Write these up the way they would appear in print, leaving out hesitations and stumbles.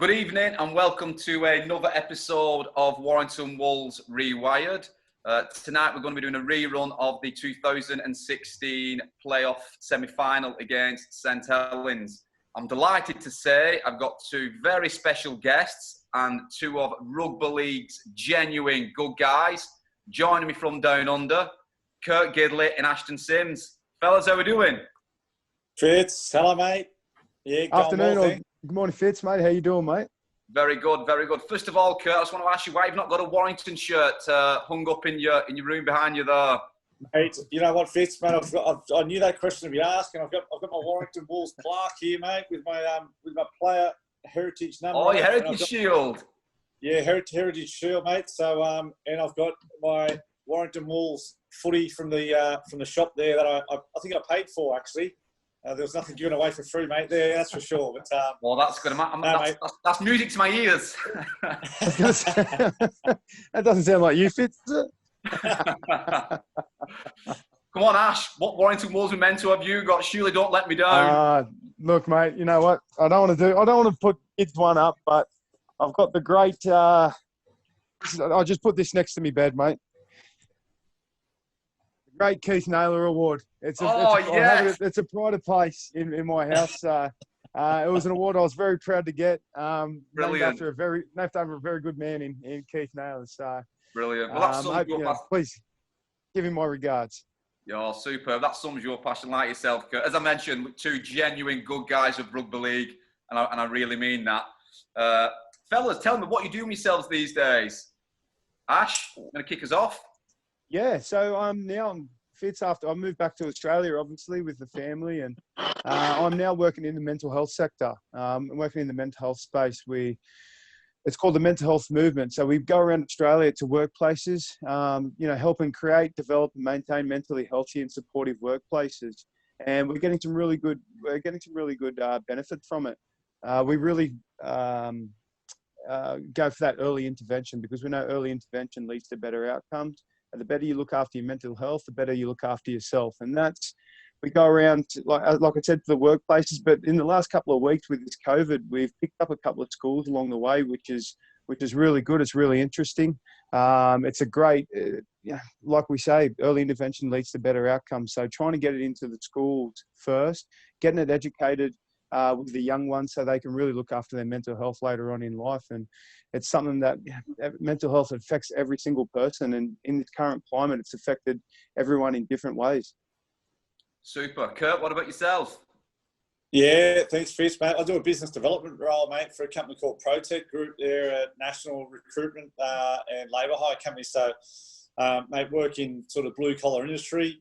Good evening and welcome to another episode of Warrington Wolves Rewired. Tonight we're going to be doing a rerun of the 2016 playoff semi-final against St Helens. I'm delighted to say I've got two very special guests and two of Rugby League's genuine good guys joining me from down under, Kurt Gidley and Ashton Sims. Fellas, how we doing? Fitz, hello mate. Yeah, afternoon or good morning, Fitz, mate. How you doing, mate? Very good, very good. First of all, Kurt, I just want to ask you why you've not got a Warrington shirt hung up in your room behind you there. Mate, you know what, Fitz, mate? I knew that question would be asked, and I've got my Warrington Wolves plaque here, mate, with my player heritage number. Oh, your heritage shield. Yeah, heritage shield, mate. So and I've got my Warrington Wolves footy from the shop there that I think I paid for actually. There was nothing given away for free, mate. There, that's for sure. But well, that's good. That's music to my ears. That doesn't sound like you, Fitz. Come on, Ash. What Warrington Wolves we meant to have you got? Surely don't let me down. Look, mate. You know what? I don't want to put kids one up, but I've got the great. I'll just put this next to me bed, mate. Great Keith Naylor Award. It's a pride of place in my house. It was an award I was very proud to get. Brilliant. Named after a very good man in Keith Naylor. So brilliant. Well, please give him my regards. Yeah, superb. That sums your passion like yourself, Kurt. As I mentioned, two genuine good guys of rugby league, and I really mean that. Fellas, tell me what you do with yourselves these days. Ash, going to kick us off? Yeah, so now I'm Fitz after I moved back to Australia, obviously, with the family, and I'm now working in the mental health sector. I'm working in the mental health space. It's called the mental health movement. So we go around Australia to workplaces, helping create, develop, and maintain mentally healthy and supportive workplaces. And we're getting some really good benefit from it. We really go for that early intervention because we know early intervention leads to better outcomes. The better you look after your mental health, the better you look after yourself. And we go around, like I said, to the workplaces. But in the last couple of weeks with this COVID, we've picked up a couple of schools along the way, which is really good. It's really interesting. It's a great, like we say, early intervention leads to better outcomes. So trying to get it into the schools first, getting it educated with the young ones so they can really look after their mental health later on in life. And it's something that mental health affects every single person. And in this current climate, it's affected everyone in different ways. Super. Kurt, what about yourself? Yeah, thanks, Fitz, mate. I do a business development role, mate, for a company called ProTech Group. They're a national recruitment and labour hire company. So, mate, work in sort of blue-collar industry,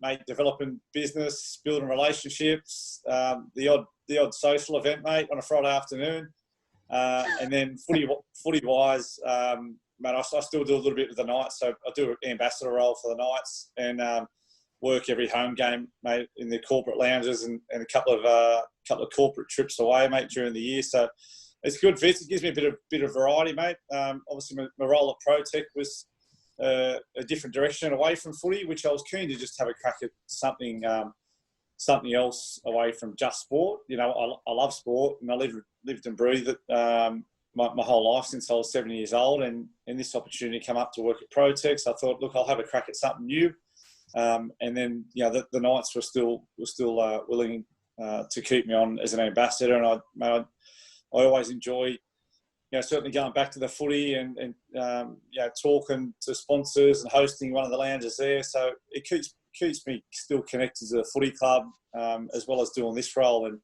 mate, developing business, building relationships, the odd social event, mate, on a Friday afternoon. And then footy-wise, mate, I still do a little bit with the Knights. So I do an ambassador role for the Knights and work every home game, mate, in the corporate lounges and a couple of corporate trips away, mate, during the year. So it's good, Fitz. It gives me a bit of variety, mate. Obviously, my role at ProTech was a different direction away from footy, which I was keen to just have a crack at something else away from just sport. You know, I love sport and I lived and breathed it my whole life since I was 7 years old. And this opportunity came up to work at ProTech. So I thought, look, I'll have a crack at something new. And then, the Knights were still willing to keep me on as an ambassador. And I always enjoy, certainly going back to the footy and talking to sponsors and hosting one of the lounges there. So it keeps me still connected to the footy club, as well as doing this role. And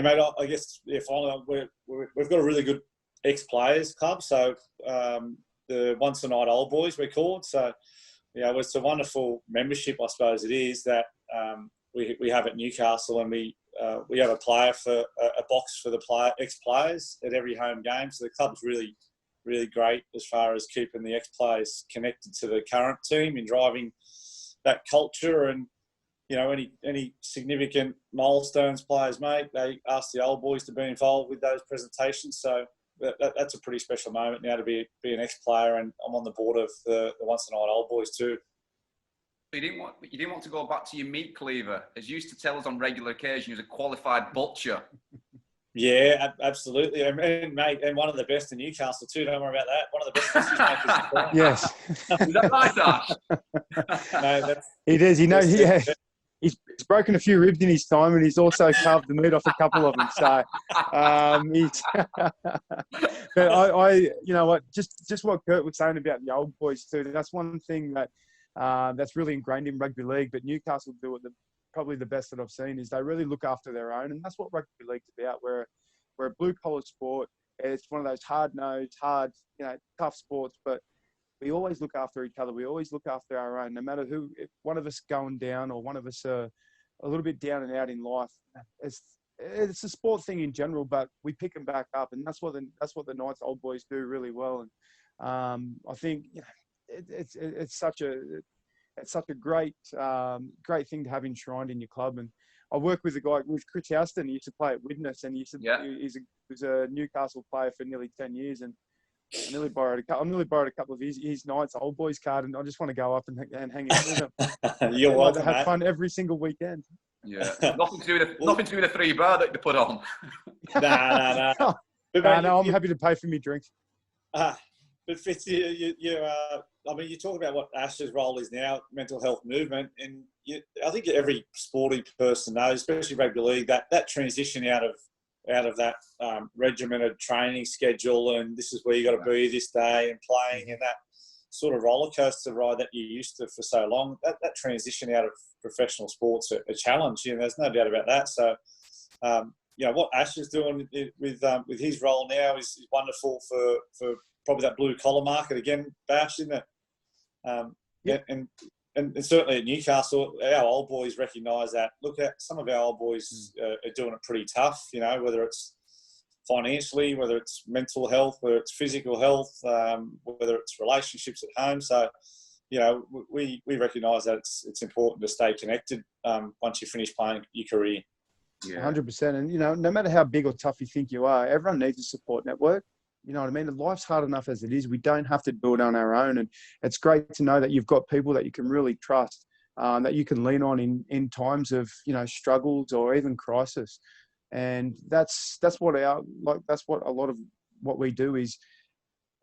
mate, I guess, finally, we've got a really good ex-players club. So the Once a Night Old Boys, we're called. So, it's a wonderful membership, I suppose it is, that we have at Newcastle, and we have a player for a box for the ex-players at every home game. So the club's really, really great as far as keeping the ex-players connected to the current team and driving that culture. And any significant milestones players make, they ask the old boys to be involved with those presentations. So that's a pretty special moment now to be an ex-player, and I'm on the board of the Once a Night Old Boys too. You didn't want to go back to your meat cleaver, as you used to tell us on regular occasion. He was a qualified butcher. Yeah, absolutely. And mate, and one of the best in Newcastle too. Don't worry about that. One of the best sausage makers. Yes. Is that right, Ash? No, that's He does. He knows. that's- Yeah. He's broken a few ribs in his time, and he's also carved the meat off a couple of them. So, he's. But you know what? Just what Kurt was saying about the old boys too. That's one thing that that's really ingrained in rugby league. But Newcastle do it probably the best that I've seen is they really look after their own, and that's what rugby league's about. We're a blue collar sport. It's one of those hard nosed, tough sports, but we always look after each other. We always look after our own, no matter who. If one of us going down or one of us are a little bit down and out in life, it's a sport thing in general. But we pick them back up, and that's what the Knights old boys do really well. And I think it's such a great thing to have enshrined in your club. And I work with Chris Ashton. He used to play at Widnes, and he was a Newcastle player for nearly 10 years. And I nearly borrowed a couple of his Knights old boys card, and I just want to go up and hang out with them. You're welcome, have mate. fun every single weekend. Yeah, nothing to do with the free bar that you put on. No. No, I'm happy to pay for me drinks. But Fitz, I mean, you talk about what Ash's role is now, mental health movement, and I think every sporting person knows, especially rugby league, that transition out of that regimented training schedule, and this is where you got to be this day, and playing, and that sort of roller coaster ride that you're used to for so long. That transition out of professional sports a challenge. There's no doubt about that. So, what Ash is doing with his role now is wonderful for probably that blue collar market again, Bash, isn't it? And certainly at Newcastle, our old boys recognise that. Look, at some of our old boys are doing it pretty tough. Whether it's financially, whether it's mental health, whether it's physical health, whether it's relationships at home. So, we recognise that it's important to stay connected once you finish playing your career. Yeah. 100%. And, no matter how big or tough you think you are, everyone needs a support network. You know what I mean? Life's hard enough as it is. We don't have to do it on our own. And it's great to know that you've got people that you can really trust, that you can lean on in times of, struggles or even crisis. And that's what a lot of what we do is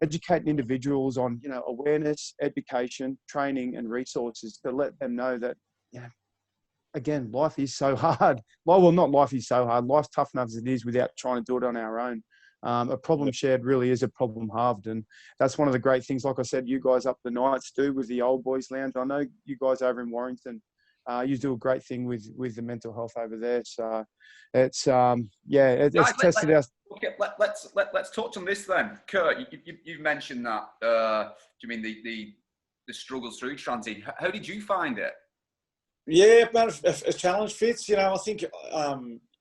educating individuals on, awareness, education, training and resources to let them know that, again, life is so hard. Well, not life is so hard. Life's tough enough as it is without trying to do it on our own. A problem shared really is a problem halved. And that's one of the great things, like I said, you guys up the Knights do with the Old Boys Lounge. I know you guys over in Warrington, you do a great thing with the mental health over there. So it's, it's tested us. Okay, let's touch on this then. Kurt, you've mentioned that. Do you mean the struggles through transit? How did you find it? Yeah, but a challenge, Fitz. I think,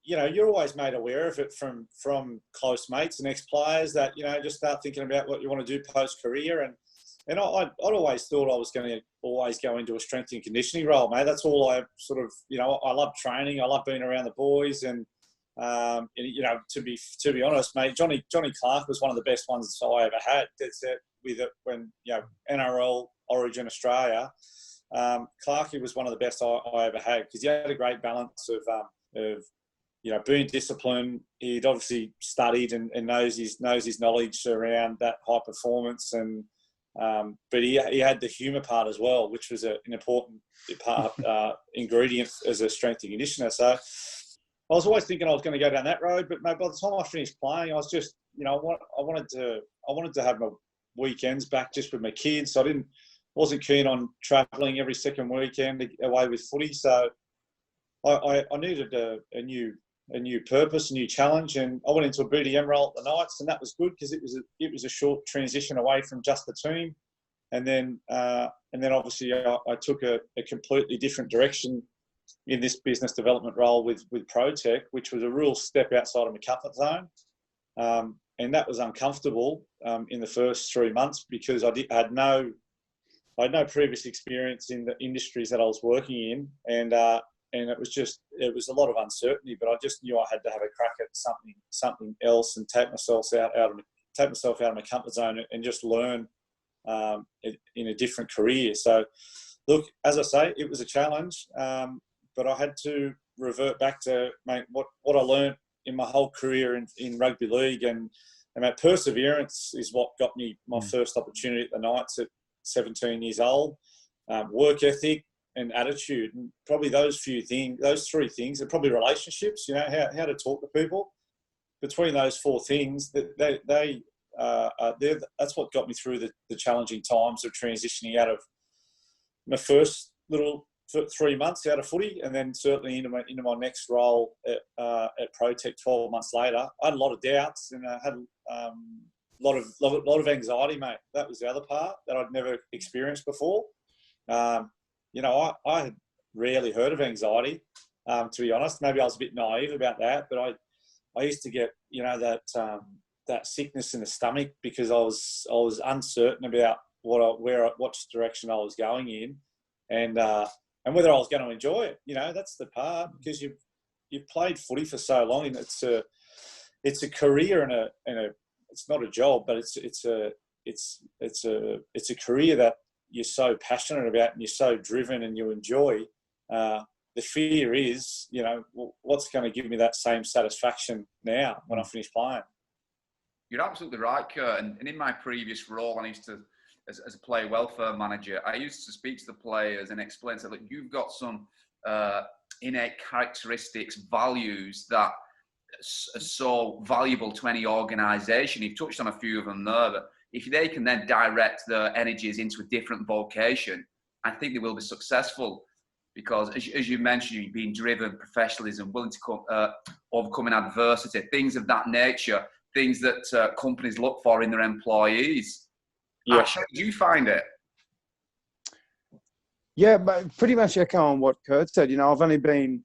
you're always made aware of it from close mates and ex-players that, just start thinking about what you want to do post-career. And I'd always thought I was going to always go into a strength and conditioning role, mate. That's all I sort of, I love training. I love being around the boys. And to be honest, mate, Johnny Clark was one of the best ones I ever had. That's it with it when, NRL, Origin Australia. Clarkie was one of the best I ever had because he had a great balance of being disciplined. He'd obviously studied and knows his knowledge around that high performance, and but he had the humour part as well, which was an important part ingredient as a strength and conditioner. So I was always thinking I was going to go down that road, but mate, by the time I finished playing, I was just I wanted to have my weekends back just with my kids. So wasn't keen on travelling every second weekend away with footy. So I needed a new purpose, a new challenge, and I went into a BDM role at the Knights, and that was good because it was a short transition away from just the team, and then obviously I took a completely different direction in this business development role with ProTech, which was a real step outside of my comfort zone, and that was uncomfortable in the first 3 months because I had no previous experience in the industries that I was working in, and it was a lot of uncertainty, but I just knew I had to have a crack at something else and take myself out of my comfort zone and just learn in a different career. So, look, as I say, it was a challenge, but I had to revert back to what I learned in my whole career in rugby league, and my perseverance is what got me my first opportunity at the Knights at 17 years old. Work ethic and attitude, and probably those three things, and probably relationships. You know, how to talk to people. Between those four things, that's what got me through the challenging times of transitioning out of my first little 3 months out of footy, and then certainly into my next role at ProTech 12 months later. I had a lot of doubts, and I had a lot of anxiety, mate. That was the other part that I'd never experienced before. You know, I had rarely heard of anxiety, to be honest. Maybe I was a bit naive about that, but I used to get, you know, that sickness in the stomach because I was uncertain about what direction I was going in, and whether I was going to enjoy it. You know, that's the part, because you've played footy for so long, and it's a career and a it's not a job, but it's a career that you're so passionate about and you're so driven and you enjoy. The fear is, you know, what's going to give me that same satisfaction now when I finish playing? You're absolutely right, Kurt. And in my previous role, I used to, as a player welfare manager, I used to speak to the players and explain to them, look, you've got some innate characteristics, values that are so valuable to any organisation. You've touched on a few of them there, but if they can then direct their energies into a different vocation, I think they will be successful. Because as you mentioned, you've been driven, professionalism, willing to overcoming adversity, things of that nature, things that companies look for in their employees. Yeah. Ashton, do you find it? Yeah, but pretty much echo on what Kurt said. You know, I've only been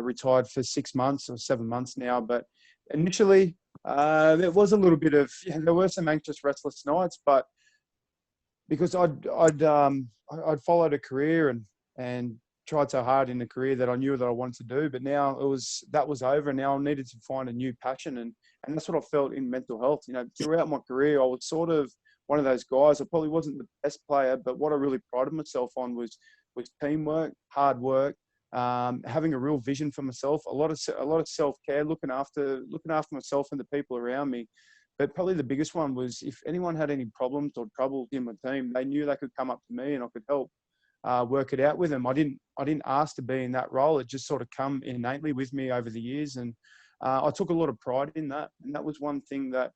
retired for 6 months or 7 months now, but initially there was a little bit of, there were some anxious, restless nights, but because I'd followed a career and tried so hard in the career that I knew that I wanted to do, but now that was over. And now I needed to find a new passion, and that's what I felt in mental health. You know, throughout my career, I was sort of one of those guys. I probably wasn't the best player, but what I really prided myself on was teamwork, hard work, having a real vision for myself, a lot of self-care, looking after myself and the people around me. But probably the biggest one was, if anyone had any problems or trouble in my team, they knew they could come up to me and I could help work it out with them. I didn't ask to be in that role. It just sort of come innately with me over the years, and I took a lot of pride in that. And that was one thing that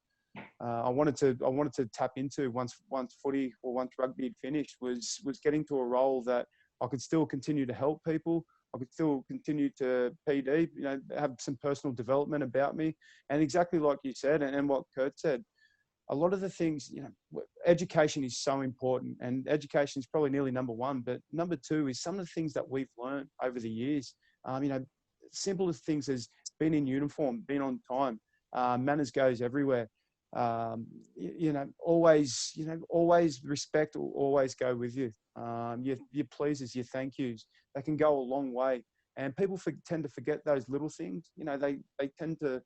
I wanted to tap into once footy or once rugby had finished, was getting to a role that I could still continue to help people. I could still continue to PD, you know, have some personal development about me. And exactly like you said, and what Kurt said, a lot of the things, you know, education is so important, and education is probably nearly number one. But number two is some of the things that we've learned over the years. You know, simple as things as being in uniform, being on time, manners goes everywhere. You know, always respect will always go with you. Your pleases, your thank yous, they can go a long way. And people tend to forget those little things. You know, they tend to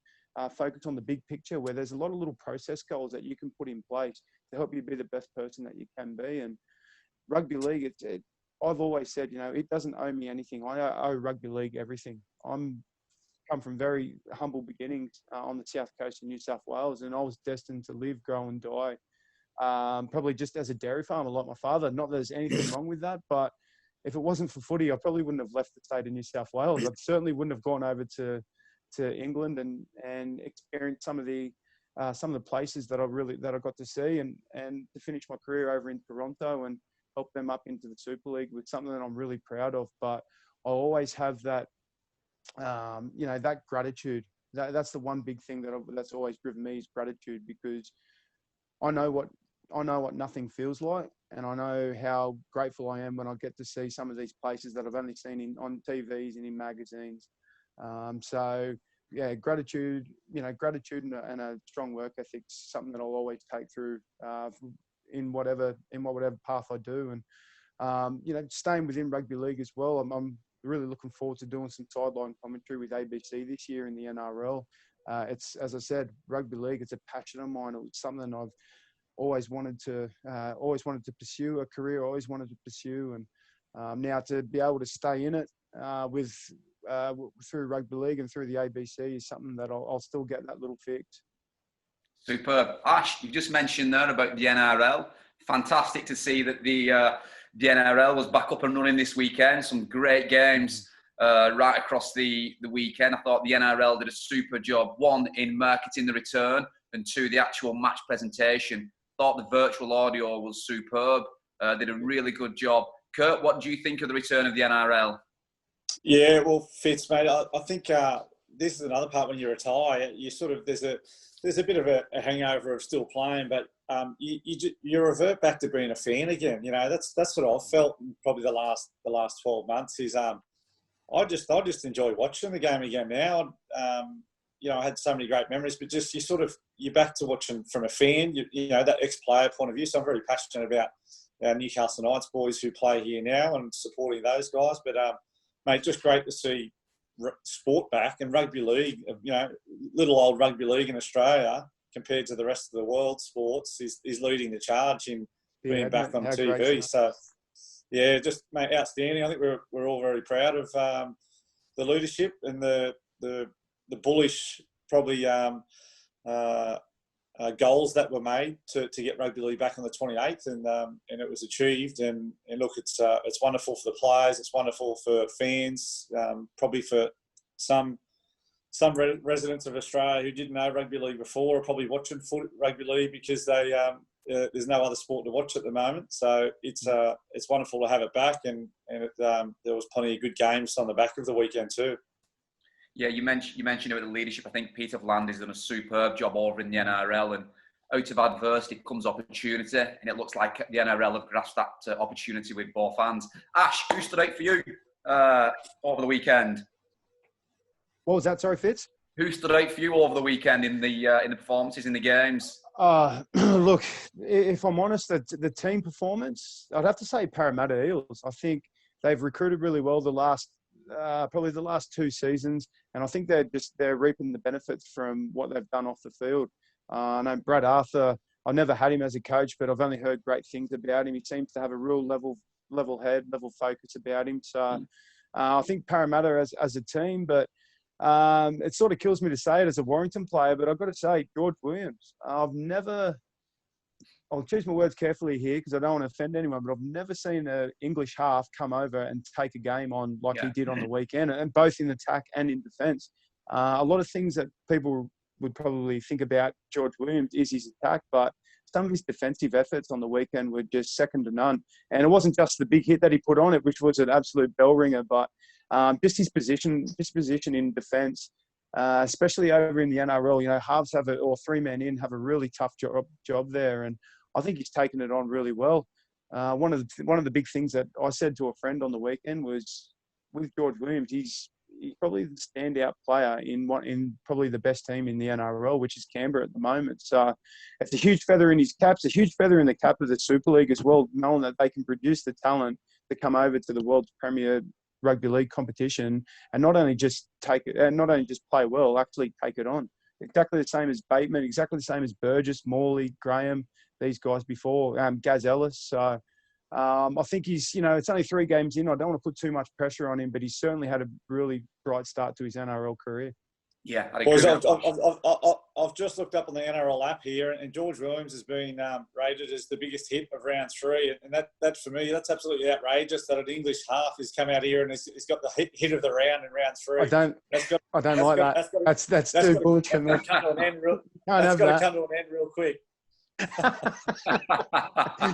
focus on the big picture, where there's a lot of little process goals that you can put in place to help you be the best person that you can be. And rugby league, I've always said, you know, it doesn't owe me anything. I owe rugby league everything. I'm come from very humble beginnings on the south coast of New South Wales, and I was destined to live, grow and die probably just as a dairy farmer like my father. Not that there's anything wrong with that, but if it wasn't for footy, I probably wouldn't have left the state of New South Wales. I certainly wouldn't have gone over to England and experienced some of the places that I got to see, and to finish my career over in Toronto and help them up into the Super League with something that I'm really proud of. But I always have that, you know, that gratitude. That's the one big thing that's always driven me, is gratitude, because I know what nothing feels like, and I know how grateful I am when I get to see some of these places that I've only seen on TVs and in magazines. So yeah, gratitude and a strong work ethic is something that I'll always take through in whatever path I do. And you know, staying within rugby league as well, I'm really looking forward to doing some sideline commentary with ABC this year in the NRL. It's, as I said, rugby league. It's a passion of mine. It's something I've always wanted to pursue, a career I always wanted to pursue, and now to be able to stay in it with through rugby league and through the ABC is something that I'll still get that little fix. Superb. Ash, you just mentioned there about the NRL. Fantastic to see that the NRL was back up and running this weekend. Some great games right across the weekend. I thought the NRL did a super job. One, in marketing the return, and two, the actual match presentation. Thought the virtual audio was superb. Did a really good job. Kurt, what do you think of the return of the NRL? Yeah, well, Fitz, mate, I think this is another part when you retire. You sort of there's a bit of a hangover of still playing, but you revert back to being a fan again. You know, that's what I've felt in probably the last 12 months. Is I just enjoy watching the game again now. You know, I had so many great memories, but just you're back to watching from a fan. You know, that ex-player point of view. So I'm very passionate about our Newcastle Knights boys who play here now and supporting those guys. But mate, just great to see sport back and rugby league. You know, little old rugby league in Australia compared to the rest of the world sports is leading the charge in being back on TV. So yeah, just mate, outstanding. I think we're all very proud of the leadership and the bullish probably goals that were made to get rugby league back on the 28th, and it was achieved. And look, it's wonderful for the players. It's wonderful for fans. Probably for some residents of Australia who didn't know rugby league before are probably watching rugby league because there's no other sport to watch at the moment. So it's wonderful to have it back, and there was plenty of good games on the back of the weekend too. Yeah, you mentioned about the leadership. I think Peter V'landys done a superb job over in the NRL, and out of adversity comes opportunity, and it looks like the NRL have grasped that opportunity with both hands. Ash, who stood out for you over the weekend? What was that? Sorry, Fitz? Who stood out for you over the weekend in the performances in the games? Look, if I'm honest, the team performance, I'd have to say Parramatta Eels. I think they've recruited really well probably the last 2 seasons, and I think they're reaping the benefits from what they've done off the field. I know Brad Arthur. I never had him as a coach, but I've only heard great things about him. He seems to have a real level head, level focus about him. So I think Parramatta as a team, but it sort of kills me to say it as a Warrington player, but I've got to say George Williams. I'll choose my words carefully here because I don't want to offend anyone, but I've never seen an English half come over and take a game on like he did on the weekend, and both in attack and in defence. A lot of things that people would probably think about George Williams is his attack, but some of his defensive efforts on the weekend were just second to none. And it wasn't just the big hit that he put on it, which was an absolute bell ringer, but just his position in defence, especially over in the NRL. You know, halves or 3-man in have a really tough job there, and I think he's taken it on really well. One of the big things that I said to a friend on the weekend was, with George Williams, he's probably the standout player in probably the best team in the NRL, which is Canberra at the moment. So it's a huge feather in his cap. It's a huge feather in the cap of the Super League as well, knowing that they can produce the talent to come over to the world's premier rugby league competition and not only just play well, actually take it on. Exactly the same as Bateman, exactly the same as Burgess, Morley, Graham, these guys before, Gaz Ellis. So I think he's, it's only 3 games in. I don't want to put too much pressure on him, but he's certainly had a really bright start to his NRL career. Yeah, I've just looked up on the NRL app here, and George Williams has been rated as the biggest hit of round 3, and that for me, that's absolutely outrageous that an English half has come out here and he's got the hit of the round in round 3. I don't like that. That's too bullish for me. That's got to come to an end real quick.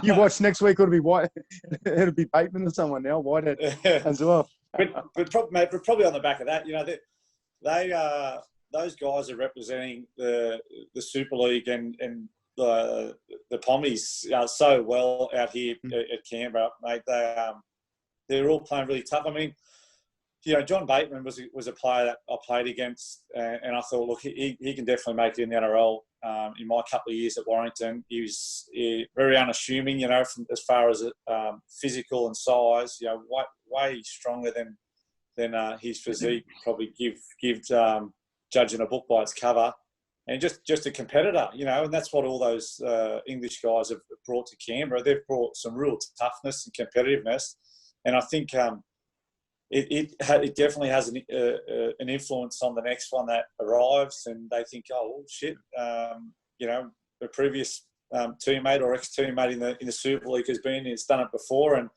You watch next week, it'll be White. It'll be Bateman or someone now, Whitehead as well. But probably on the back of that, those guys are representing the Super League and the Pommies so well out here at Canberra, mate. They're all playing really tough. I mean, John Bateman was a player that I played against, and I thought, look, he can definitely make it in the NRL. In my couple of years at Warrington, he was very unassuming, from as far as physical and size. Way stronger than his physique probably give judging a book by its cover, and just a competitor, and that's what all those English guys have brought to Canberra. They've brought some real toughness and competitiveness, and I think it definitely has an influence on the next one that arrives, and they think, oh well, shit, the previous teammate or ex-teammate in the Super League has done it before,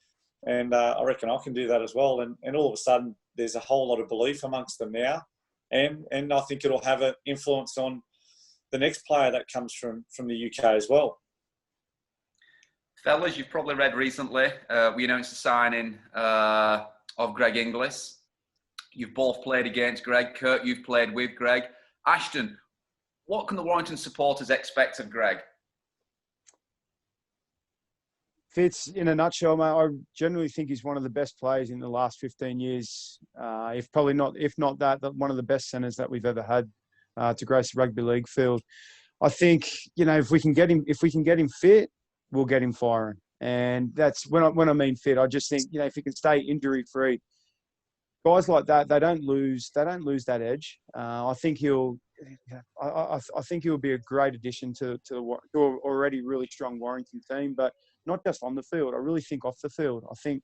and I reckon I can do that as well. And all of a sudden, there's a whole lot of belief amongst them now, and I think it'll have an influence on the next player that comes from the UK as well. Fellas, you've probably read recently, we announced the signing of Greg Inglis. You've both played against Greg. Kurt, you've played with Greg. Ashton, what can the Warrington supporters expect of Greg? Fitz, in a nutshell, mate, I generally think he's one of the best players in the last 15 years. If not that, one of the best centres that we've ever had to grace the rugby league field. I think, if we can get him fit, we'll get him firing. And that's when I mean fit. I just think, if he can stay injury free, guys like that, they don't lose that edge. I think he'll be a great addition to an already really strong Warrington team, but not just on the field. I really think off the field. I think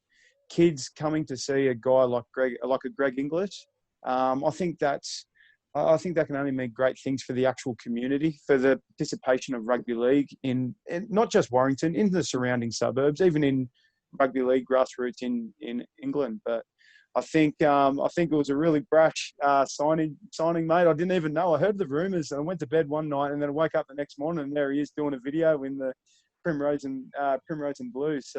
kids coming to see a guy like a Greg Inglis, I think that can only mean great things for the actual community, for the participation of rugby league in not just Warrington, in the surrounding suburbs, even in rugby league grassroots in England. But I think it was a really brash signing, mate. I didn't even know. I heard the rumours and I went to bed one night and then I woke up the next morning and there he is doing a video in the Primrose and Blues.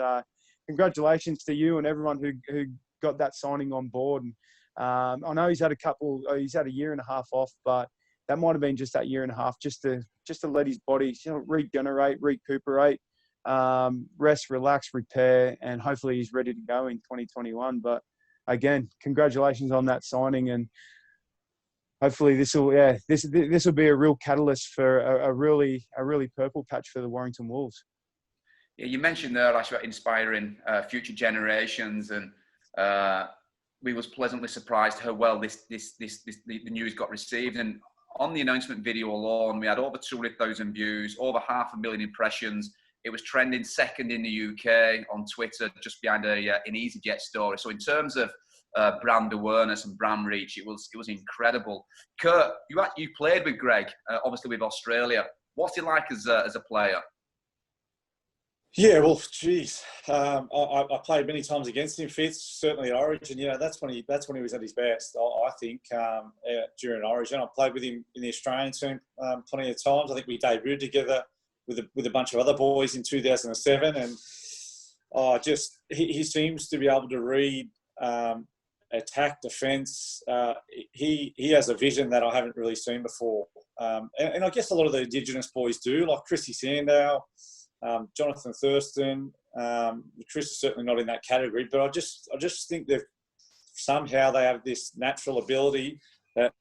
Congratulations to you and everyone who got that signing on board. And I know he's had a year and a half off, but that might have been just that year and a half just to let his body regenerate, recuperate, rest, relax, repair, and hopefully he's ready to go in 2021. But again, congratulations on that signing, and hopefully this will be a real catalyst for a really purple patch for the Warrington Wolves. Yeah, you mentioned there, Ash, about inspiring future generations, and we was pleasantly surprised how well the news got received. And on the announcement video alone, we had over 200,000 views, over 500,000 impressions. It was trending second in the UK on Twitter, just behind an EasyJet story. So in terms of brand awareness and brand reach, it was incredible. Kurt, you played with Greg, obviously with Australia. What's he like as a player? Yeah, well, geez, I played many times against him. Fitz, certainly at Origin. That's when he was at his best. I think during Origin, I played with him in the Australian team plenty of times. I think we debuted together with a bunch of other boys in 2007, and he seems to be able to read attack, defence. He has a vision that I haven't really seen before, and I guess a lot of the Indigenous boys do, like Chrissy Sandow. Jonathan Thurston, Chris is certainly not in that category, but I just think that somehow they have this natural ability that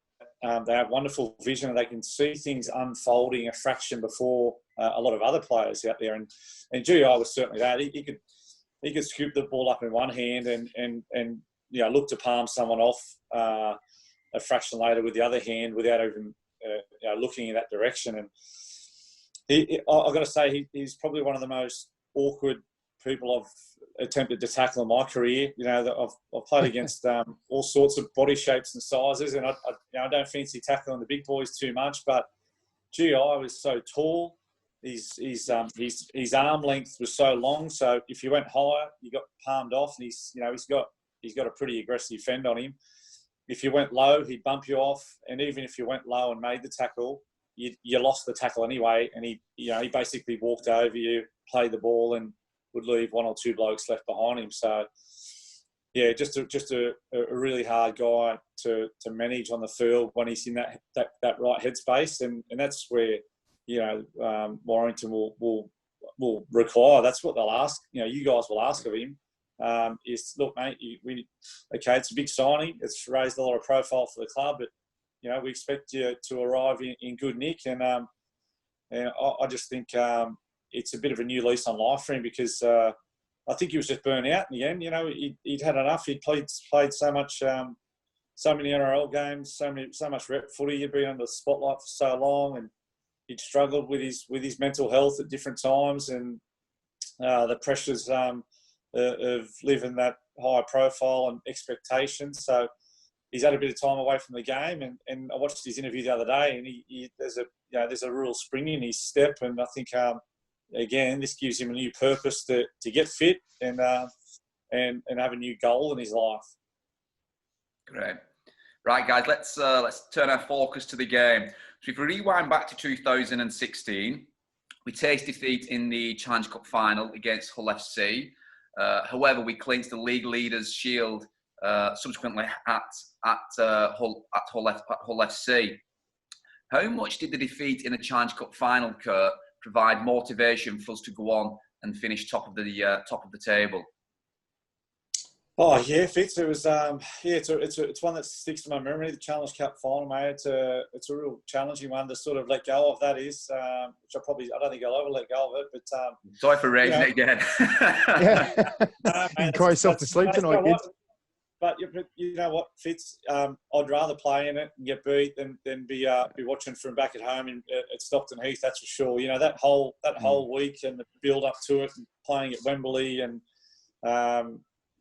they have wonderful vision and they can see things unfolding a fraction before a lot of other players out there. And GI was certainly that. He could scoop the ball up in one hand and look to palm someone off a fraction later with the other hand without even looking in that direction. And I've got to say, he's probably one of the most awkward people I've attempted to tackle in my career. I've played against all sorts of body shapes and sizes, and I don't fancy tackling the big boys too much. But GI was so tall, his arm length was so long. So if you went higher, you got palmed off, and he's got a pretty aggressive fend on him. If you went low, he'd bump you off, and even if you went low and made the tackle, you lost the tackle anyway, and he basically walked over you, played the ball, and would leave one or two blokes left behind him. So, yeah, just a really hard guy to manage on the field when he's in that right headspace, and that's where Warrington will require. That's what they'll ask. You guys will ask of him. Is look, mate, it's a big signing. It's raised a lot of profile for the club, but we expect you to arrive in good nick, and I just think it's a bit of a new lease on life for him, because I think he was just burnt out in the end. He'd had enough. He'd played so much, so many NRL games, so much rep footy. He'd been under the spotlight for so long, and he'd struggled with his mental health at different times, and the pressures of living that high profile and expectations. So he's had a bit of time away from the game, and I watched his interview the other day, and there's a real spring in his step, and I think again this gives him a new purpose to get fit and have a new goal in his life. Great. Right, guys, let's turn our focus to the game. So if we rewind back to 2016, we taste defeat in the Challenge Cup final against Hull FC. However, we clinched the league leaders' shield subsequently at Hull FC. How much did the defeat in the Challenge Cup final, Kurt, provide motivation for us to go on and finish top of the table? Oh yeah, Fitz. It was it's one that sticks to my memory. The Challenge Cup final, mate. It's a real challenging one to sort of let go of. That is, which I don't think I'll ever let go of it. But sorry for raising it again. Yeah, you cry yourself to sleep tonight, kids. But you know what, Fitz? I'd rather play in it and get beat than be watching from back at home at Stockton Heath. That's for sure. You know that whole week and the build up to it, and playing at Wembley and.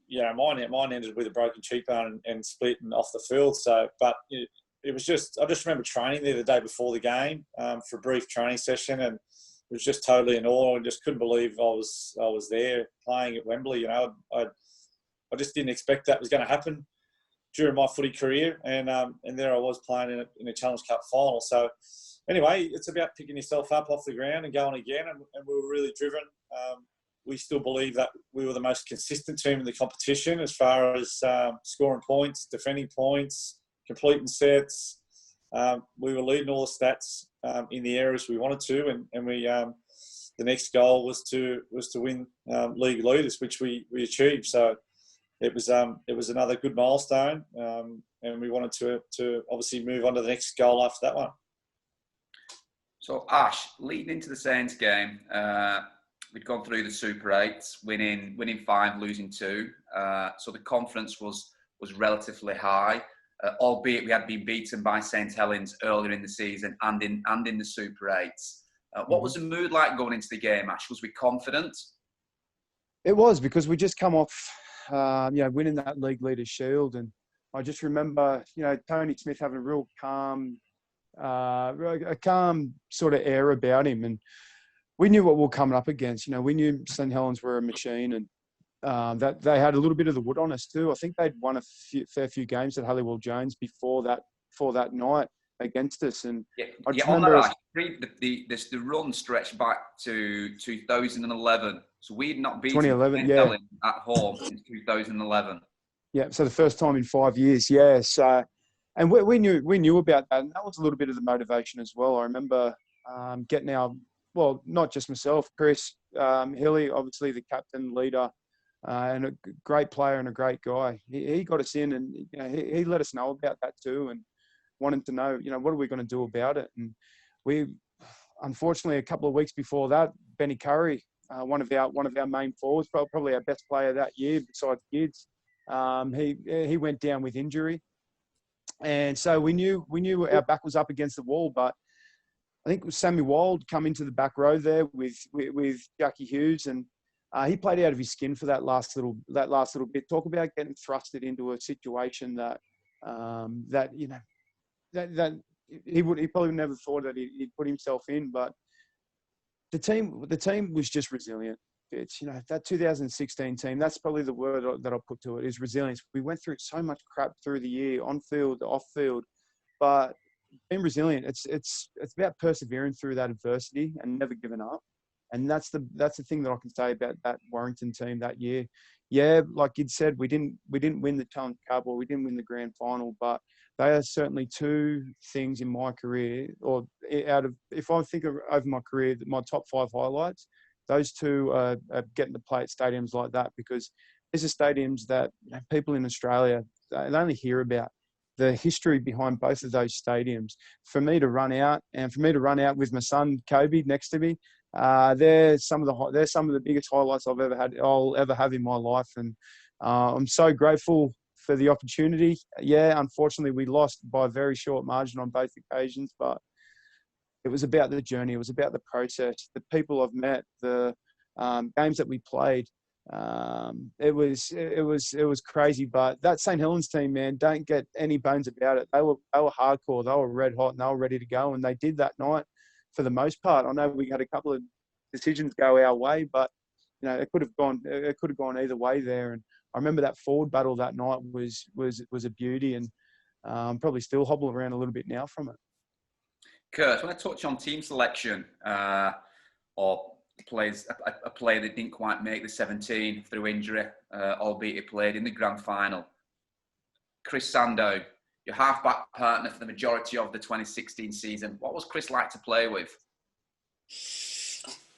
Mine ended with a broken cheekbone and split and off the field. So, but it was just, I just remember training there the day before the game for a brief training session, and it was just totally in awe, and just couldn't believe I was there playing at Wembley. You know, I just didn't expect that was going to happen during my footy career, and there I was playing in a Challenge Cup final. So, anyway, it's about picking yourself up off the ground and going again, and we were really driven. We still believe that we were the most consistent team in the competition as far as scoring points, defending points, completing sets. We were leading all the stats in the areas we wanted to, and we the next goal was to win league leaders, which we achieved. So it was another good milestone, and we wanted to obviously move on to the next goal after that one. So Ash, leading into the Saints game. We'd gone through the Super 8s, winning 5, losing 2. So the confidence was relatively high, albeit we had been beaten by St Helens earlier in the season and in the Super 8s. What was the mood like going into the game, Ash? Was we confident? It was, because we just come off, winning that league leaders shield, and I just remember, Tony Smith having a real calm sort of air about him, and we knew what we were coming up against. We knew St Helens were a machine, and that they had a little bit of the wood on us too. I think they'd won a fair few games at Halliwell Jones before that night against us. And I just remember the run stretched back to 2011. So we'd not beaten 2011, St Helens at home since 2011. Yeah, so the first time in 5 years. Yeah, so and we knew about that, and that was a little bit of the motivation as well. I remember getting our. Well, not just myself, Chris Hilly, obviously the captain, leader, and a great player and a great guy. He got us in, and he let us know about that too, and wanted to know, what are we going to do about it? And we, unfortunately, a couple of weeks before that, Benny Curry, one of our main forwards, probably our best player that year besides Gids, he went down with injury, and so we knew our back was up against the wall, but. I think it was Sammy Wild come into the back row there with Jackie Hughes, and he played out of his skin for that last little bit. Talk about getting thrusted into a situation that he probably never thought that he'd put himself in. But the team was just resilient. It's that 2016 team. That's probably the word that I'll put to it, is resilience. We went through so much crap through the year, on field, off field, but. Being resilient, it's about persevering through that adversity and never giving up, and that's the thing that I can say about that Warrington team that year. Yeah, like you'd said, we didn't win the Challenge Cup or we didn't win the grand final, but they are certainly two things in my career, or if I think over my career, my top 5 highlights, those two are getting to play at stadiums like that, because these are stadiums that people in Australia they only hear about. The history behind both of those stadiums. For me to run out with my son Kobe next to me, they're some of the biggest highlights I'll ever have in my life, and I'm so grateful for the opportunity. Yeah, unfortunately we lost by a very short margin on both occasions, but it was about the journey. It was about the process, the people I've met, the games that we played. It was crazy. But that St Helens team, man, don't get any bones about it. They were hardcore. They were red hot and they were ready to go. And they did that night for the most part. I know we had a couple of decisions go our way, but it could have gone either way there. And I remember that forward battle that night was a beauty, and probably still hobble around a little bit now from it. Kurt, when I touch on team selection or a player that didn't quite make the 17 through injury, albeit he played in the grand final, Chris Sandow, your half-back partner for the majority of the 2016 season. What was Chris like to play with?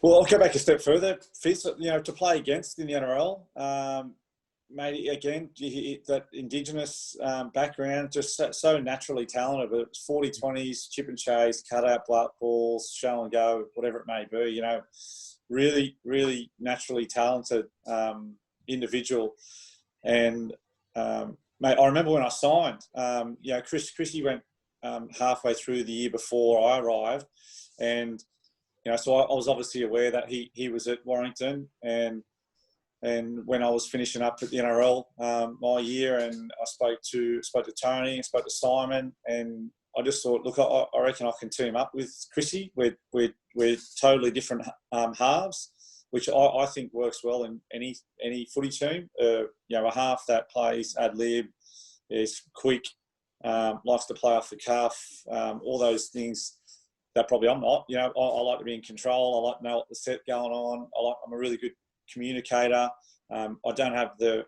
Well, I'll go back a step further. Fitz, to play against in the NRL, mate, again, that Indigenous background, just so naturally talented. But it's 40-20s, chip and chase, cut out black balls, show and go, whatever it may be. Really, really naturally talented individual. And mate, I remember when I signed. Chrissy went halfway through the year before I arrived, and so I was obviously aware that he was at Warrington, and when I was finishing up at the NRL my year, and I spoke to Tony and spoke to Simon, and I just thought, look, I reckon I can team up with Chrissy. We're totally different halves, which I think works well in any footy team. A half that plays ad lib, is quick, likes to play off the cuff, all those things that probably I'm not. I like to be in control. I like to know what the set going on. I'm a really good communicator. I don't have the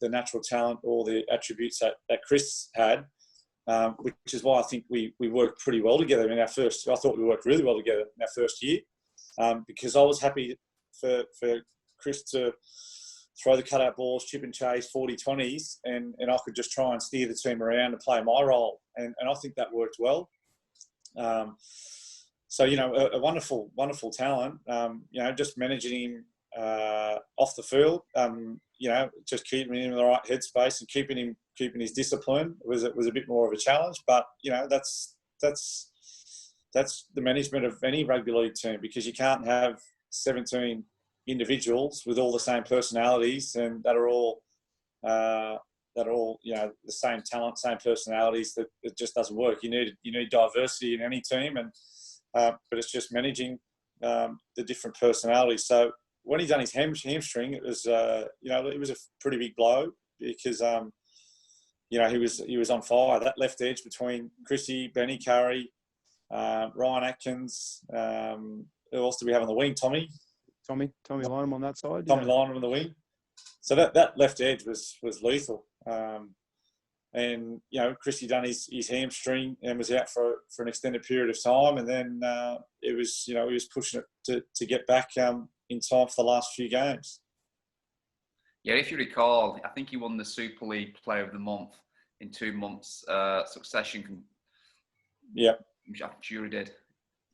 natural talent or the attributes that Chris had, which is why I think we worked pretty well together in our first. I thought we worked really well together in our first year, because I was happy for Chris to throw the cutout balls, chip and chase, 40-20s, and I could just try and steer the team around and play my role, and I think that worked well. So a wonderful, wonderful talent. Just managing him off the field, just keeping him in the right headspace and keeping his discipline was a bit more of a challenge. But that's the management of any rugby league team, because you can't have 17 individuals with all the same personalities and that are all the same talent, same personalities. That it just doesn't work. You need diversity in any team, and but it's just managing the different personalities. So when he done his hamstring, it was it was a pretty big blow, because he was on fire. That left edge between Chrissy, Benny Curry, Ryan Atkins. Who else do we have on the wing? Tommy Lynham on that side. Tommy Lynham on the wing. So that left edge was lethal. And Chrissy done his hamstring and was out for an extended period of time, and then he was pushing it to get back in time for the last few games. Yeah, if you recall, I think he won the Super League Player of the Month in 2 months succession. Yeah, I'm sure he did.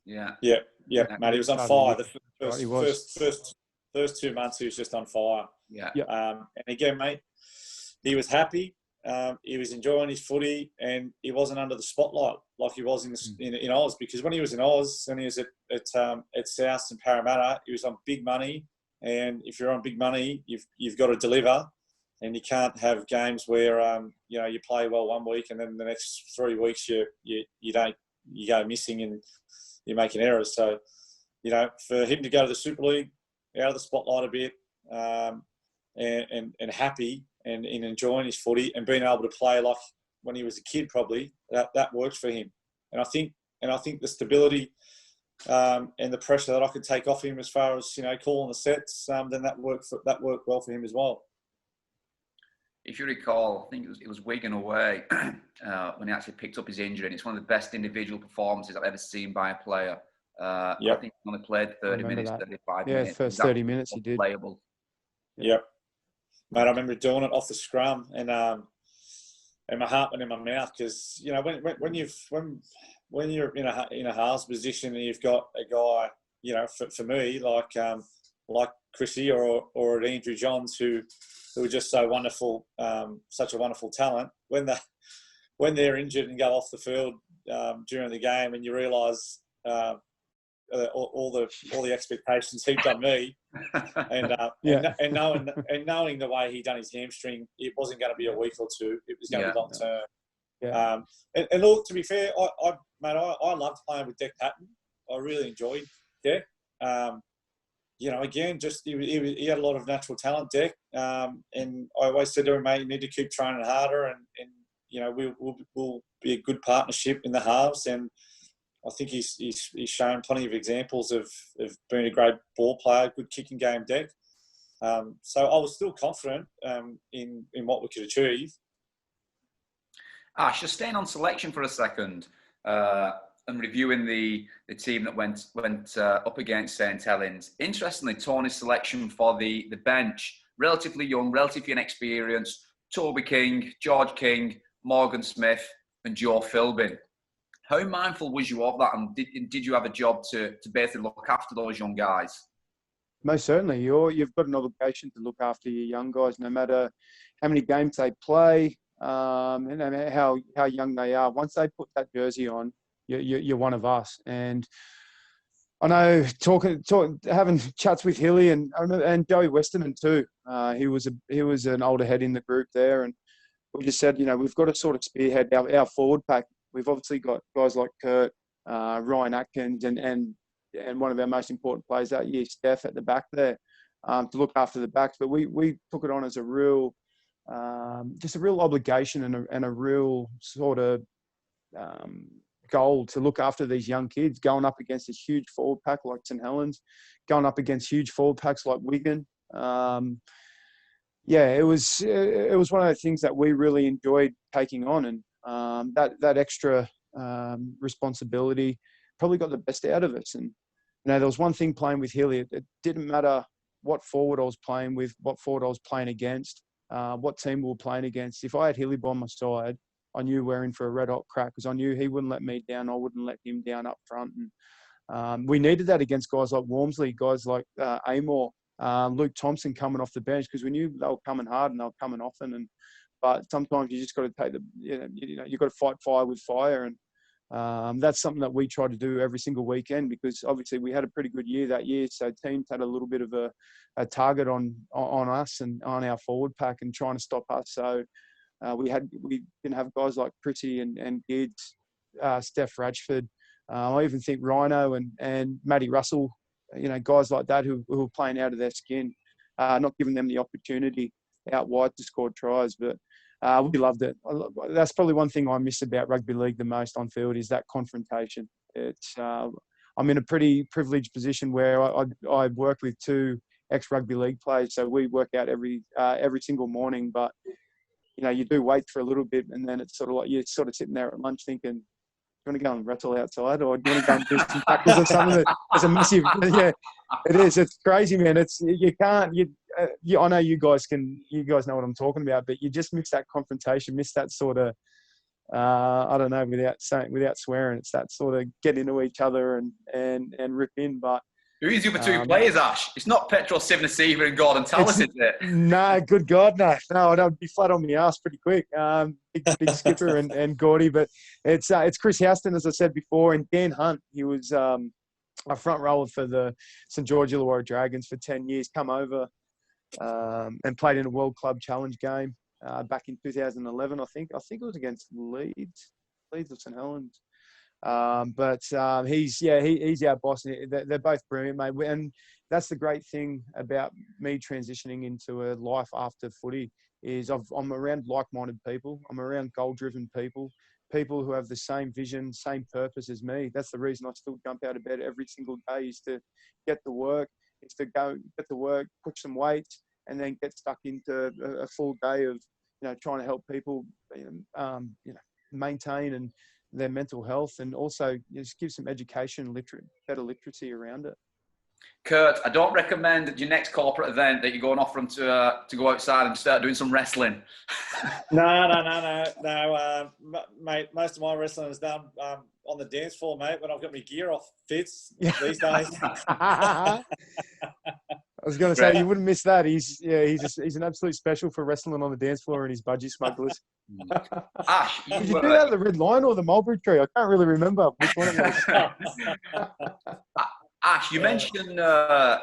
Yeah, mate, he was on fire. The first 2 months, he was just on fire. Yeah. And again, mate, he was happy. He was enjoying his footy, and he wasn't under the spotlight like he was in Oz. Because when he was in Oz, when he was at South and Parramatta, he was on big money. And if you're on big money, you've got to deliver, and you can't have games where you play well 1 week and then the next 3 weeks you go missing and you're making errors. So for him to go to the Super League, out of the spotlight a bit, and happy and enjoying his footy and being able to play like when he was a kid, probably that works for him. And I think the stability and the pressure that I could take off him as far as calling the sets, then that worked well for him as well. If you recall, I think it was Wigan away when he actually picked up his injury, and it's one of the best individual performances I've ever seen by a player. I think he only played 30 minutes, that. 35 minutes. Yeah, first 30 minutes he did. Playable. Yep. Mate, I remember doing it off the scrum, and my heart went in my mouth, because when you're in a halves position and you've got a guy, for me like Chrissy or Andrew Johns who are just so wonderful, such a wonderful talent. When they're injured and go off the field during the game, and you realise all the expectations heaped on me, and knowing the way he done his hamstring, it wasn't going to be a week or two. It was going to be long term. Yeah. And look, to be fair, I loved playing with Deck Patton. I really enjoyed Deck. Again, just he had a lot of natural talent, Deck. And I always said to him, mate, you need to keep training harder, and we'll be a good partnership in the halves. And I think he's shown plenty of examples of being a great ball player, good kicking game, Deck. So I was still confident in what we could achieve. Ash, just staying on selection for a second and reviewing the team that went up against St Helens. Interestingly, Tony's selection for the bench, relatively young, relatively inexperienced, Toby King, George King, Morgan Smith and Joe Philbin. How mindful was you of that, and did you have a job to basically look after those young guys? Most certainly. You've got an obligation to look after your young guys, no matter how many games they play, and no matter how young they are. Once they put that jersey on, you're one of us. And I know having chats with Hilly and Joey Westerman too. He was an older head in the group there, and we just said, we've got to sort of spearhead our forward pack. We've obviously got guys like Kurt, Ryan Atkins, and one of our most important players that year, Steph, at the back there, to look after the backs. But we took it on as a real obligation and a real sort of goal to look after these young kids, going up against a huge forward pack like St Helens, going up against huge forward packs like Wigan. It was one of the things that we really enjoyed taking on, and that extra responsibility probably got the best out of us. And there was one thing playing with Hilly. It didn't matter what forward I was playing with, what forward I was playing against, what team we were playing against. If I had Hilly by my side, I knew we're in for a red hot crack, because I knew he wouldn't let me down. I wouldn't let him down up front. And we needed that against guys like Wormsley, guys like Amor, Luke Thompson coming off the bench, because we knew they were coming hard and they were coming often. But sometimes you just got to take you've got to fight fire with fire. And that's something that we try to do every single weekend, because obviously we had a pretty good year that year. So teams had a little bit of a target on us and on our forward pack and trying to stop us. So we didn't have guys like Prissy and Gids, Steph Ratchford. I even think Rhino and Matty Russell, guys like that who were playing out of their skin, not giving them the opportunity out wide to score tries. But we loved it. That's probably one thing I miss about rugby league the most on field, is that confrontation. I'm in a pretty privileged position where I work with two ex-rugby league players, so we work out every single morning. But you do wait for a little bit, and then it's sort of like you're sort of sitting there at lunch thinking, do you want to go and wrestle outside, or do you want to go and do some tackles or something? It's a massive, it is. It's crazy, man. I know you guys know what I'm talking about, but you just miss that confrontation, miss that sort of, I don't know, without swearing, it's that sort of get into each other and rip in. But who is the other two players, Ash? It's not Petro Sivnasiva and Gordon Tallis, is it? No, good God, no. No, I'd be flat on my ass pretty quick. Big skipper and Gordy, but it's Chris Houston, as I said before, and Dan Hunt. He was a front rower for the St George Illawarra Dragons for 10 years. Come over and played in a World Club Challenge game back in 2011. I think it was against Leeds or St Helens. But he's our boss. They're both brilliant, mate. And that's the great thing about me transitioning into a life after footy is I'm around like-minded people. I'm around goal-driven people who have the same vision, same purpose as me. That's the reason I still jump out of bed every single day, is to get to work, get to work, push some weights, and then get stuck into a full day of trying to help people maintain and their mental health, and also just give some education, better literacy around it. Kurt, I don't recommend your next corporate event that you're going off from to go outside and start doing some wrestling. No, mate. Most of my wrestling is done on the dance floor, mate. When I've got my gear off, fits these days. I was going to say, you wouldn't miss that. He's an absolute special for wrestling on the dance floor and his budgie smugglers. Ash, did you do that at the Red Lion or the Mulberry Tree? I can't really remember which one it was. Ash, you mentioned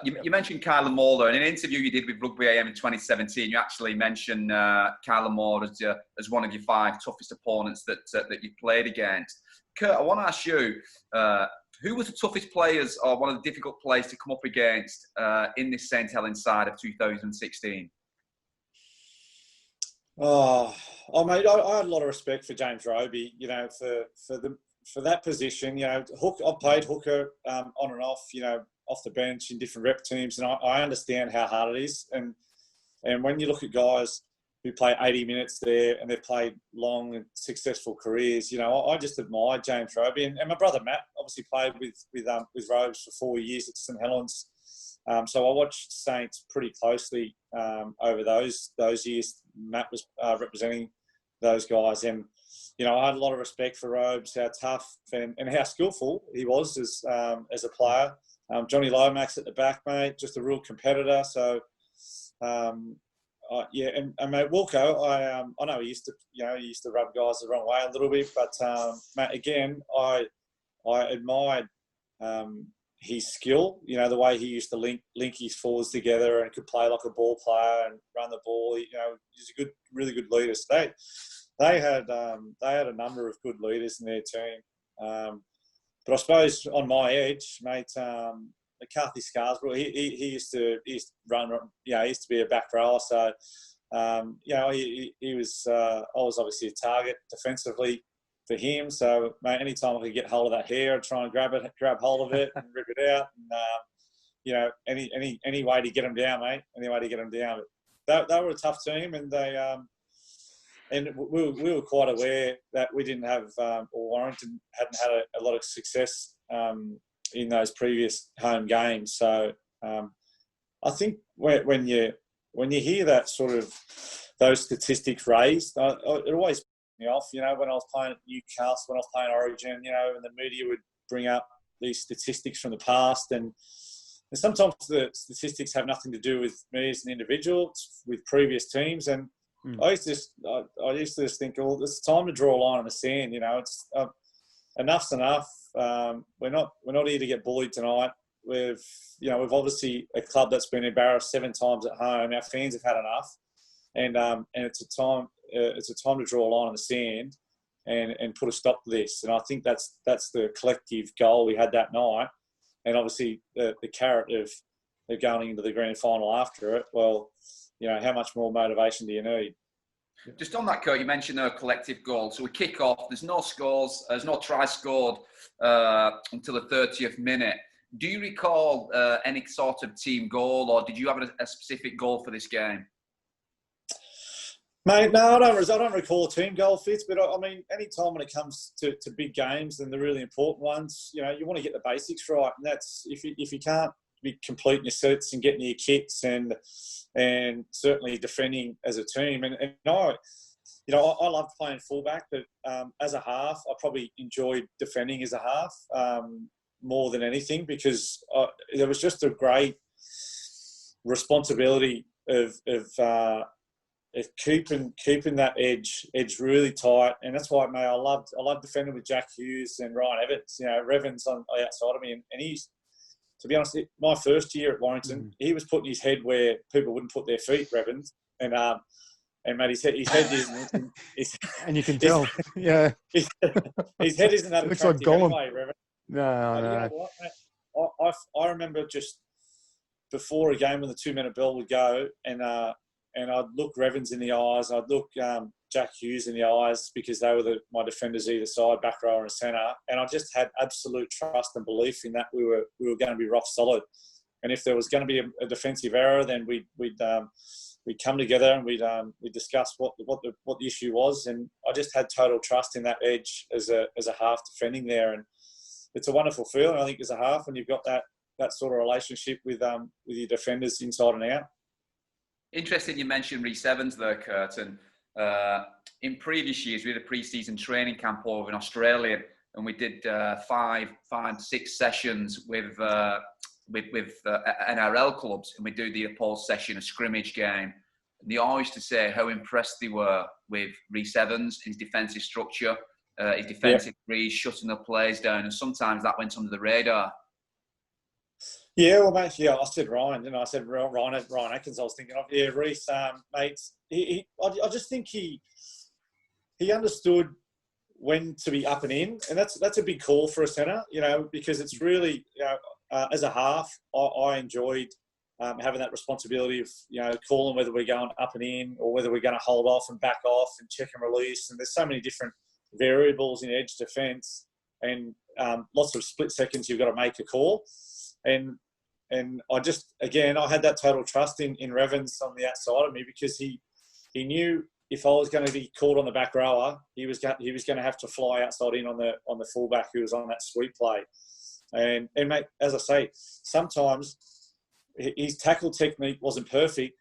you mentioned Kyler Moore in an interview you did with Rugby AM in 2017. You actually mentioned Kyler Moore as one of your 5 toughest opponents that you played against. Kurt, I want to ask you, who was the toughest players or one of the difficult players to come up against in this St Helens side of 2016? Oh, mate, I had a lot of respect for James Roby. You know, for that position. You know, I've played hooker on and off. You know, off the bench in different rep teams, and I understand how hard it is. And when you look at guys who play 80 minutes there and they've played long and successful careers, you know, I just admire James Roby. And my brother Matt obviously played with Robes for 4 years at St Helens. So I watched Saints pretty closely over those years. Matt was representing those guys, and you know, I had a lot of respect for Robes, how tough and how skillful he was as a player. Johnny Lomax at the back, mate, just a real competitor. So yeah, and mate, Wilco, I know he used to rub guys the wrong way a little bit, but mate, again, I admired his skill. You know, the way he used to link his forwards together and could play like a ball player and run the ball. You know, he's a really good leader. So they had a number of good leaders in their team. But I suppose on my edge, mate, McCarthy Scarborough, he used to run. You know, he used to be a back rower. So you know, he was. I was obviously a target defensively for him. So mate, anytime I could get hold of that hair, I'd try and grab hold of it and rip it out. And you know, any way to get them down, mate. Any way to get them down. But they were a tough team, and they. And we were quite aware that we didn't have, or Warrington hadn't had a lot of success in those previous home games. So I think when you hear that sort of those statistics raised, it always put me off. You know, when I was playing at Newcastle, when I was playing Origin, you know, and the media would bring up these statistics from the past, and sometimes the statistics have nothing to do with me as an individual. It's with previous teams. And I used to just think, well, it's time to draw a line in the sand. You know, it's enough's enough. We're not here to get bullied tonight. We've obviously a club that's been embarrassed 7 times at home. Our fans have had enough, and it's a time to draw a line in the sand and put a stop to this. And I think that's the collective goal we had that night. And obviously the carrot of going into the grand final after it. Well, you know, how much more motivation do you need? Just on that, Kurt, you mentioned a collective goal. So we kick off. There's no scores. There's no try scored until the 30th minute. Do you recall any sort of team goal, or did you have a specific goal for this game? Mate, no, I don't recall a team goal, Fitz. But I mean, any time when it comes to big games and the really important ones, you know, you want to get the basics right, and that's if you can't be completing your sets and getting your kicks and certainly defending as a team. And I loved playing fullback, but as a half, I probably enjoyed defending as a half more than anything, because there was just a great responsibility of keeping that edge really tight. And that's why, mate, I loved defending with Jack Hughes and Ryan Evans. You know, Revens on outside of me, and he's, to be honest, my first year at Warrington, he was putting his head where people wouldn't put their feet, Revens. And mate, his head isn't. And you can tell, yeah. His head isn't that looks like attractive Gollum. anyway, Revan. No. You know what, mate? I remember just before a game when the 2-minute bell would go, and I'd look Revens in the eyes, I'd look Jack Hughes in the eyes, because they were my defenders either side, back row and centre, and I just had absolute trust and belief in that we were going to be rock solid. And if there was going to be a defensive error, then we'd come together and we'd discuss what the issue was. And I just had total trust in that edge as a half defending there. And it's a wonderful feeling, I think, as a half, when you've got that sort of relationship with your defenders inside and out. Interesting you mentioned Rhys Evans there, Kurt. And in previous years, we had a pre-season training camp over in Australia, and we did 5-6 sessions with NRL clubs, and we do the opposed session, a scrimmage game. And they always used to say how impressed they were with Rhys Evans, his defensive structure, his defensive breeze, shutting the players down, and sometimes that went under the radar. Yeah, well, mate, I said Ryan, and I said Ryan Atkins. I was thinking of Reece, mate. I just think he understood when to be up and in, and that's a big call for a centre, because it's really, as a half, I enjoyed having that responsibility of, calling whether we're going up and in or whether we're going to hold off and back off and check and release. And there's so many different variables in edge defence, and lots of split seconds you've got to make a call. And I just, again, I had that total trust in Revens on the outside of me, because he knew if I was going to be called on the back rower, he was going to have to fly outside in on the fullback who was on that sweep play. And mate, as I say, sometimes his tackle technique wasn't perfect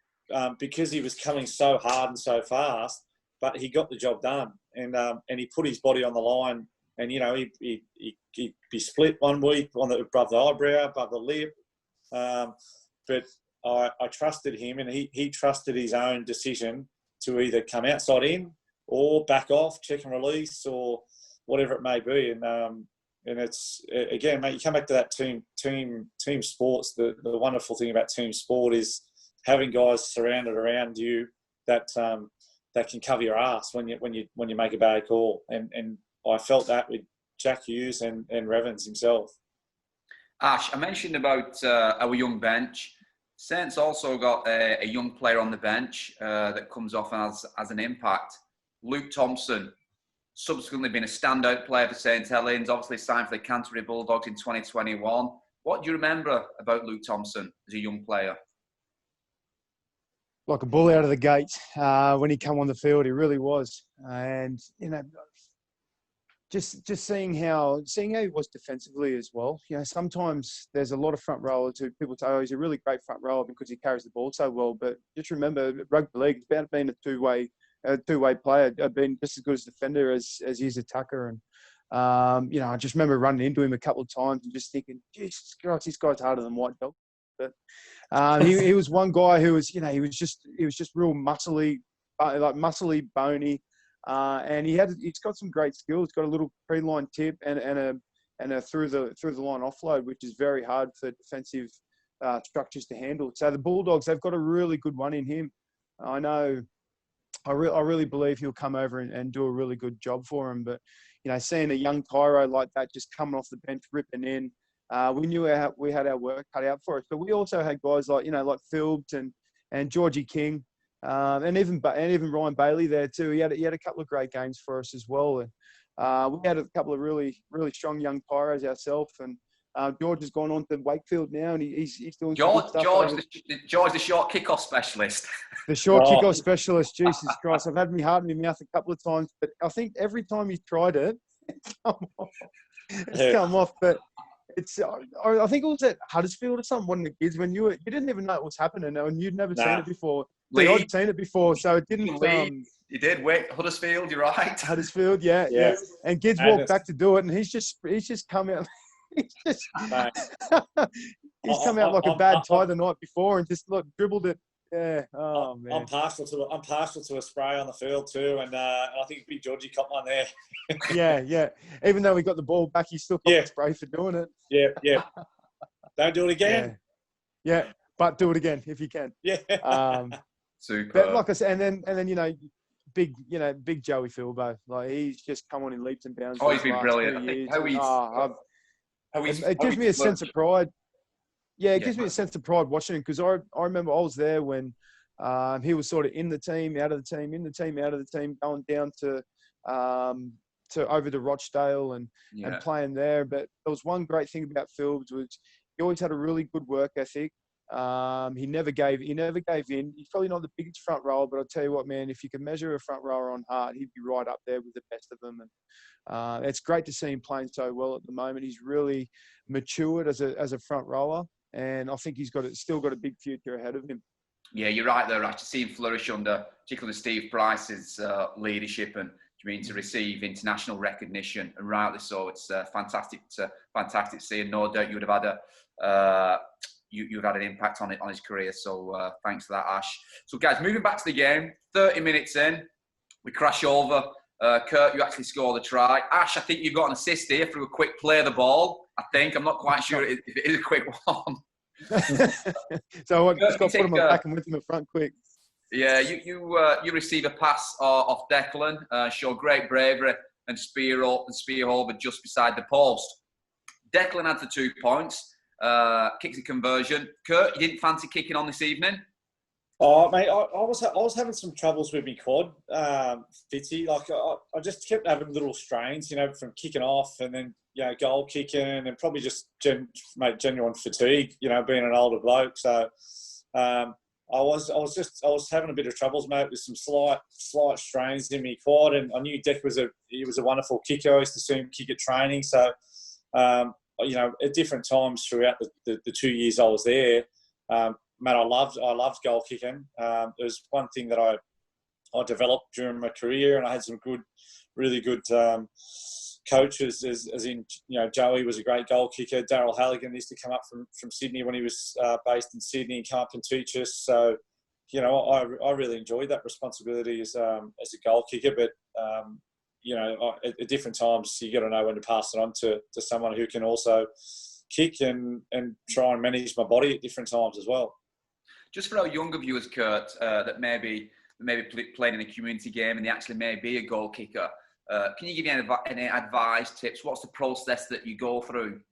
because he was coming so hard and so fast, but he got the job done, and he put his body on the line. And he'd be split one week above the eyebrow, above the lip, but I trusted him, and he trusted his own decision to either come outside in or back off, check and release, or whatever it may be. And it's, again, mate, you come back to that team sports. The wonderful thing about team sport is having guys surrounded around you that can cover your ass when you make a bad call. And I felt that with Jack Hughes and Revens himself. Ash, I mentioned about our young bench. Saints also got a young player on the bench that comes off as an impact. Luke Thompson, subsequently been a standout player for St Helens, obviously signed for the Canterbury Bulldogs in 2021. What do you remember about Luke Thompson as a young player? Like a bull out of the gate when he came on the field, he really was. And, just seeing how he was defensively as well. Sometimes there's a lot of front rowers who people say, oh, he's a really great front rower because he carries the ball so well. But just remember, rugby league, it's about being a two-way player, being just as good as defender as his attacker. And, I just remember running into him a couple of times and just thinking, Jesus Christ, this guy's harder than White Dog. But he was one guy who was, he was just real muscly, bony. And he's got some great skills. He's got a little pre-line tip and a through the line offload, which is very hard for defensive structures to handle. So the Bulldogs, they've got a really good one in him. I know. I really believe he'll come over and do a really good job for him. But seeing a young Tyro like that just coming off the bench, ripping in, we knew we had our work cut out for us. But we also had guys like Philbs and Georgie King. And even Ryan Bailey there too. He had a couple of great games for us as well. And we had a couple of really, really strong young pyros ourselves. And George has gone on to Wakefield now, and he's doing some good stuff. George, the short kickoff specialist. The short kickoff specialist. Jesus Christ, I've had my heart in my mouth a couple of times, but I think every time he's tried it, it's come off. But I think it was at Huddersfield or something, wasn't it, kids? When you didn't even know it was happening, and you'd never seen it before. I'd seen it before, so it didn't. You did. Wait, Huddersfield, you're right. Huddersfield, yeah. And Gids walked back to do it, and he's just come out. He's come out like a bad tie the night before, and just dribbled it. Yeah. Oh man. I'm partial to a spray on the field too, and I think Big Georgie caught one there. yeah. Even though we got the ball back, he still got the spray for doing it. Yeah. Don't do it again. Yeah, but do it again if you can. Yeah. Super. But like I said, and then big Joey Philbo, like he's just come on in leaps and bounds. Oh, he's been brilliant. It gives me a sense of pride. Yeah, it gives me a sense of pride watching him, because I remember I was there when he was sort of in the team, out of the team, in the team, out of the team, going down to over to Rochdale and playing there. But there was one great thing about Philbs, was he always had a really good work ethic. He never gave in. He's probably not the biggest front rower, but I'll tell you what, man, if you could measure a front rower on heart, he'd be right up there with the best of them. And it's great to see him playing so well at the moment. He's really matured as a front rower, and I think he's still got a big future ahead of him. Yeah, you're right there, Ash. To see him flourish under, particularly Steve Price's leadership, and to receive international recognition, and rightly so. It's fantastic to see, and no doubt you would have had you've had an impact on his career. So thanks for that, Ash. So guys, moving back to the game, 30 minutes in, we crash over. Kurt, you actually score the try. Ash, I think you've got an assist here through a quick play of the ball. I'm not quite sure if it is a quick one. So I just got to put him back and went to the front quick. Yeah, you receive a pass off Declan, show great bravery and spear over just beside the post. Declan had the 2 points, kicks a conversion. Kurt, you didn't fancy kicking on this evening? Oh, mate, I was having some troubles with my quad, Fitzy. Like I just kept having little strains, from kicking off and then goal kicking and probably just genuine fatigue, being an older bloke. So I was having a bit of troubles, mate, with some slight strains in my quad, and I knew Deck was a wonderful kicker. I used to see him kick at training. So at different times throughout the 2 years I was there. Mate, I loved goal kicking. It was one thing that I developed during my career, and I had some really good coaches. As in, Joey was a great goal kicker. Daryl Halligan used to come up from Sydney when he was based in Sydney and come up and teach us. So, I really enjoyed that responsibility as a goal kicker. But at different times, you got to know when to pass it on to someone who can also kick and try and manage my body at different times as well. Just for our younger viewers, Kurt, that maybe playing in a community game and they actually may be a goal kicker, can you give me any advice, tips? What's the process that you go through?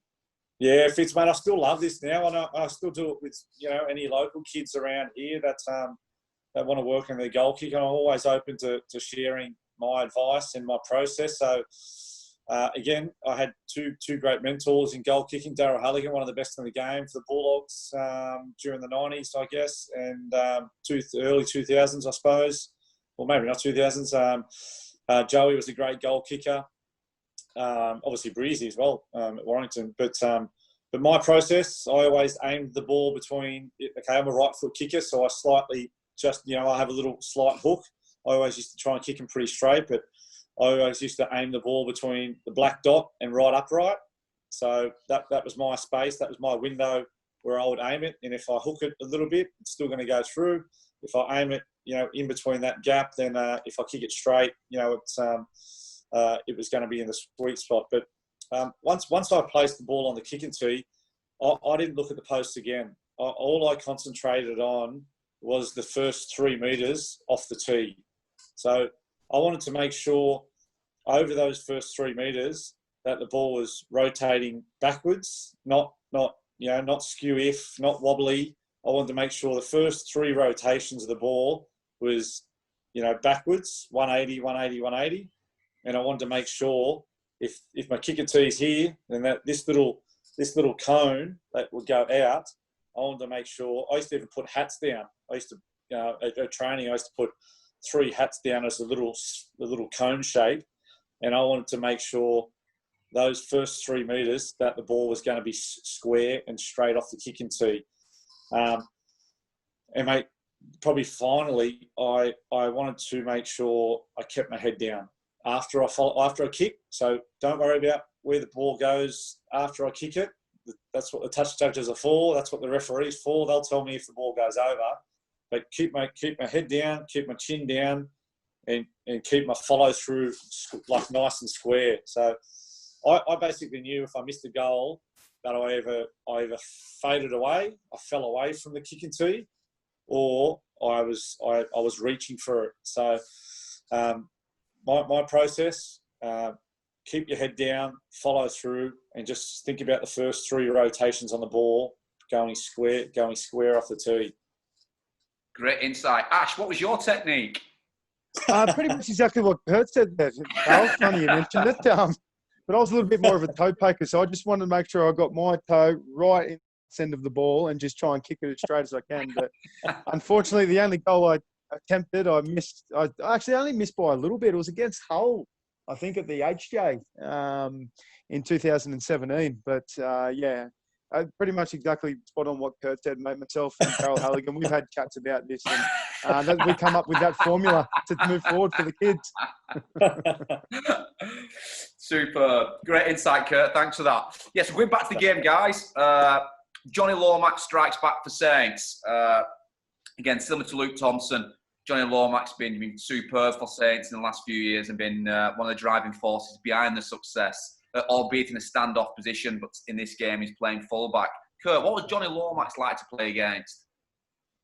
Yeah, Fitz, mate, I still love this now, and I still do it with any local kids around here that want to work on their goal kick. I'm always open to sharing my advice and my process. So. Again, I had two great mentors in goal kicking. Daryl Halligan, one of the best in the game for the Bulldogs during the 90s, I guess, and early 2000s, I suppose. Well, maybe not 2000s. Joey was a great goal kicker. Obviously, Breezy as well at Warrington. But my process, I always aimed the ball between... Okay, I'm a right foot kicker, so I slightly I have a little slight hook. I always used to try and kick them pretty straight, but I always used to aim the ball between the black dot and right upright. So that was my space. That was my window where I would aim it. And if I hook it a little bit, it's still going to go through. If I aim it, in between that gap, then if I kick it straight, it was going to be in the sweet spot. But once I placed the ball on the kicking tee, I didn't look at the posts again. All I concentrated on was the first 3 metres off the tee. So I wanted to make sure over those first 3 metres that the ball was rotating backwards, not skew-if, not wobbly. I wanted to make sure the first 3 rotations of the ball was, backwards, 180, 180, 180. And I wanted to make sure if my kicker tee is here, then that this little cone that would go out, I wanted to make sure. I used to even put hats down. I used to, at training, I used to put 3 hats down as a little cone shape, and I wanted to make sure those first 3 metres that the ball was going to be square and straight off the kicking tee. And mate, probably finally, I wanted to make sure I kept my head down after I kick. So don't worry about where the ball goes after I kick it. That's what the touch judges are for. That's what the referee's for. They'll tell me if the ball goes over. But keep my head down, keep my chin down, and keep my follow through like nice and square. So I basically knew if I missed a goal that I either faded away, I fell away from the kicking tee, or I was reaching for it. So my process: keep your head down, follow through, and just think about the first 3 rotations on the ball going square off the tee. Great insight. Ash, what was your technique? Pretty much exactly what Kurt said there. That was funny you mentioned it. But I was a little bit more of a toe poker, so I just wanted to make sure I got my toe right in the end of the ball and just try and kick it as straight as I can. But unfortunately, the only goal I attempted, I missed. I actually only missed by a little bit. It was against Hull, I think, at the HJ in 2017. But pretty much exactly spot on what Kurt said, mate. Myself and Carol Halligan, we've had chats about this, and we come up with that formula to move forward for the kids. Super. Great insight, Kurt. Thanks for that. Yes, going back to the game, guys. Johnny Lomax strikes back for Saints. Again, similar to Luke Thompson, Johnny Lomax's been superb for Saints in the last few years and been one of the driving forces behind the success, albeit in a standoff position, but in this game he's playing fullback. Kurt, what was Johnny Lomax like to play against?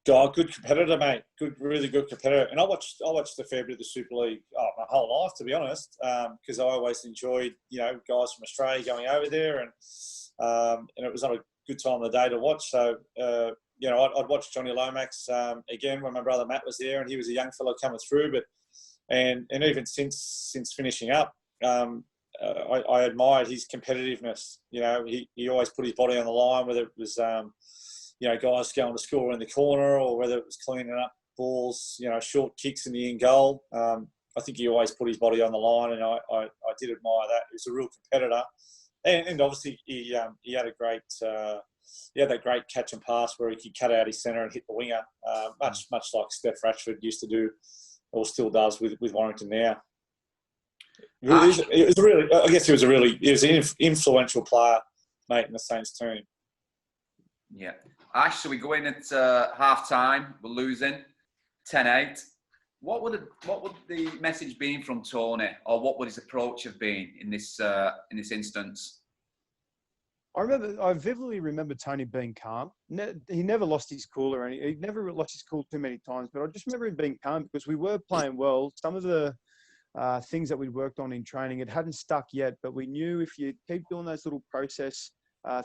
God, good competitor, mate. Really good competitor. And I watched a fair bit of the Super League my whole life, to be honest, because I always enjoyed, guys from Australia going over there, and it was on a good time of the day to watch. So, I'd watch Johnny Lomax again when my brother Matt was there, and he was a young fellow coming through. And even since finishing up, I admired his competitiveness. He always put his body on the line, whether it was guys going to score in the corner, or whether it was cleaning up balls, short kicks in the in goal. I think he always put his body on the line, and I did admire that. He was a real competitor, and obviously he had that great catch and pass where he could cut out his centre and hit the winger, much like Steph Ratchford used to do, or still does with Warrington now. He was an influential player, mate, in the Saints team. Yeah. Ash, so we go in at half time. We're losing 10-8. What would the message been from Tony, or what would his approach have been in this instance? I vividly remember Tony being calm. He never lost his cool or anything. He never lost his cool too many times, but I just remember him being calm because we were playing well. Some of the things that we'd worked on in training, it hadn't stuck yet, but we knew if you keep doing those little process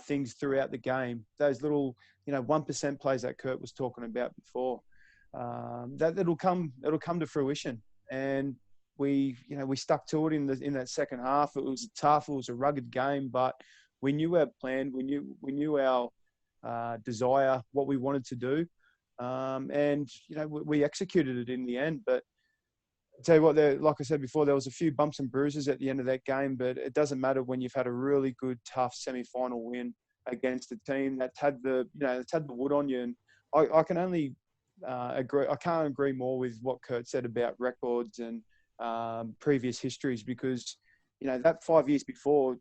things throughout the game, those little 1% plays that Kurt was talking about before, that'll come to fruition. And we stuck to it in that second half. It was tough. It was a rugged game, but we knew our plan. We knew our desire, what we wanted to do, and we executed it in the end. But I'll tell you what, like I said before, there was a few bumps and bruises at the end of that game, but it doesn't matter when you've had a really good, tough semi-final win against a team that's had the wood on you. And I can only agree. I can't agree more with what Kurt said about records and previous histories, because that 5 years before,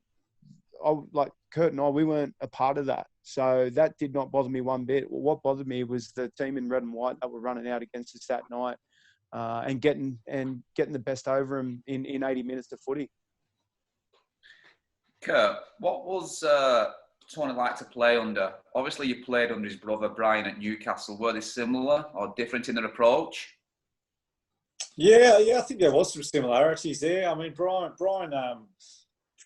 like Kurt and I, we weren't a part of that, so that did not bother me one bit. What bothered me was the team in red and white that were running out against us that night. And getting the best over him in 80 minutes of footy. Kurt, what was Tony like to play under? Obviously, you played under his brother Brian at Newcastle. Were they similar or different in their approach? Yeah, I think there was some similarities there. I mean, Brian, a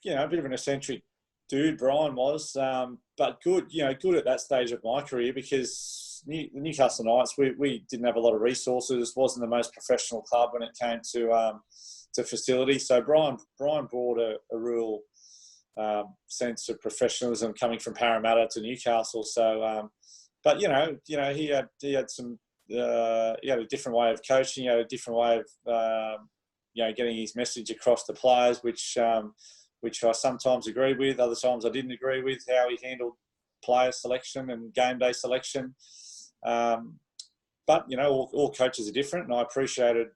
bit of an eccentric dude. Brian was, but good at that stage of my career, because the Newcastle Knights, we didn't have a lot of resources. Wasn't the most professional club when it came to facilities. So Brian brought a real sense of professionalism coming from Parramatta to Newcastle. So, but he had some he had a different way of coaching. He had a different way of getting his message across to players, which I sometimes agreed with, other times I didn't agree with, how he handled player selection and game day selection. But all coaches are different, and I appreciated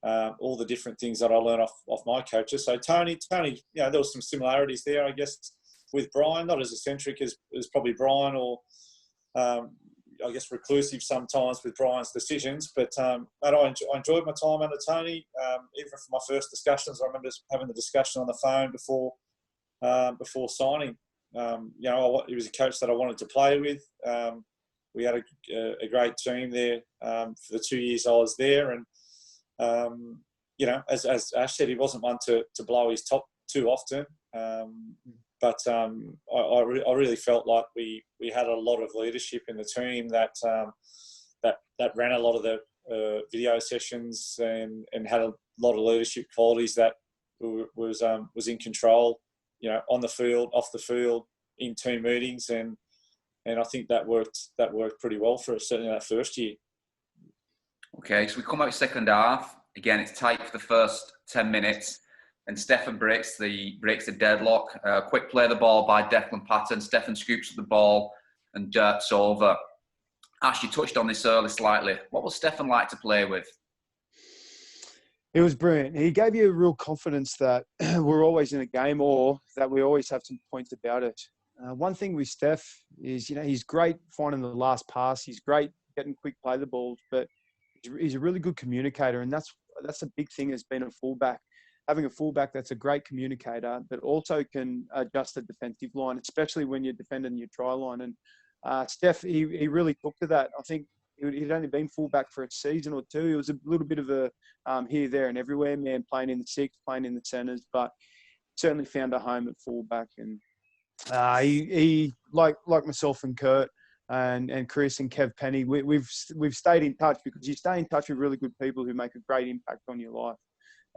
all the different things that I learned off my coaches. So Tony, there was some similarities there, I guess, with Brian. Not as eccentric as probably Brian, or I guess reclusive sometimes with Brian's decisions. But I enjoyed my time under Tony. Even from my first discussions, I remember having the discussion on the phone before signing. He was a coach that I wanted to play with. We had a great team there for the 2 years I was there, and as Ash said, he wasn't one to blow his top too often. But I really felt like we had a lot of leadership in the team that ran a lot of the video sessions and had a lot of leadership qualities that was in control, on the field, off the field, in team meetings, and I think that worked pretty well for us, certainly that first year. Okay, so we come out second half. Again, it's tight for the first 10 minutes. And Stefan breaks the deadlock. Quick play of the ball by Declan Patton. Stefan scoops up the ball and darts over. Ash, you touched on this earlier slightly. What was Stefan like to play with? It was brilliant. He gave you a real confidence that we're always in a game, or that we always have some points about it. One thing with Steph is, he's great finding the last pass. He's great getting quick play the balls, but he's a really good communicator, and that's a big thing as being a fullback. Having a fullback that's a great communicator, but also can adjust the defensive line, especially when you're defending your try line. And Steph, he really took to that. I think he'd only been fullback for a season or two. He was a little bit of a here, there, and everywhere man, playing in the six, playing in the centres, but certainly found a home at fullback. And he like myself and Kurt and Chris and Kev Penny, we've stayed in touch because you stay in touch with really good people who make a great impact on your life.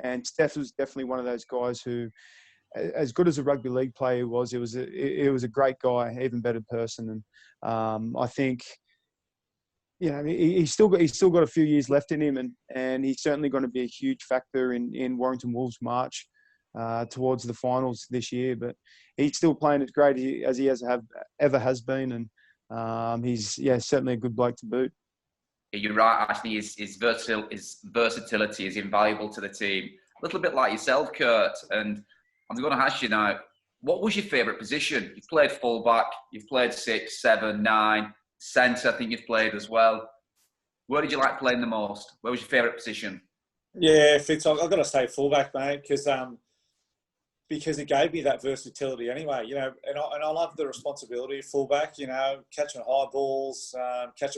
And Steph was definitely one of those guys who, as good as a rugby league player he was a great guy, even better person. And I think, you know, he's still got a few years left in him, and he's certainly going to be a huge factor in Warrington Wolves' march towards the finals this year. But he's still playing as great as he ever has been, and he's certainly a good bloke to boot. You're right, Ashton. His versatility is invaluable to the team. A little bit like yourself, Kurt. And I'm going to ask you now, what was your favourite position? You've played fullback, you've played 6, 7, 9, centre, I think you've played as well. Where did you like playing the most? Where was your favourite position? Yeah, Fitz, I've got to say fullback, mate, because it gave me that versatility anyway, you know, and I love the responsibility of fullback, you know, catching high balls, trying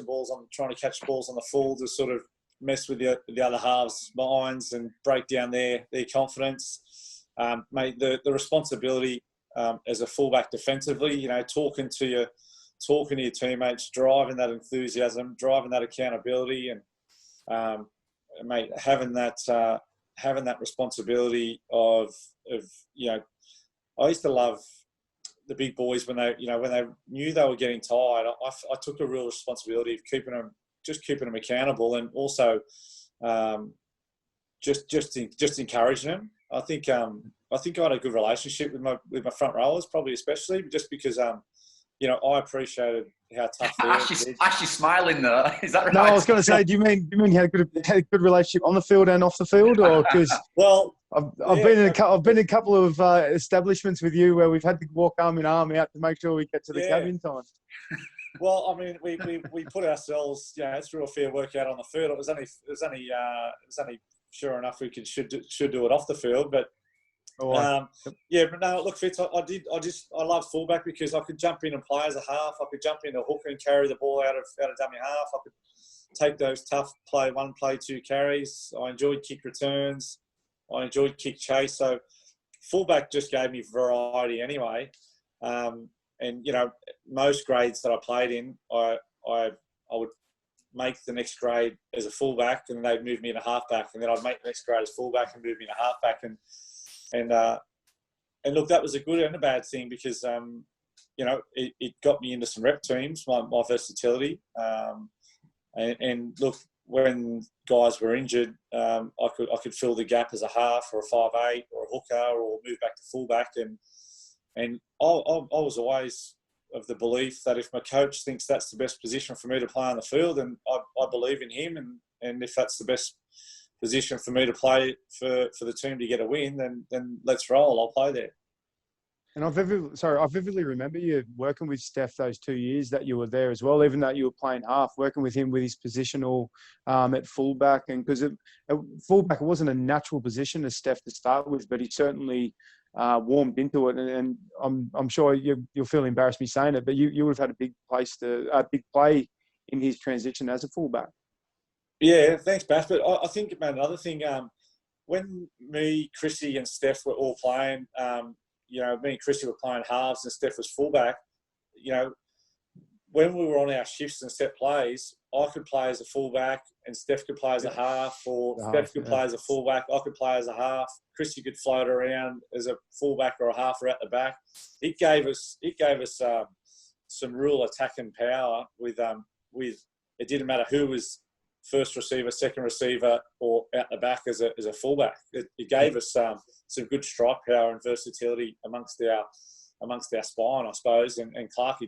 to catch balls on the full to sort of mess with the other halves' minds and break down their confidence. Mate, the responsibility as a fullback defensively, you know, talking to your teammates, driving that enthusiasm, driving that accountability, and mate, having that responsibility of you know, I used to love the big boys when they knew they were getting tired. I took a real responsibility of keeping them accountable, and also just encouraging them. I think I had a good relationship with my front rowers, probably especially just because you know, I appreciated how tough they were. Actually smiling there. Is that right? No, I was going to say, do you mean you had a good relationship on the field and off the field, or because I've been in a couple of establishments with you where we've had to walk arm in arm out to make sure we get to the cab in time. Well, I mean, we put ourselves, you know, through a fair workout on the field. It was only sure enough we should do it off the field, but. Yeah, but no, look, Fitz, I love fullback because I could jump in and play as a half. I could jump in a hooker and carry the ball out of dummy half. I could take those tough play 2 carries. I enjoyed kick returns. I enjoyed kick chase. So fullback just gave me variety anyway. And you know, most grades that I played in, I would make the next grade as a fullback, and they'd move me in a halfback, and then I'd make the next grade as fullback and move me in a halfback. And look, that was a good and a bad thing because, you know, it got me into some rep teams, my versatility. And look, when guys were injured, I could fill the gap as a half or a 5'8" or a hooker or move back to fullback. And I was always of the belief that if my coach thinks that's the best position for me to play on the field, and I believe in him, and if that's the best position for me to play for the team to get a win, then let's roll. I'll play there. And I vividly remember you working with Steph those 2 years that you were there as well, even though you were playing half, working with him with his positional at fullback. And because fullback wasn't a natural position as Steph to start with, but he certainly warmed into it. And I'm sure you'll feel embarrassed me saying it, but you would have had a big play in his transition as a fullback. Yeah, thanks, Bass. But I think about another thing. When me, Chrissy, and Steph were all playing, you know, me and Chrissy were playing halves and Steph was fullback. You know, when we were on our shifts and set plays, I could play as a fullback and Steph could play as a half, or Steph could play as a fullback, I could play as a half. Chrissy could float around as a fullback or a half or at the back. It gave us some real attacking power with it didn't matter who was first receiver, second receiver, or out the back as a fullback. It gave us some good strike power and versatility amongst our spine, I suppose. And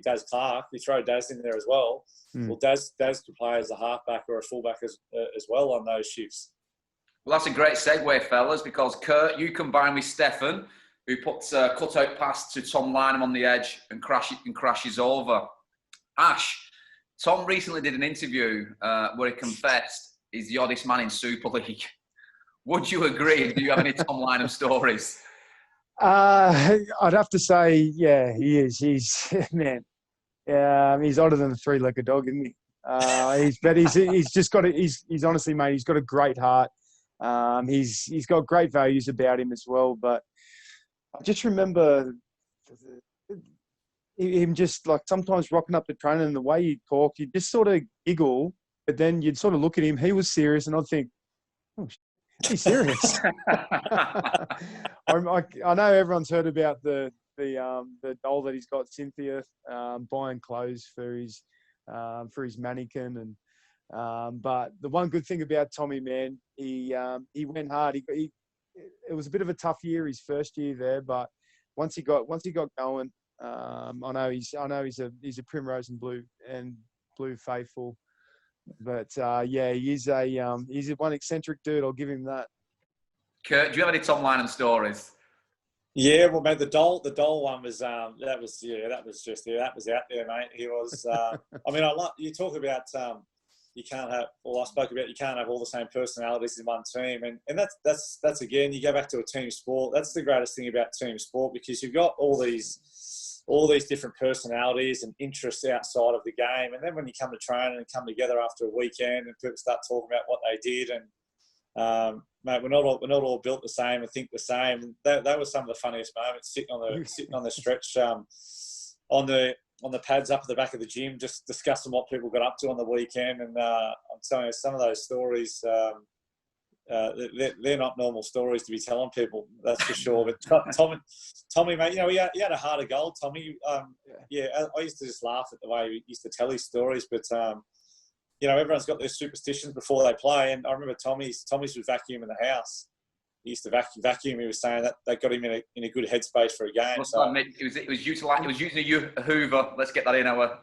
Daz Clark, you throw Daz in there as well. Well, Daz could play as a halfback or a fullback as well on those shifts. Well, that's a great segue, fellas, because Kurt, you combine with Stefan, who puts a cut-out pass to Tom Lynham on the edge and crashes over. Ash, Tom recently did an interview where he confessed he's the oddest man in Super League. Would you agree? Do you have any Tom Lynham stories? I'd have to say, yeah, he is. He's, man, Yeah, he's older than a three-legged dog, isn't he? He's honestly, mate, he's got a great heart. He's got great values about him as well. But I just remember him just like sometimes rocking up to training and the way he talked, you'd just sort of giggle, but then you'd sort of look at him. He was serious, and I'd think, oh, he's serious. I know everyone's heard about the doll that he's got, Cynthia, buying clothes for his mannequin, and but the one good thing about Tommy, man, he went hard. It was a bit of a tough year, his first year there, but once he got going, I know he's a Primrose and Blue faithful, but yeah, he's a one eccentric dude. I'll give him that. Kurt, do you have any Tom Lynham stories? Yeah, well, mate, the doll one was that was out there, mate. He was. I mean, you talk about you can't have. Well, I spoke about you can't have all the same personalities in one team, and that's again, you go back to a team sport. That's the greatest thing about team sport, because you've got all these different personalities and interests outside of the game, and then when you come to train and come together after a weekend and people start talking about what they did, and mate, we're not all built the same and think the same. That was some of the funniest moments, sitting on the stretch on the pads up at the back of the gym, just discussing what people got up to on the weekend. And I'm telling you, some of those stories, they're not normal stories to be telling people, that's for sure. But Tommy, mate, he had a heart of gold. Tommy, I used to just laugh at the way he used to tell his stories, but everyone's got their superstitions before they play. And I remember Tommy's was vacuum in the house. He used to vacuum. He was saying that got him in a good headspace for a game. So it was using a Hoover. Let's get that in our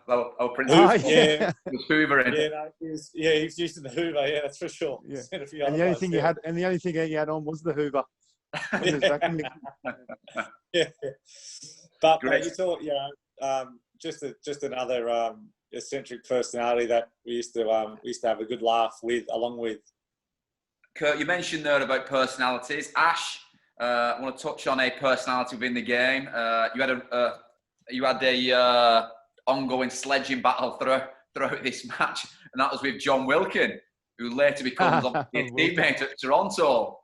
print. Yeah, it was Hoover in. He was using the Hoover. Yeah, that's for sure. Yeah. And the only thing he had on was the Hoover. Yeah. But mate, you thought, just another eccentric personality that we used to have a good laugh with, along with. Kurt, you mentioned there about personalities. Ash, I want to touch on a personality within the game. You had a ongoing sledging battle throughout this match, and that was with John Wilkin, who later becomes his teammate at Toronto.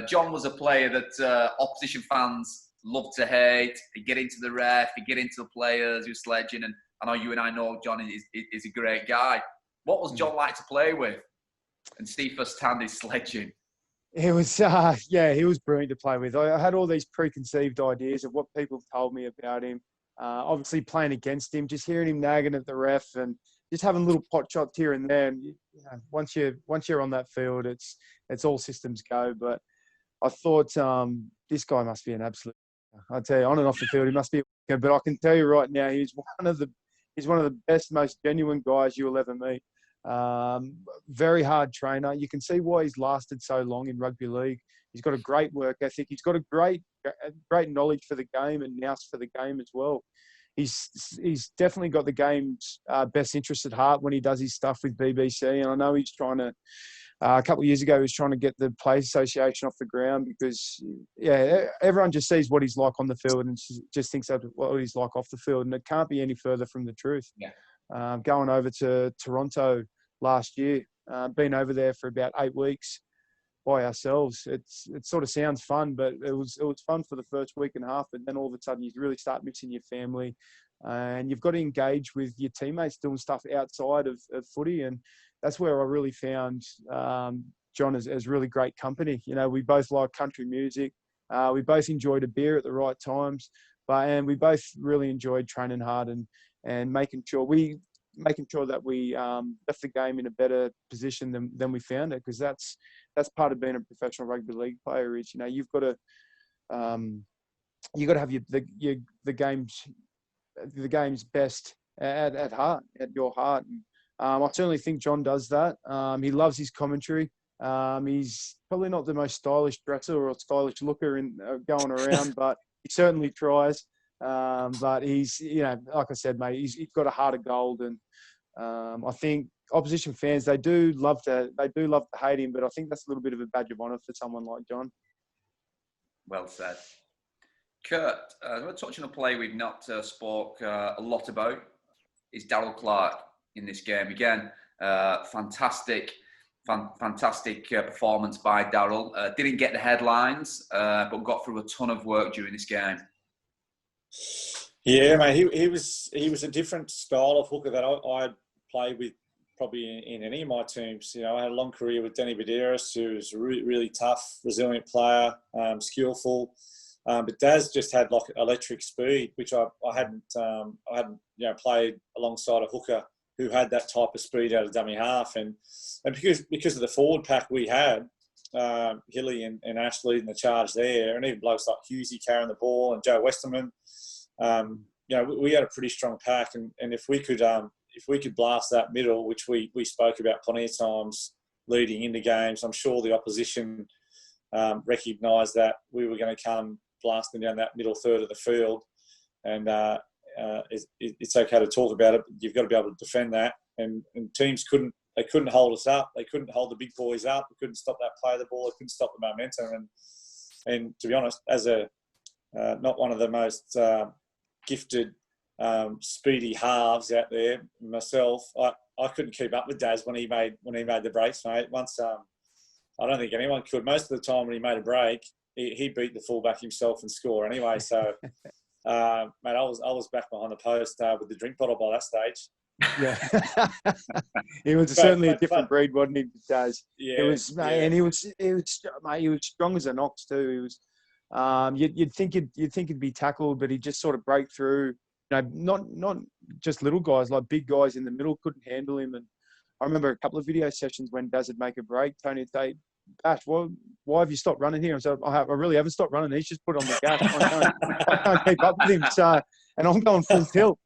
John was a player that opposition fans love to hate. He get into the ref, he get into the players who sledging, and I know you and I know John is a great guy. What was John like to play with? And Steve first-hand is sledging. He was, he was brilliant to play with. I had all these preconceived ideas of what people told me about him. Obviously, playing against him, just hearing him nagging at the ref, and just having little pot shots here and there. And once you're on that field, it's all systems go. But I thought this guy must be an absolute. I tell you, on and off the field, he must be. But I can tell you right now, he's one of the best, most genuine guys you will ever meet. Very hard trainer. You can see why he's lasted so long in rugby league. He's got a great work ethic. He's got a great knowledge for the game and nous for the game as well. He's definitely got the game's best interest at heart when he does his stuff with BBC. And I know he's trying to. A couple of years ago, he was trying to get the Players Association off the ground because, everyone just sees what he's like on the field and just thinks of what he's like off the field, and it can't be any further from the truth. Yeah. Going over to Toronto last year, been over there for about 8 weeks by ourselves. It sort of sounds fun, but it was fun for the first week and a half, and then all of a sudden you really start missing your family, and you've got to engage with your teammates doing stuff outside of footy, and that's where I really found John as really great company. We both like country music. We both enjoyed a beer at the right times, and we both really enjoyed training hard and making sure that we left the game in a better position than we found it, because that's part of being a professional rugby league player. Is you've got to have the game's best at heart, at your heart. And, I certainly think John does that. He loves his commentary. He's probably not the most stylish dresser or stylish looker going around, but he certainly tries. But he's, like I said, mate, he's got a heart of gold, and I think opposition fans they do love to hate him, but I think that's a little bit of a badge of honour for someone like John. Well said, Kurt. We're touching a play we've not spoke a lot about. is Darryl Clark in this game. Again, fantastic performance by Darryl. Didn't get the headlines, but got through a ton of work during this game. Yeah, mate, he was a different style of hooker that I played with probably in any of my teams. You know, I had a long career with Danny Badeiros, who was a really tough, resilient player, skillful. But Daz just had like electric speed, which I hadn't played alongside a hooker who had that type of speed out of dummy half, and because of the forward pack we had, Hilly and Ash leading the charge there, and even blokes like Hughesy carrying the ball and Joe Westerman. We had a pretty strong pack, and if we could blast that middle, which we spoke about plenty of times leading into games, I'm sure the opposition recognised that we were going to come blasting down that middle third of the field, and it's okay to talk about it, but you've got to be able to defend that, and teams couldn't hold us up. They couldn't hold the big boys up. They couldn't stop that play of the ball. They couldn't stop the momentum, and to be honest, as a not one of the most gifted, speedy halves out there myself, I couldn't keep up with Daz when he made the breaks, mate. Once I don't think anyone could. Most of the time when he made a break, he beat the fullback himself and score anyway. So, mate, I was back behind the post with the drink bottle by that stage. Yeah, he was certainly a different breed, wasn't he, Daz? Yeah, it was, mate, and he was strong as an ox too. He was. You'd think he'd be tackled, but he'd just sort of break through. You know, not just little guys, like big guys in the middle couldn't handle him. And I remember a couple of video sessions when Daz would make a break, Tony would say, "Ash, why have you stopped running here?" And so I really haven't stopped running. He's just put on the gas. I can't keep up with him. So, and I'm going full tilt.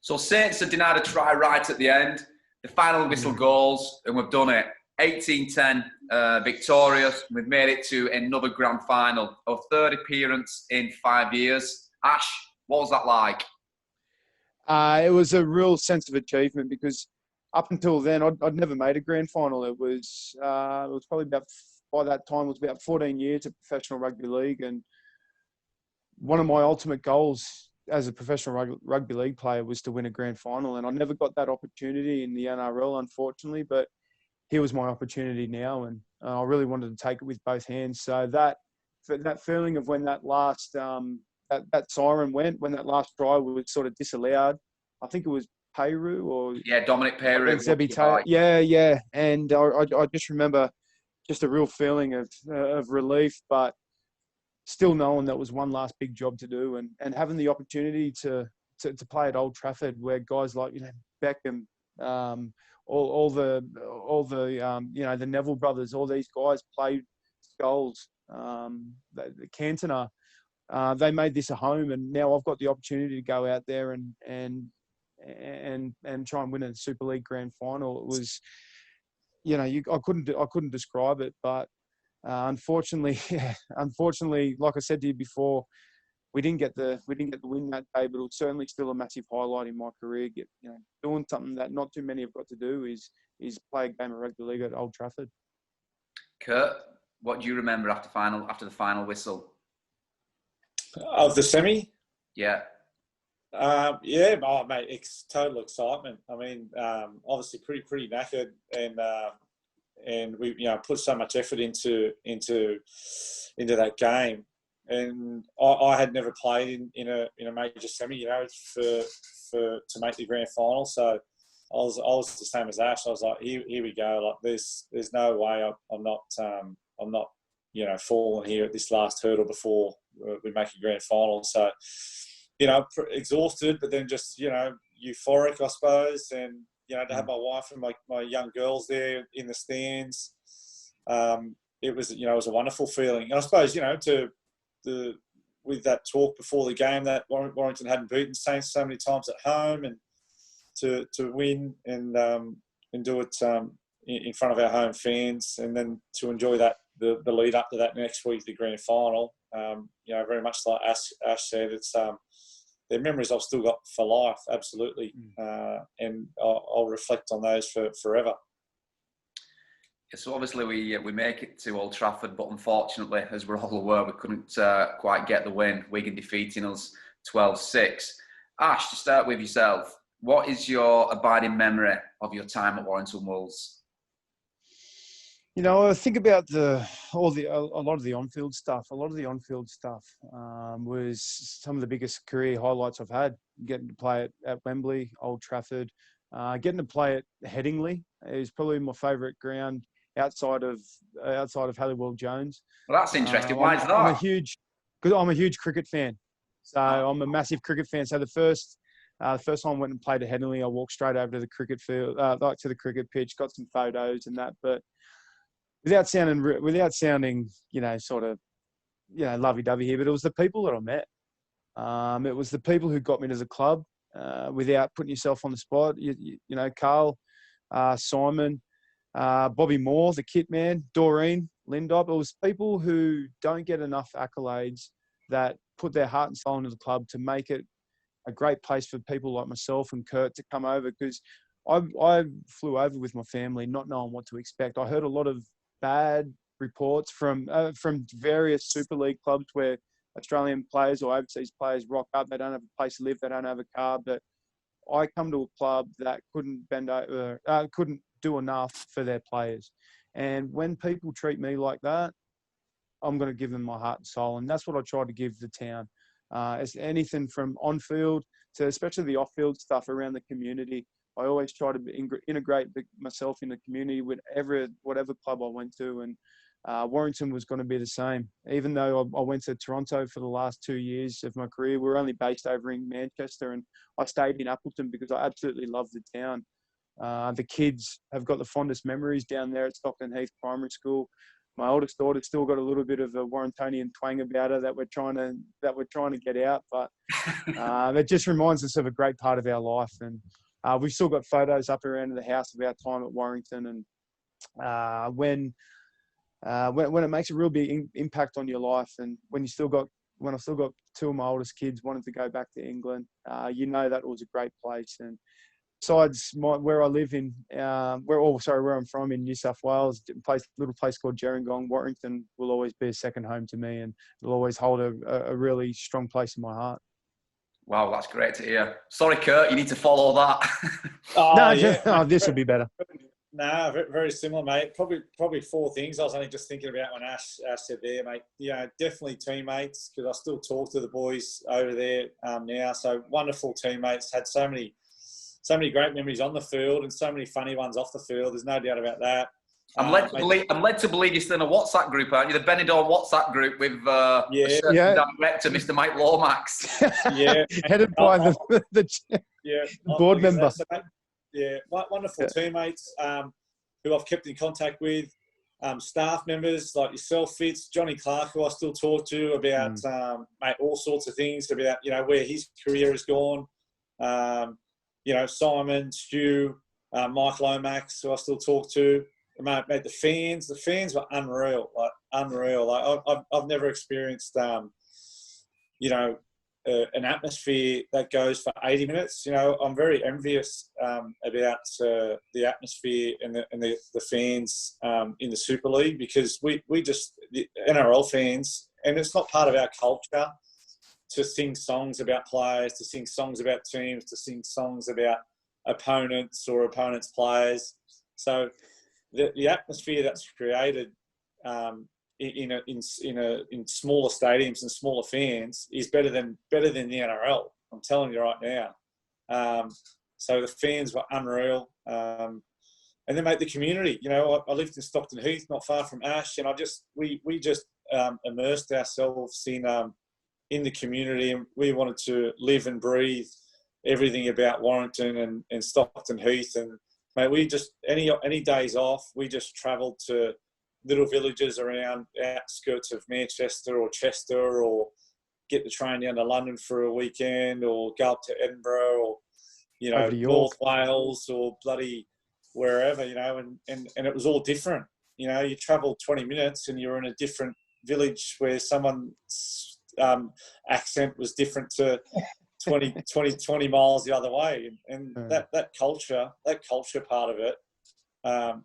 So Saints are denied a try right at the end. The final whistle goes, and we've done it. 18-10, victorious. We've made it to another grand final. Our third appearance in 5 years. Ash, what was that like? It was a real sense of achievement because up until then, I'd never made a grand final. It was probably by that time, it was about 14 years of professional rugby league. And one of my ultimate goals as a professional rugby league player was to win a grand final. And I never got that opportunity in the NRL, unfortunately, but here was my opportunity now, and I really wanted to take it with both hands. So that feeling of when that last that siren went, when that last try was sort of disallowed, I think it was Peru or Dominic Peru. Yeah, and I just remember just a real feeling of relief, but still knowing that was one last big job to do, and having the opportunity to play at Old Trafford, where guys like Beckham. All the the Neville brothers, all these guys played goals. The Cantona, they made this a home, and now I've got the opportunity to go out there and try and win a Super League grand final. It was, I couldn't describe it, but unfortunately, like I said to you before, we didn't get the win that day, but it was certainly still a massive highlight in my career. Doing something that not too many have got to do is play a game of rugby league at Old Trafford. Kurt, what do you remember after the final whistle? Of the semi? Yeah. Mate, it's total excitement. I mean, obviously pretty knackered, and we put so much effort into that game. And I had never played in a major semi, to make the grand final. So I was the same as Ash. I was like, here we go. Like there's no way I'm not falling here at this last hurdle before we make a grand final. So exhausted, but then just euphoric, I suppose. And to have my wife and my young girls there in the stands, it was a wonderful feeling. And I suppose with that talk before the game that Warrington hadn't beaten Saints so many times at home, and to win and do it in front of our home fans, and then to enjoy that the lead up to that next week, the grand final. Very much like Ash said, it's they're memories I've still got for life, absolutely, and I'll reflect on those for forever. So obviously we make it to Old Trafford, but unfortunately, as we're all aware, we couldn't quite get the win. Wigan defeating us 12-6. Ash, to start with yourself, what is your abiding memory of your time at Warrington Wolves? You know, I think about a lot of the on-field stuff. A lot of the on-field stuff was some of the biggest career highlights I've had. Getting to play at Wembley, Old Trafford, getting to play at Headingley is probably my favourite ground outside of Halliwell Jones. Well, that's interesting. Why is that? Because I'm a huge cricket fan. So I'm a massive cricket fan. So the first time I went and played at Headingley, I walked straight over to the cricket field, to the cricket pitch, got some photos and that, but without sounding, lovey-dovey here, but it was the people that I met. It was the people who got me to the club without putting yourself on the spot. You know, Carl, Simon, Bobby Moore, the kit man, Doreen, Lindop. It was people who don't get enough accolades that put their heart and soul into the club to make it a great place for people like myself and Kurt to come over, because I flew over with my family not knowing what to expect. I heard a lot of bad reports from various Super League clubs where Australian players or overseas players rock up. They don't have a place to live. They don't have a car. But I come to a club that couldn't do enough for their players. And when people treat me like that, I'm going to give them my heart and soul. And that's what I try to give the town. It's anything from on-field to especially the off-field stuff around the community. I always try to integrate myself in the community with whatever club I went to, and Warrington was going to be the same. Even though I went to Toronto for the last 2 years of my career, we're only based over in Manchester, and I stayed in Appleton because I absolutely love the town. The kids have got the fondest memories down there at Stockton Heath Primary School. My oldest daughter's still got a little bit of a Warringtonian twang about her that we're trying to get out, but it just reminds us of a great part of our life. And we've still got photos up around the house of our time at Warrington, and when it makes a real big impact on your life, and when I've still got two of my oldest kids wanting to go back to England, that was a great place. And besides where I live where I'm from in New South Wales, little place called Gerringong, Warrington will always be a second home to me, and it'll always hold a really strong place in my heart. Wow, that's great to hear. Sorry, Kurt, you need to follow that. This would be better. No, very similar, mate. Probably four things I was only just thinking about when Ash said there, mate. Definitely teammates, because I still talk to the boys over there now. So wonderful teammates. Had so many great memories on the field and so many funny ones off the field. There's no doubt about that. I'm led to believe you're still in a WhatsApp group, aren't you? The Benidorm WhatsApp group with director, Mr. Mike Lomax. Yeah, headed by the board member. Wonderful teammates who I've kept in contact with. Staff members like yourself, Fitz, Johnny Clark, who I still talk to about all sorts of things about where his career has gone. Simon, Stu, Mike Lomax, who I still talk to. Mate, the fans were unreal. I've never experienced, an atmosphere that goes for 80 minutes. I'm very envious about the atmosphere and the fans in the Super League, because we just, the NRL fans, and it's not part of our culture to sing songs about players, to sing songs about teams, to sing songs about opponents or opponents' players. So the atmosphere that's created in smaller stadiums and smaller fans is better than the NRL. I'm telling you right now. So the fans were unreal. And then, mate, the community. I lived in Stockton Heath, not far from Ash, and we just immersed ourselves in the community, and we wanted to live and breathe everything about Warrington and Stockton Heath. And mate, we just any days off, we just travelled to little villages around outskirts of Manchester or Chester, or get the train down to London for a weekend, or go up to Edinburgh, or North Wales, or bloody wherever, and it was all different. You travelled 20 minutes and you're in a different village where someone's accent was different to 20 miles the other way, and that culture part of it,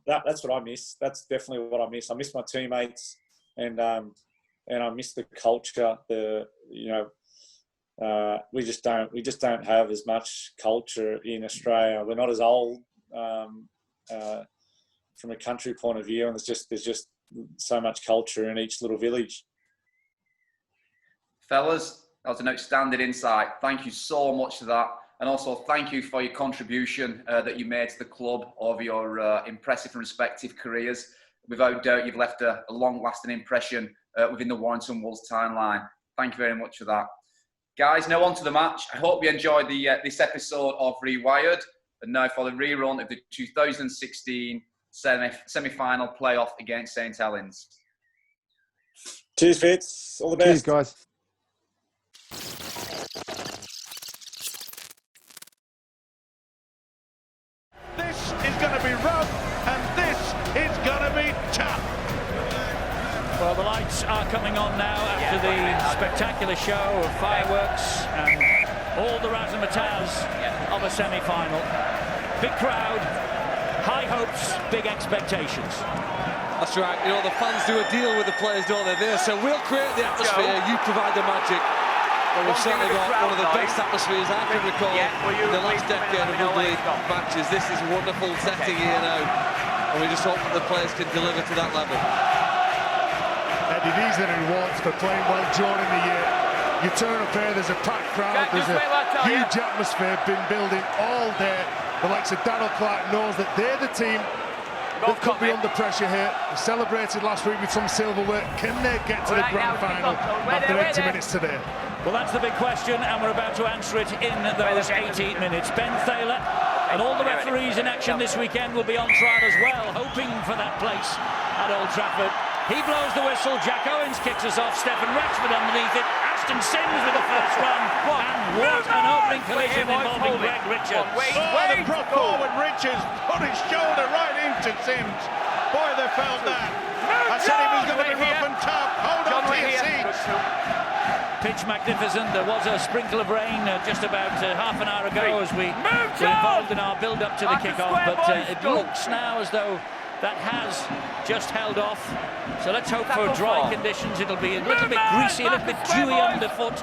that's what I miss. That's definitely what I miss. I miss my teammates, and I miss the culture, we just don't have as much culture in Australia. We're not as old from a country point of view, and there's just so much culture in each little village. Fellas, that was an outstanding insight. Thank you so much for that. And also thank you for your contribution that you made to the club over your impressive and respective careers. Without doubt, you've left a long-lasting impression within the Warrington Wolves timeline. Thank you very much for that. Guys, now on to the match. I hope you enjoyed this episode of Rewired. And now for the rerun of the 2016 semi-final playoff against St Helens. Cheers, Fitz. All the best. Cheers, guys. This is going to be rough, and this is going to be tough. Well, the lights are coming on now after the spectacular show of fireworks and all the razzmatazz of a semi-final. Big crowd, high hopes, big expectations. That's right. You know, the fans do a deal with the players, don't they? So we'll create the atmosphere, you provide the magic. Well, we've certainly got one of the best atmospheres I can recall in the last decade of rugby league matches. This is a wonderful setting here now, and we just hope that the players can deliver to that level. Eddie, these are the rewards for playing well during the year. You turn up here, there's a packed crowd, there's a huge atmosphere been building all day. The likes of Darryl Clark knows that they're the team that could be under pressure here. They celebrated last week with some silverware. Can they get to the grand final after 80 minutes today? Well, that's the big question, and we're about to answer it in those 18 minutes. Ben Thaler and all the referees in action this weekend will be on trial as well, hoping for that place at Old Trafford. He blows the whistle, Jack Owens kicks us off, Stephen Ratchford underneath it, Ashton Sims with the first run, and what an opening collision involving Greg Richards. The prop forward Richards put his shoulder right into Sims. Boy, they felt that. I said it was going to be rough and tough. Hold on to your seats. Pitch magnificent. There was a sprinkle of rain just about half an hour ago as we were involved in our build-up to the kick-off, but it looks now as though that has just held off. So let's hope for dry conditions. It'll be a little bit greasy, a little bit dewy underfoot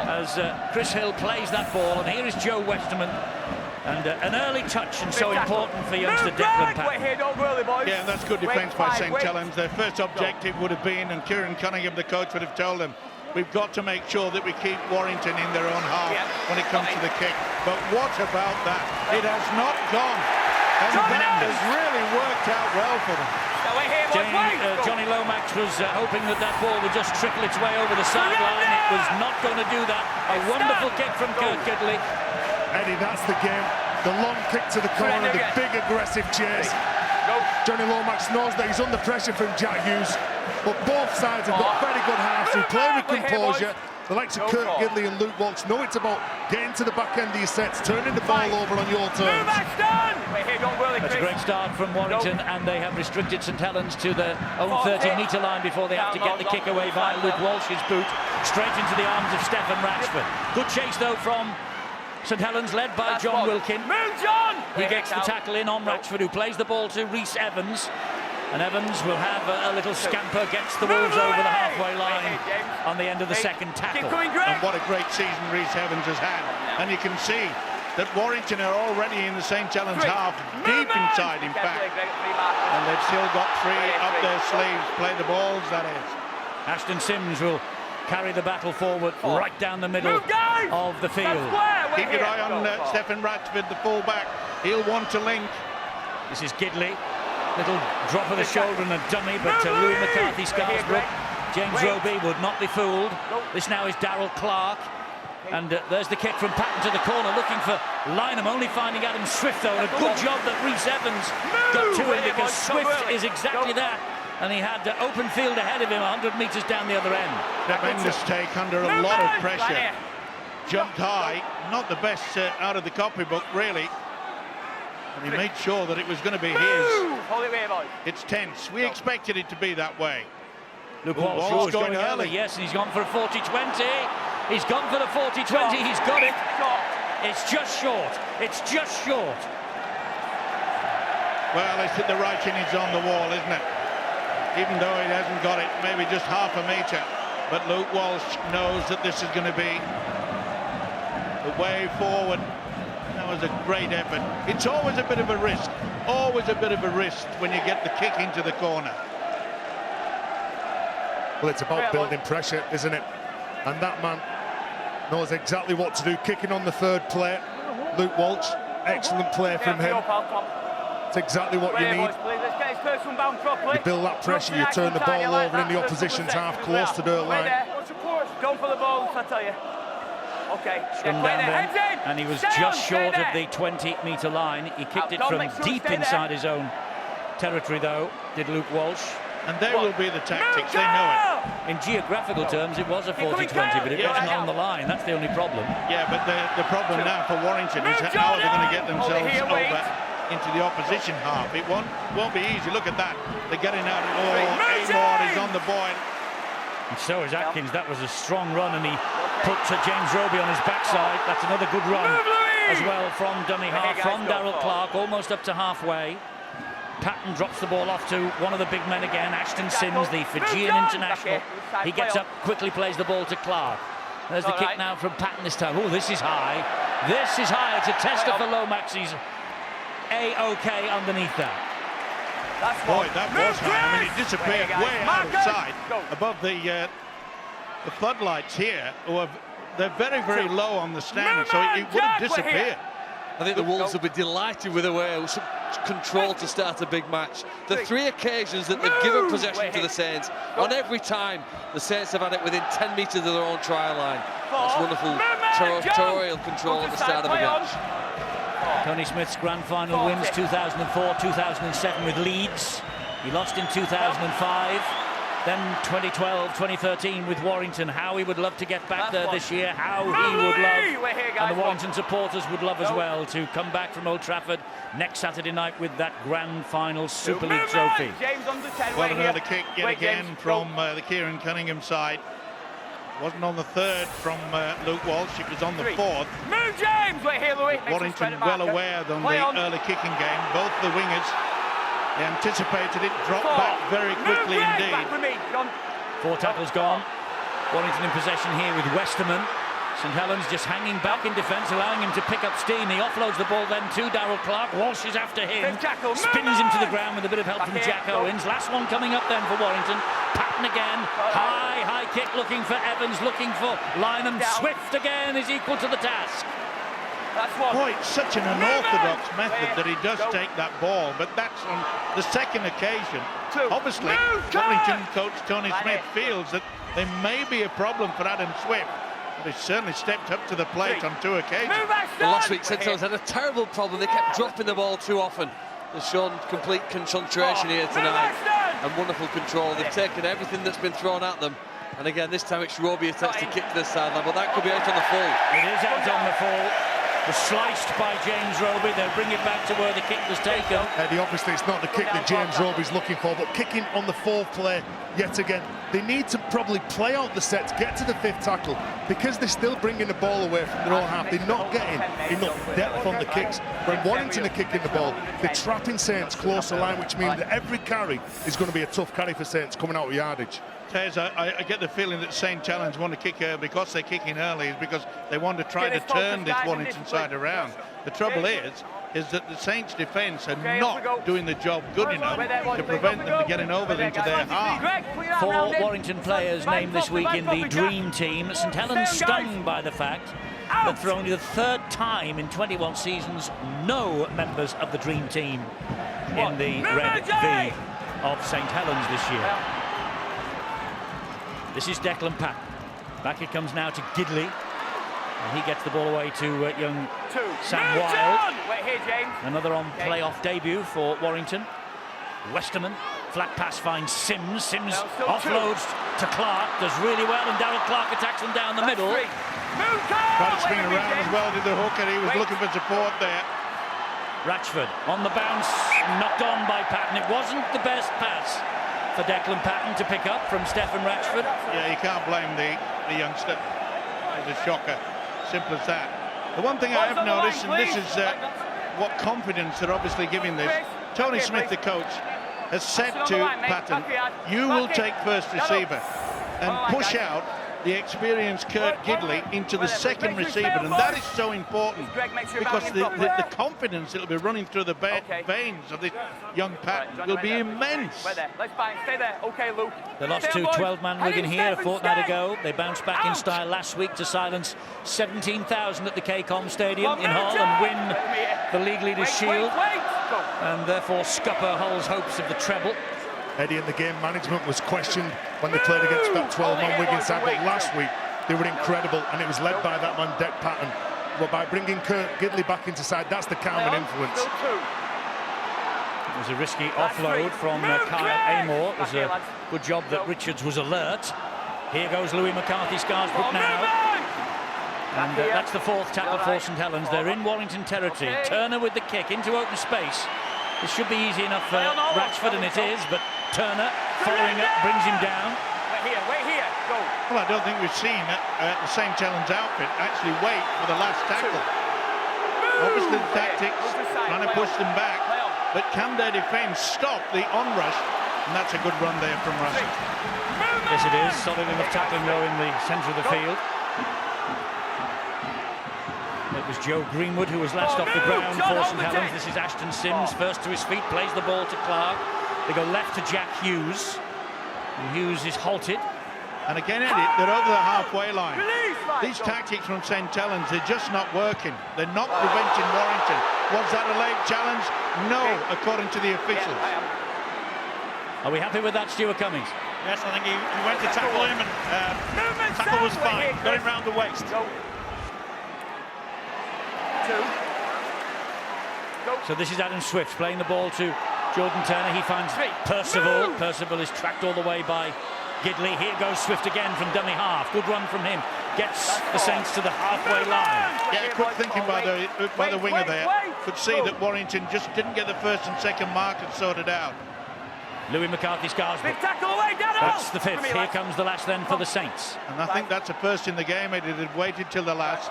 as Chris Hill plays that ball. And here is Joe Westerman. And an early touch, and so important for youngster Declan Patton. Yeah, and that's good defence by St Helens. Their first objective would have been, and Kieran Cunningham, the coach, would have told them, we've got to make sure that we keep Warrington in their own half when it comes to the kick. But what about that? It has not gone. And that has really worked out well for them. Johnny Lomax was hoping that ball would just trickle its way over the sideline. It was not going to do that. A wonderful kick from Kurt Gidley. Eddie, that's the game. The long kick to the corner, the big aggressive chase. Johnny Lomax knows that he's under pressure from Jack Hughes, but both sides have got very good halves who play with composure. The likes of Kurt Gidley and Luke Walsh know it's about getting to the back end of your sets, turning the ball over on your terms. That's a great start from Warrington, and they have restricted St Helens to their own 30-metre line before they have to get the kick away via Luke Walsh's boot, straight into the arms of Stephen Ratchford. Good chase, though, from St Helens, led by John Wilkin. He gets the tackle in on Ratchford, who plays the ball to Rhys Evans. And Evans will have a little scamper, gets the Wolves over the halfway line on the end of the second tackle. And what a great season Rhys Evans has had. And you can see that Warrington are already in the St Helens half, deep inside, in fact. And they've still got three up their sleeves. Play the balls, that is. Ashton Sims will carry the battle forward right down the middle of the field. Keep your eye on Stephen Ratchford, the fullback. He'll want to link. This is Gidley. Little drop of the shoulder and a dummy, but Louis McCarthy Scarsbrook. James Roby would not be fooled. This now is Darryl Clark. And there's the kick from Patton to the corner, looking for Lynham, only finding Adam Swift, though. And a good job that Rhys Evans got to him, because Swift is exactly that. And he had open field ahead of him, 100 metres down the other end. Tremendous take under a lot of pressure. Jumped high, not the best out of the copybook, really. And he made sure that it was going to be his. It's tense. We expected it to be that way. Luke Walsh going early, yes, and he's gone for a 40-20. He's gone for the 40-20, he's got it. It's just short, it's just short. Well, the writing is on the wall, isn't it? Even though he hasn't got it, maybe just half a metre. But Luke Walsh knows that this is going to be the way forward. That was a great effort. It's always a bit of a risk. Always a bit of a risk when you get the kick into the corner. Well, it's about building pressure, isn't it? And that man knows exactly what to do. Kicking on the third play. Luke Walsh, excellent play from him. It's exactly what you need. You build that pressure, you turn the ball over in the opposition's half, close to their line. Don't for the ball, I tell you. Okay. Scrum down then, and he was just short of the 20-metre line. He kicked it from deep inside his own territory, though, did Luke Walsh. And there will be the tactics, they know it. In geographical terms, it was a 40-20, but it wasn't on the line. That's the only problem. Yeah, but the problem now for Warrington is how are they going to get themselves over into the opposition half? It won't be easy. Look at that. They're getting out. Oh, Amor is on the board. And so is Atkins. That was a strong run, and he put James Roby on his backside. That's another good run as well from dummy half, from Darrell Clark, almost up to halfway. Patton drops the ball off to one of the big men again, Ashton Sims, the Fijian international. He gets up, quickly plays the ball to Clark. There's the kick now from Patton this time. Oh, this is high. This is high. It's a tester for Lomax. He's A-OK underneath that. Boy, that was high. I mean, it disappeared way out of sight above the floodlights here. They're very, very low on the stand, so it would have disappeared. I think the Wolves will be delighted with the way it was control to start a big match. The 3 occasions that they've given possession to the Saints, on every time the Saints have had it within 10 metres of their own try line. That's wonderful territorial control at the start of a match. Tony Smith's grand final wins 2004, 2007 with Leeds. He lost in 2005. Then 2012, 2013 with Warrington. How he would love to get back there this year. How he would love, and the Warrington supporters would love as well, to come back from Old Trafford next Saturday night with that grand final Super League trophy. Well, another kick yet again from the Kieran Cunningham side. Wasn't on the third from Luke Walsh, it was on the fourth. Move, James! Wait here, Louis. Warrington well aware of the early kicking game. Both the wingers, they anticipated it, dropped back very quickly indeed. 4 tackles gone. Warrington in possession here with Westerman. St Helens just hanging back in defence, allowing him to pick up steam. He offloads the ball then to Darrell Clark. Walsh is after him. Spins him to the ground with a bit of help from Jack Owens. Last one coming up then for Warrington. Patton again. High kick looking for Evans, looking for Lynham. Swift again is equal to the task. Boy, it's such an unorthodox method that he does take that ball, but that's on the second occasion. Obviously, Warrington coach Tony Smith feels that there may be a problem for Adam Swift, but he certainly stepped up to the plate on 2 occasions. Well, last week, St Helens had a terrible problem. They kept dropping the ball too often. They've shown complete concentration here tonight and wonderful control. They've taken everything that's been thrown at them. And again, this time it's Roby attempts to kick to the sideline, but that could be out on the full. It is out on the full. Was sliced by James Roby. They'll bring it back to where the kick was taken. Eddie, obviously it's not the kick that James Roby's looking for, but kicking on the 4th play yet again. They need to probably play out the sets, get to the 5th tackle, because they're still bringing the ball away from their own half. They're not getting enough depth on the kicks. When Warrington are kicking the ball, they're trapping Saints close to line, which means that every carry is going to be a tough carry for Saints coming out of yardage. Tez, I get the feeling that St Helens want to kick because they're kicking early, is because they want to try to turn this Warrington side around. The trouble is that the Saints' defence are not doing the job good enough to prevent them getting over into their half. 4 Warrington players named this week in the Dream Team. St Helens stung by the fact that for only the 3rd time in 21 seasons, no members of the Dream Team in the Red V of St Helens this year. This is Declan Patton. Back it comes now to Gidley. And he gets the ball away to young Sam Wilde. Another on playoff debut for Warrington. Westerman, flat pass finds Sims. Sims offloads to Clark, does really well, and Darrell Clark attacks him down the middle. Tried to swing around as well to the hooker. He was looking for support there. Ratchford on the bounce, knocked on by Patton. It wasn't the best pass for Declan Patton to pick up from Stephen Ratchford. Yeah, you can't blame the youngster. It was a shocker. Simple as that. The one thing I have noticed, and this is what confidence they're obviously giving this, Tony Smith, the coach, has said to Patton, you will take first receiver and push out the experienced Kurt Gidley into the second receiver, and that is so important because the confidence that'll be running through the veins of this young pack will be immense. Stay there. Okay, Luke. They lost to 12-man Wigan here a fortnight ago. They bounced back in style last week to silence 17,000 at the KCOM Stadium in Hull and win the League Leaders Shield, and therefore scupper Hull's hopes of the treble. Eddie, and the game management was questioned when they played against that 12-man Wigan side, but last week they were incredible, and it was led by that man deck pattern. But by bringing Kurt Gidley back into side, that's the calming influence. It was a risky offload from Kyle Amor. It was a good job that Richards was alert. Here goes Louis McCarthy-Scarsbrook now. And that's the fourth tackle for St Helens. They're in Warrington territory. Turner with the kick into open space. This should be easy enough for Ratchford, and it is, but Turner, following up, brings him down. Wait here, go. Well, I don't think we've seen the St Helens outfit actually wait for the last tackle. Obviously the tactics, trying to push them back, but can their defence stop the onrush? And that's a good run there from Russell. Yes, it is. Solid enough tackling, though, in the centre of the field. It was Joe Greenwood who was last off the ground for St Helens. This is Ashton Sims, first to his feet, plays the ball to Clark. They go left to Jack Hughes. And Hughes is halted. And again, Eddie, they're over the halfway line. These tactics from St Helens, they're just not working. They're not preventing Warrington. Was that a late challenge? No, according to the officials. Are we happy with that, Stuart Cummings? Yes, I think he went to tackle him, and tackle was fine. Got him round the waist. So this is Adam Swift playing the ball to Jordan Turner. He finds Percival. Percival is tracked all the way by Gidley. Here goes Swift again from dummy half. Good run from him. Gets the Saints to the halfway line. Yeah, quick thinking by the winger there. Could see that Warrington just didn't get the first and second markers sorted out. Louis McCarthy-Scarsbrook. That's the fifth. Here comes the last then for the Saints. And I think that's the first in the game. It had waited till the last.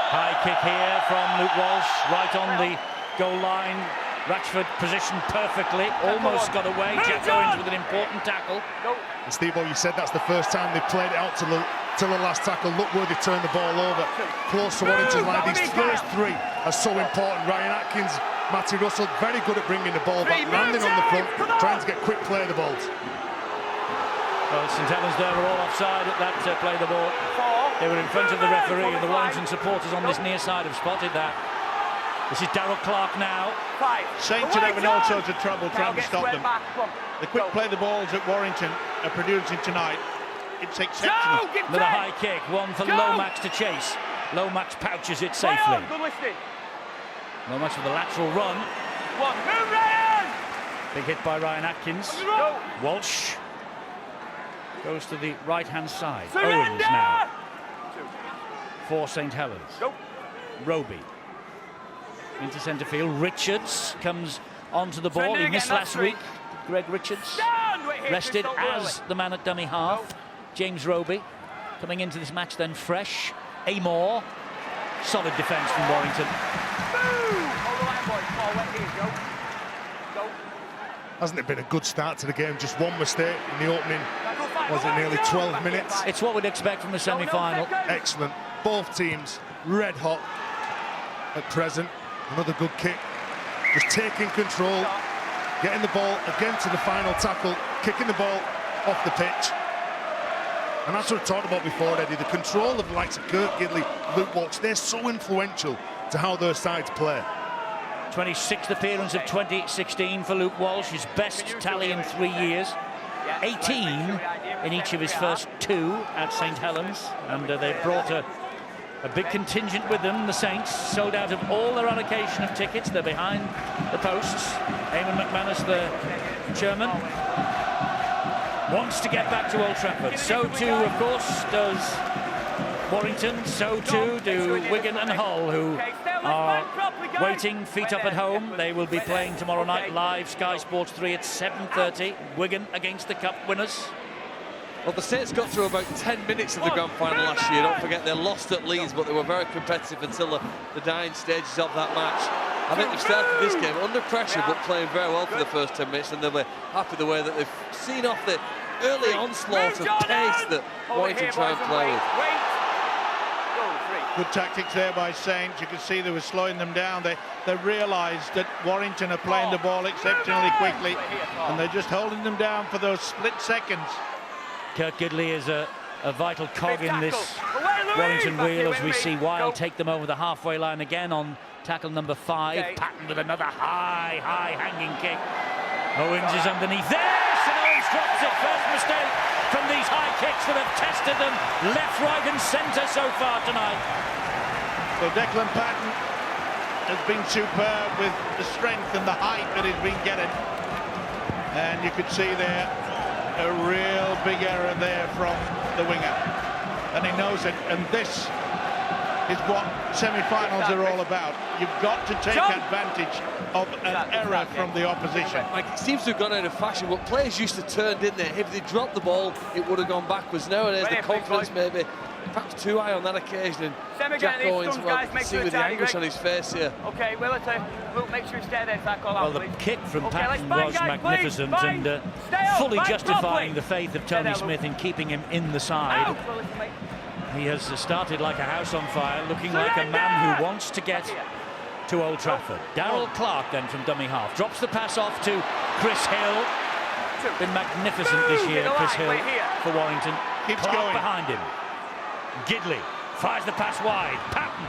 High kick here from Luke Walsh, right on the goal line. Ratchford positioned perfectly, almost got away. Jack Owens with an important tackle. And Steve, you said that's the first time they played it out till the last tackle. Look where they turned the ball over, close to Warrington's line. These first three are so important. Ryan Atkins, Matty Russell, very good at bringing the ball back, landing on the front, trying to get quick play of the balls. Well, St Helens there were all offside at that play the ball. They were in front of the referee, and the Warrington supporters on this near side have spotted that. This is Darrell Clark now. Saints are having all sorts of trouble trying to stop them. The quick play the balls that Warrington are producing tonight, it's exceptional. Another high kick, one for Lomax to chase. Lomax pouches it safely. Lomax with a lateral run. Big hit by Ryan Atkins. Walsh goes to the right-hand side. Owens now for St Helens. Roby into centre field. Richards comes onto the ball. He missed last week. Greg Richards rested as the man at dummy half. James Roby coming into this match then fresh. Amor. Solid defence from Warrington. Hasn't it been a good start to the game? Just one mistake in the opening, was it nearly 12 minutes? It's what we'd expect from the semi-final. Excellent. Both teams red hot at present. Another good kick. Just taking control, getting the ball again to the final tackle, kicking the ball off the pitch. And that's what I talked about before, Eddie. The control of the likes of Kurt Gidley, Luke Walsh, they're so influential to how their sides play. 26th appearance of 2016 for Luke Walsh, his best tally in 3 years. 18 in each of his first two at St Helens, and they brought a big contingent with them. The Saints sold out of all their allocation of tickets. They're behind the posts. Eamon McManus, the chairman, wants to get back to Old Trafford. So too, of course, does Warrington. So too do Wigan and Hull, who are waiting, feet up at home. They will be playing tomorrow night live, Sky Sports 3 at 7:30. Wigan against the Cup winners. Well, the Saints got through about 10 minutes of the grand final last year. Don't forget, they lost at Leeds, but they were very competitive until the dying stages of that match. I think they've started this game under pressure, but playing very well for the first 10 minutes, and they'll be happy the way that they've seen off the early onslaught of pace that Warrington try and play with. Good tactics there by Saints. You could see they were slowing them down. They realised that Warrington are playing the ball exceptionally quickly, and they're just holding them down for those split seconds. Kirk Gidley is a vital cog in this Warrington wheel as we see Wild take them over the halfway line again on tackle number 5. Patton with another high hanging kick. Owens is underneath there, and Owens drops it. First mistake from these high kicks that have tested them left, right and centre so far tonight. Well, Declan Patton has been superb with the strength and the height that he's been getting. And you could see there a real big error there from the winger. And he knows it. And this is what semi-finals are all about. You've got to take advantage of an error from the opposition. Like, it seems to have gone out of fashion. What players used to turn, didn't they? If they dropped the ball, it would have gone backwards. Nowadays, the confidence maybe perhaps too high on that occasion. And Jack Owens, well, you can see with the anguish on his face here. Okay, Will, make sure you stay there. Well, the kick from Patton was magnificent and fully justifying the faith of Tony Smith in keeping him in the side. He has started like a house on fire, looking like a man who wants to get to Old Trafford. Darryl Clark then from dummy half drops the pass off to Chris Hill. Been magnificent this year, Chris Hill for Warrington. Keeps Clark going behind him. Gidley fires the pass wide. Patton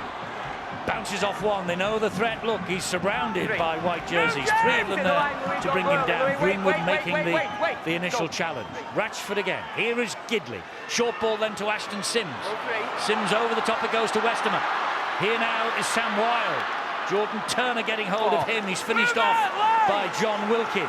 bounces off one. They know the threat. Look, he's surrounded by white jerseys. 3 of them there to bring him down. Greenwood making the initial challenge. Ratchford again. Here is Gidley. Short ball then to Ashton Sims. Sims over the top, it goes to Westerman. Here now is Sam Wilde. Jordan Turner getting hold of him. He's finished off by John Wilkin.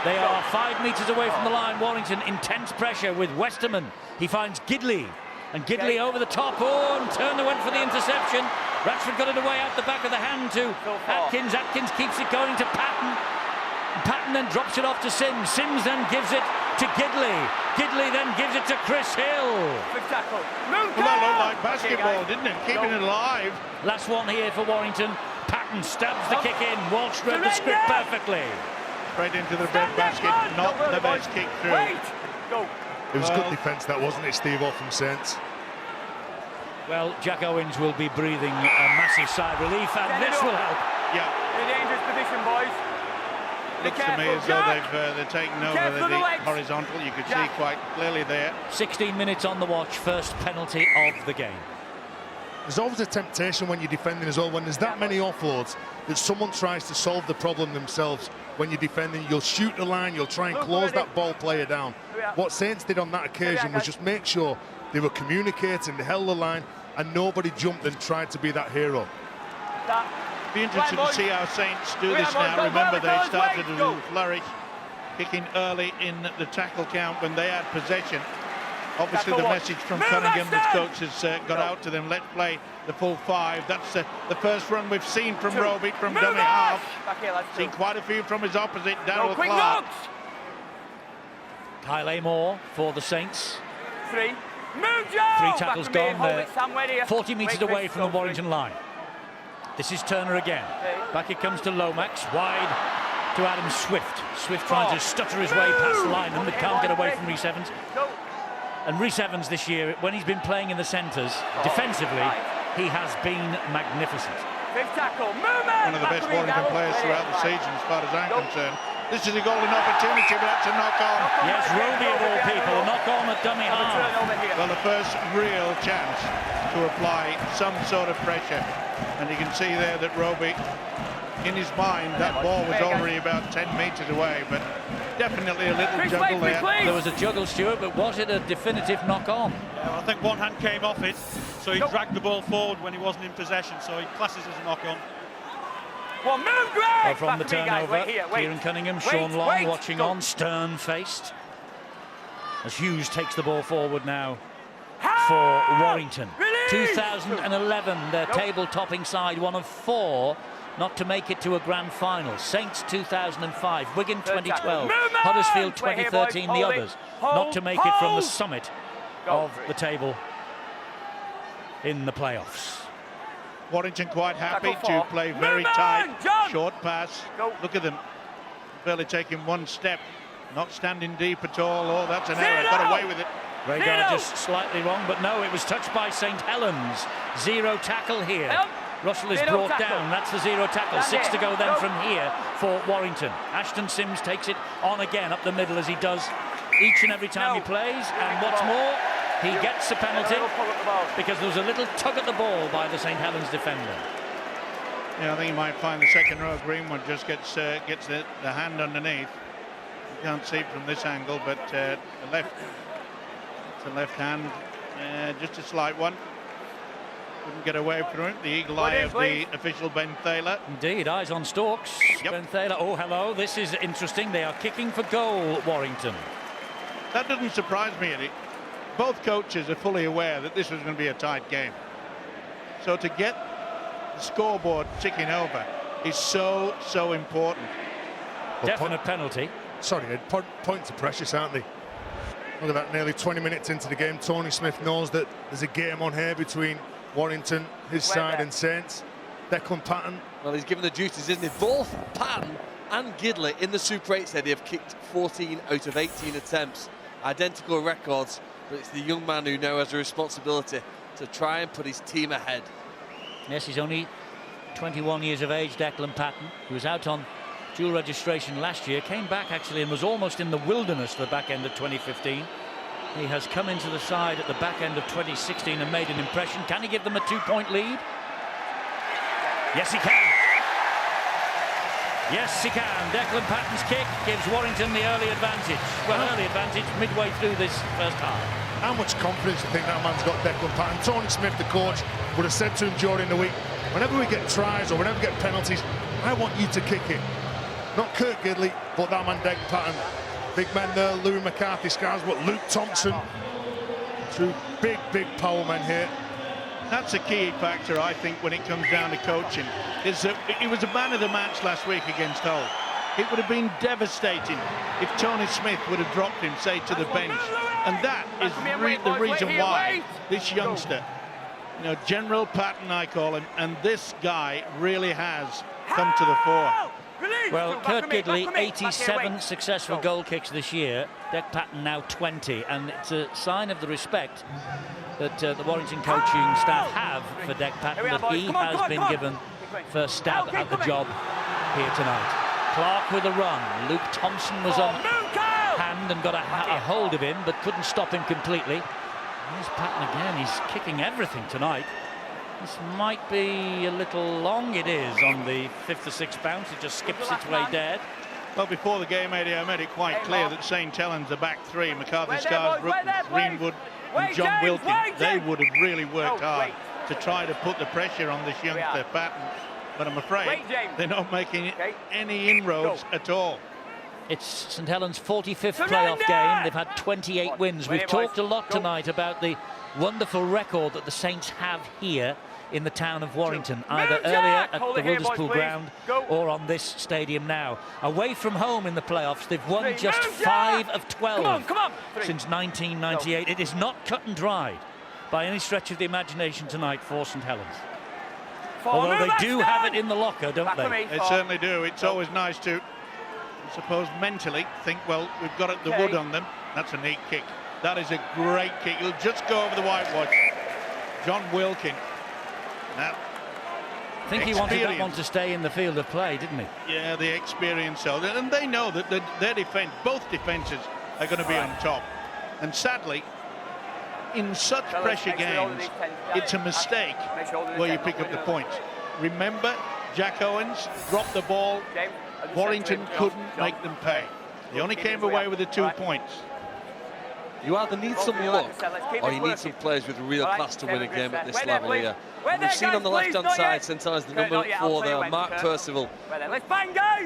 They are 5 metres away from the line. Warrington, intense pressure with Westerman. He finds Gidley. And Gidley over the top. Oh, and Turner went for the interception. Ratchford got it away out the back of the hand to Atkins. Atkins keeps it going to Patton. Patton then drops it off to Sims. Sims then gives it to Gidley. Gidley then gives it to Chris Hill. Good tackle. Well, that looked like basketball, didn't it? Keeping it alive. Last one here for Warrington. Patton stabs the kick in. Walsh read the script perfectly. Straight into the bread basket. Not the best kick through. Go. It was good defence, that wasn't it, Steve, off from Saints? Well, Jack Owens will be breathing a massive sigh of relief, and this will help. Yeah. In a dangerous position, boys. Looks to me as though they're taking over the horizontal. You could see quite clearly there. 16 minutes on the watch, first penalty of the game. There's always a temptation when you're defending as well, when there's that many offloads, that someone tries to solve the problem themselves. When you're defending, you'll shoot the line, you'll try and close that ball player down. What Saints did on that occasion was just make sure they were communicating, they held the line, and nobody jumped and tried to be that hero. Be interested to see how Saints do this now. Remember, they started a little flourish, kicking early in the tackle count when they had possession. Obviously, the message from Cunningham, the coach, has got out to them. Let's play the full 5. That's the first run we've seen from Roby from dummy half. Seen quite a few from his opposite, Darryl Clark. Kyle Amor for the Saints. 3 tackles gone. 40 metres away from the Warrington line. This is Turner again. Back it comes to Lomax. Wide to Adam Swift. Swift trying to stutter his way past the line and can't get away from Rhys Evans. And Rhys Evans this year, when he's been playing in the centres, defensively, he has been magnificent. One of the best Warrington players throughout the season, as far as I'm concerned. This is a golden opportunity, but that's a knock-on. Yes, Roby of all people, a knock-on at dummy half. Well, the first real chance to apply some sort of pressure. And you can see there that Roby, in his mind, that ball was already about 10 metres away, but definitely a little juggle there. There was a juggle, Stuart, but was it a definitive knock-on? Yeah, well, I think one hand came off it, so he dragged the ball forward when he wasn't in possession, so he classes as a knock-on. Well, move, Greg! From the turnover, Kieran Cunningham, Sean Long watching on, stern-faced. As Hughes takes the ball forward now for Warrington. 2011, their table-topping side, one of 4 not to make it to a grand final. Saints 2005, Wigan 2012, Huddersfield 2013, the others not to make it from the summit of the table in the playoffs. Warrington quite happy to play very tight, short pass. Look at them, barely taking one step Not standing deep at all. Oh, that's an error. Got away with it. Radar just slightly wrong, but no, it was touched by St Helens. Zero tackle here. Russell is brought down. That's the zero tackle. 6 to go then from here for Warrington. Ashton Sims takes it on again up the middle as he does each and every time he plays. And what's more, he gets a penalty because there was a little tug at the ball by the St Helens defender. Yeah, I think you might find the second row Greenwood just gets the hand underneath. You can't see it from this angle, but the left hand, just a slight one. Couldn't get away from it. The eagle eye of the official Ben Thaler. Indeed, eyes on Storks. Yep. Ben Thaler. Oh, hello. This is interesting. They are kicking for goal, Warrington. That doesn't surprise me, Eddie. Both coaches are fully aware that this was going to be a tight game. So to get the scoreboard ticking over is so important. Definite penalty. Sorry, points are precious, aren't they? Look at that, nearly 20 minutes into the game. Tony Smith knows that there's a game on here between Warrington, his side, and Saints. Declan Patton. Well, he's given the duties, isn't he? Both Patton and Gidley in the Super 8 said they have kicked 14 out of 18 attempts. Identical records, but it's the young man who now has a responsibility to try and put his team ahead. Yes, he's only 21 years of age, Declan Patton, who was out on dual registration last year, came back actually and was almost in the wilderness for the back end of 2015. He has come into the side at the back end of 2016 and made an impression. Can he give them a 2-point lead? Yes, he can. Yes, he can. Declan Patton's kick gives Warrington the early advantage. Well, early advantage midway through this first half. How much confidence do you think that man's got, Declan Patton? Tony Smith, the coach, would have said to him during the week, whenever we get tries or whenever we get penalties, I want you to kick it. Not Kurt Gidley, but that man, Declan Patton. Big men there, Louis McCarthy, scars, but Luke Thompson. Two big power men here. That's a key factor, I think, when it comes down to coaching. Is that he was a man of the match last week against Hull. It would have been devastating if Tony Smith would have dropped him, say, to the bench. And that is the reason why this youngster, you know, General Patton, I call him, and this guy really has come to the fore. Well, Kurt Gidley, 87 successful goal kicks this year. Dec Patton now 20, and it's a sign of the respect that the Warrington coaching staff have for Dec Patton, that he has been given first stab at the job here tonight. Clark with a run. Luke Thompson was on hand and got a hold of him, but couldn't stop him completely. There's Patton again. He's kicking everything tonight. This might be a little long. It is on the 5th or 6th bounce. It just skips its way dead. Well, before the game, Eddie, I made it quite clear that St Helens, the back three, McCarthy, Scars, Greenwood and John Wilkin, they would have really worked hard to try to put the pressure on this youngster Patton. But I'm afraid they're not making any inroads at all. It's St Helens' 45th playoff game. They've had 28 wins. We've talked a lot tonight about the wonderful record that the Saints have here in the town of Warrington, either earlier at the Wilderspool ground or on this stadium now. Away from home in the playoffs, they've won just 5 of 12 since 1998. It is not cut and dried by any stretch of the imagination tonight for St Helens. Although they do have it in the locker, don't they? They certainly do. It's always nice to, I suppose, mentally think, well, we've got the wood on them. That's a neat kick. That is a great kick. He'll just go over the whitewash. John Wilkin. I think he wanted that one to stay in the field of play, didn't he? Yeah, the experience. And they know that their defence, both defences, are going to be on top. And sadly, in such pressure games, it's a mistake where you pick up the points. Remember, Jack Owens dropped the ball. Warrington couldn't make them pay. They only came away with the 2 points. You either need some luck or you need some players with real class to win a game at this level here. And we've seen on the left-hand side, St Helens, the number 4 there, Mark Percival.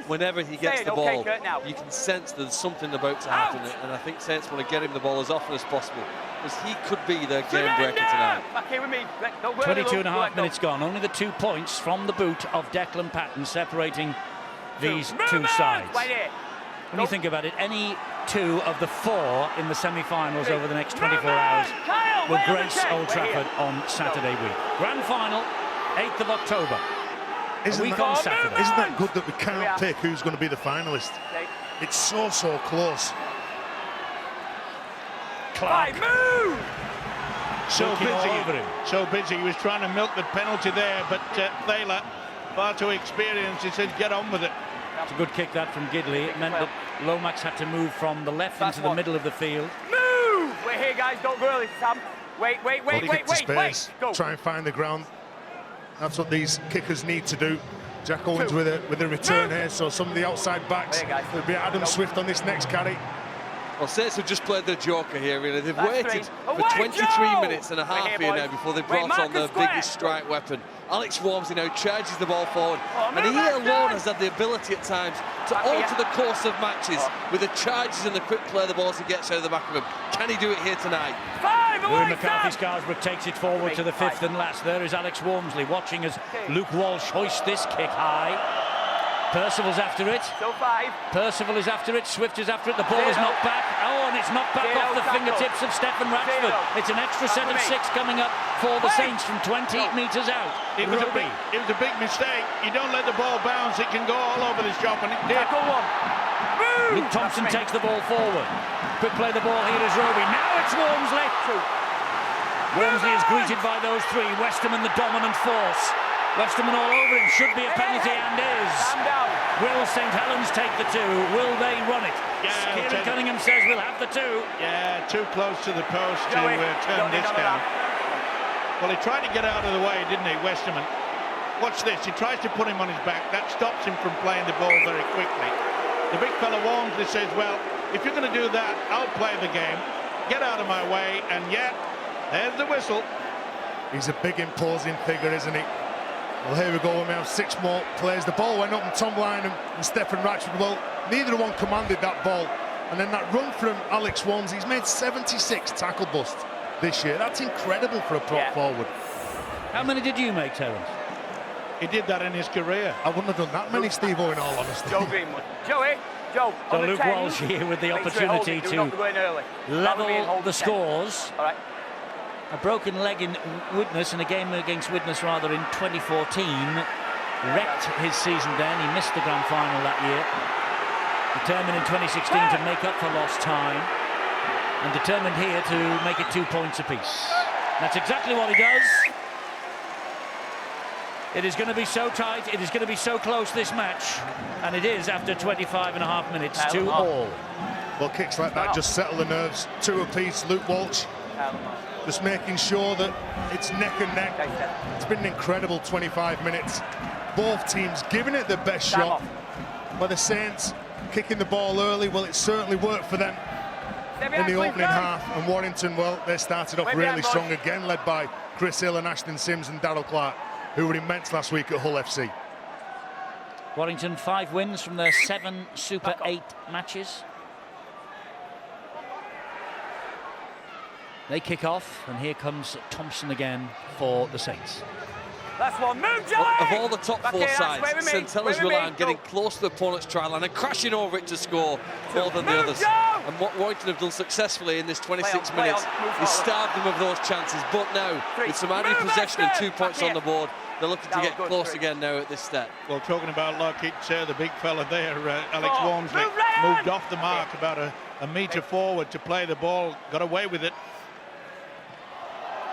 Whenever he gets the ball, you can sense there's something about to happen. And I think Saints want to get him the ball as often as possible, because he could be their game breaker tonight. 22.5 minutes gone. Only the 2 points from the boot of Declan Patton separating these two sides. When you think about it, any 2 of the 4 in the semi-finals over the next 24 hours will grace Old Trafford on Saturday week. Grand final, 8th of October. Isn't that good that we can't pick who's going to be the finalist? It's so close. Clark. Move! So busy. He was trying to milk the penalty there, but Thaler, far too experienced, he said, get on with it. It's a good kick that from Gidley. It meant that Lomax had to move from the left into the middle of the field. Move! Wait here, guys, don't go early, Sam. Wait. Go. Try and find the ground. That's what these kickers need to do. Jack Owens with a return here, so some of the outside backs. There'll be Adam Swift on this next carry. Well, Saints have just played the joker here, really. They've waited for 23 minutes and a half here now before they brought on their biggest strike weapon. Alex Walmsley now charges the ball forward, and he alone has had the ability at times to alter the course of matches with the charges and the quick play the balls he gets out of the back of him. Can he do it here tonight? Louis McCarthy-Scarsbrook takes it forward to the fifth and last. There is Alex Walmsley watching as Luke Walsh hoists this kick high. Percival's after it. Percival is after it. Swift is after it. The ball is knocked back. Oh, and it's knocked back off the fingertips of Stephen Ratchford. It's an extra set of 6 coming up for the Saints from 20 metres out. It was a big mistake. You don't let the ball bounce. It can go all over the shop, and it did. Luke Thompson takes the ball forward. Quick play the ball here is Roby. Now it's Walmsley. Walmsley is greeted by those 3. Westerman the dominant force. Westerman all over him, should be a penalty and is. Will St Helens take the 2? Will they run it? Kieran Cunningham says we'll have the 2. Yeah, too close to the post to turn this down. Well, he tried to get out of the way, didn't he, Westerman? Watch this, he tries to put him on his back. That stops him from playing the ball very quickly. The big fella Walmsley says, well, if you're going to do that, I'll play the game. Get out of my way, and yet, there's the whistle. He's a big imposing figure, isn't he? Well, here we go, we may have 6 more players. The ball went up and Tom Lynham and Stephen Ratchford. Well, neither one commanded that ball. And then that run from Alex Walmsley, he's made 76 tackle busts this year. That's incredible for a prop forward. How many did you make, Terence? He did that in his career. I wouldn't have done that many, Steve-O, in all honesty. Joe Greenwood. Joe, so Luke Walsh here with the opportunity to level the scores. All right. A broken leg in Widnes, in a game against Widnes rather in 2014, wrecked his season then. He missed the grand final that year. Determined in 2016 to make up for lost time, and determined here to make it 2 points apiece. That's exactly what he does. It is going to be so tight, it is going to be so close, this match, and it is after 25 and a half minutes, 2 all. Well, kicks like that just settle the nerves. 2 apiece. Luke Walsh just making sure that it's neck and neck. It's been an incredible 25 minutes. Both teams giving it their best shot. By the Saints kicking the ball early, well, it certainly worked for them in the opening half. And Warrington, well, they started off really strong again, led by Chris Hill and Ashton Sims and Darryl Clark, who were immense last week at Hull FC. Warrington 5 wins from their 7 Super 8 matches. They kick off, and here comes Thompson again for the Saints. That's one. Move, Joey! Of all the top 4 sides, St Helens rely on getting close to the opponent's try line and crashing over it to score more than the others. And what Warrington have done successfully in this 26 minutes is starved them of those chances. But now, with some added possession and 2 points on the board, they're looking to get close again now at this step. Well, talking about luck, it's the big fella there, Alex Walmsley, moved off the mark about a metre forward to play the ball, got away with it.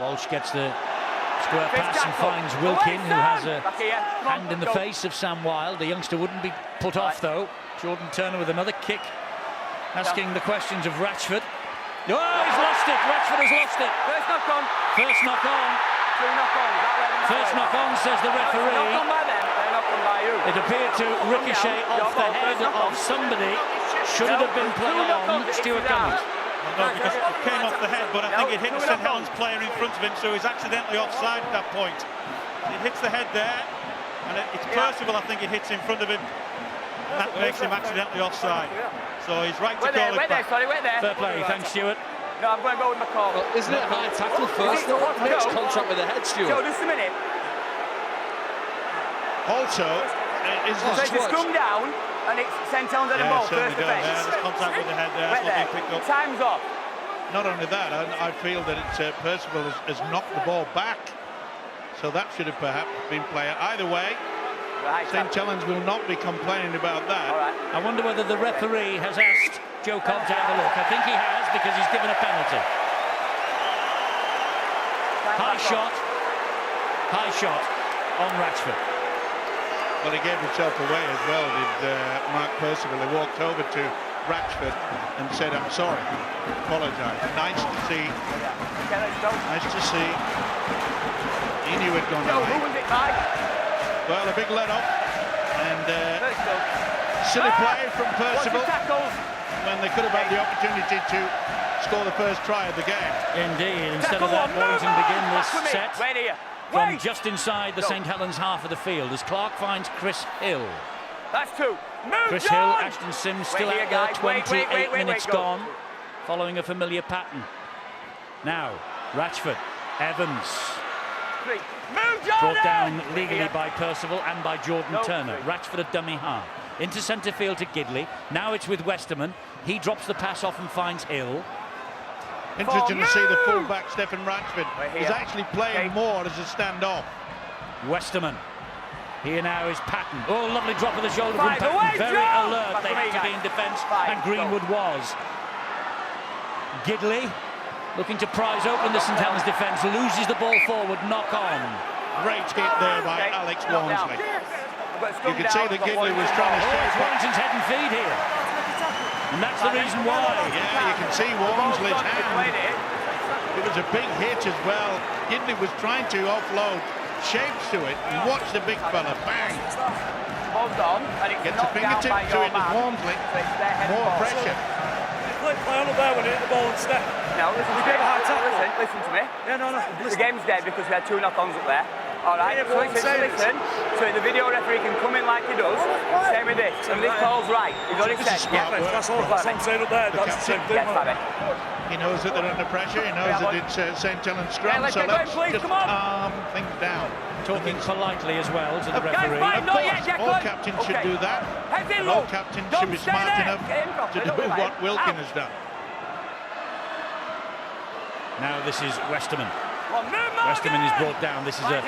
Walsh gets the square pass and finds Wilkin, who has a hand in the face of Sam Wilde. The youngster wouldn't be put off, though. Jordan Turner with another kick, asking the questions of Ratchford. Oh, he's lost it. Ratchford has lost it. First knock on. First knock on. First knock on, says the referee. It appeared to ricochet off the head of somebody. Should it have been played on Stuart Cummings? No, because it came off the head, but I think it hit the St Helens player in front of him, so he's accidentally offside at that point. It hits the head there, and it's Percival, I think it hits in front of him, and that makes him accidentally offside. So he's right to call it back. Fair play, thanks, Stuart. No, I'm going to go with my call. Well, isn't it a high tackle first? It makes contact with the head, Stuart. Joe, just a minute. Also, so it's come down, and it's St Helens at the ball, first defence. Yeah, there's contact with the head there, that's what being picked up. Time's off. Not only that, I feel that it's Percival has knocked the ball back, so that should have perhaps been played. Either way, St Helens will not be complaining about that. I wonder whether the referee has asked Joe Cobb to have a look. I think he has, because he's given a penalty. High shot on Ratchford. Well, he gave himself away as well, did Mark Percival. He walked over to Ratchford and said, "I'm sorry, apologise." Nice to see. Nice to see. He knew it gone away. Well, a big let-off, and silly play from Percival when they could have had the opportunity to score the first try of the game. Indeed. Instead of that, Warrington begin this set from just inside the St Helens half of the field as Clark finds Chris Hill. That's two. Chris Hill, Ashton Sims still out there, 28 minutes gone, following a familiar pattern. Now, Ratchford, Evans. Brought down legally by Percival and by Jordan Turner. Ratchford a dummy half. Into centre field to Gidley. Now it's with Westerman. He drops the pass off and finds Hill. Interesting to see the full-back Stephen Ratchford. He's actually playing more as a stand-off. Westerman. Here now is Patton. Oh, lovely drop of the shoulder from Patton. Very alert. They had to be in defence, and Greenwood was. Gidley looking to prise open the St Helens defence. Loses the ball forward. Knock on. Great hit there by Alex Walmsley. You can see that Gidley was trying to stay. Warrington's head and feet here. And that's the reason why. Yeah, you can see Walmsley's hand. It was a big hit as well. Gidley was trying to offload shapes to it. And watch the big fella. Bang. Gets a fingertip to it with Walmsley. More pressure. Play on up there when he hit the ball and step. No, listen to me. Yeah, no. The game's dead because we had 2 knock-ons up there. All right, yeah, so listen. So the video referee can come in like he does. Same with this. And this call's right. He's already said. That's all I'm saying up there. That's the same thing. He knows that they're under pressure. He knows that it's St Helens strong. So let's just calm things down. Talking politely as well to the referee. Of course, all captains should do that. And all captains should be smart enough to do what Wilkin has done. Now this is Westerman. Westerman is brought down. This is a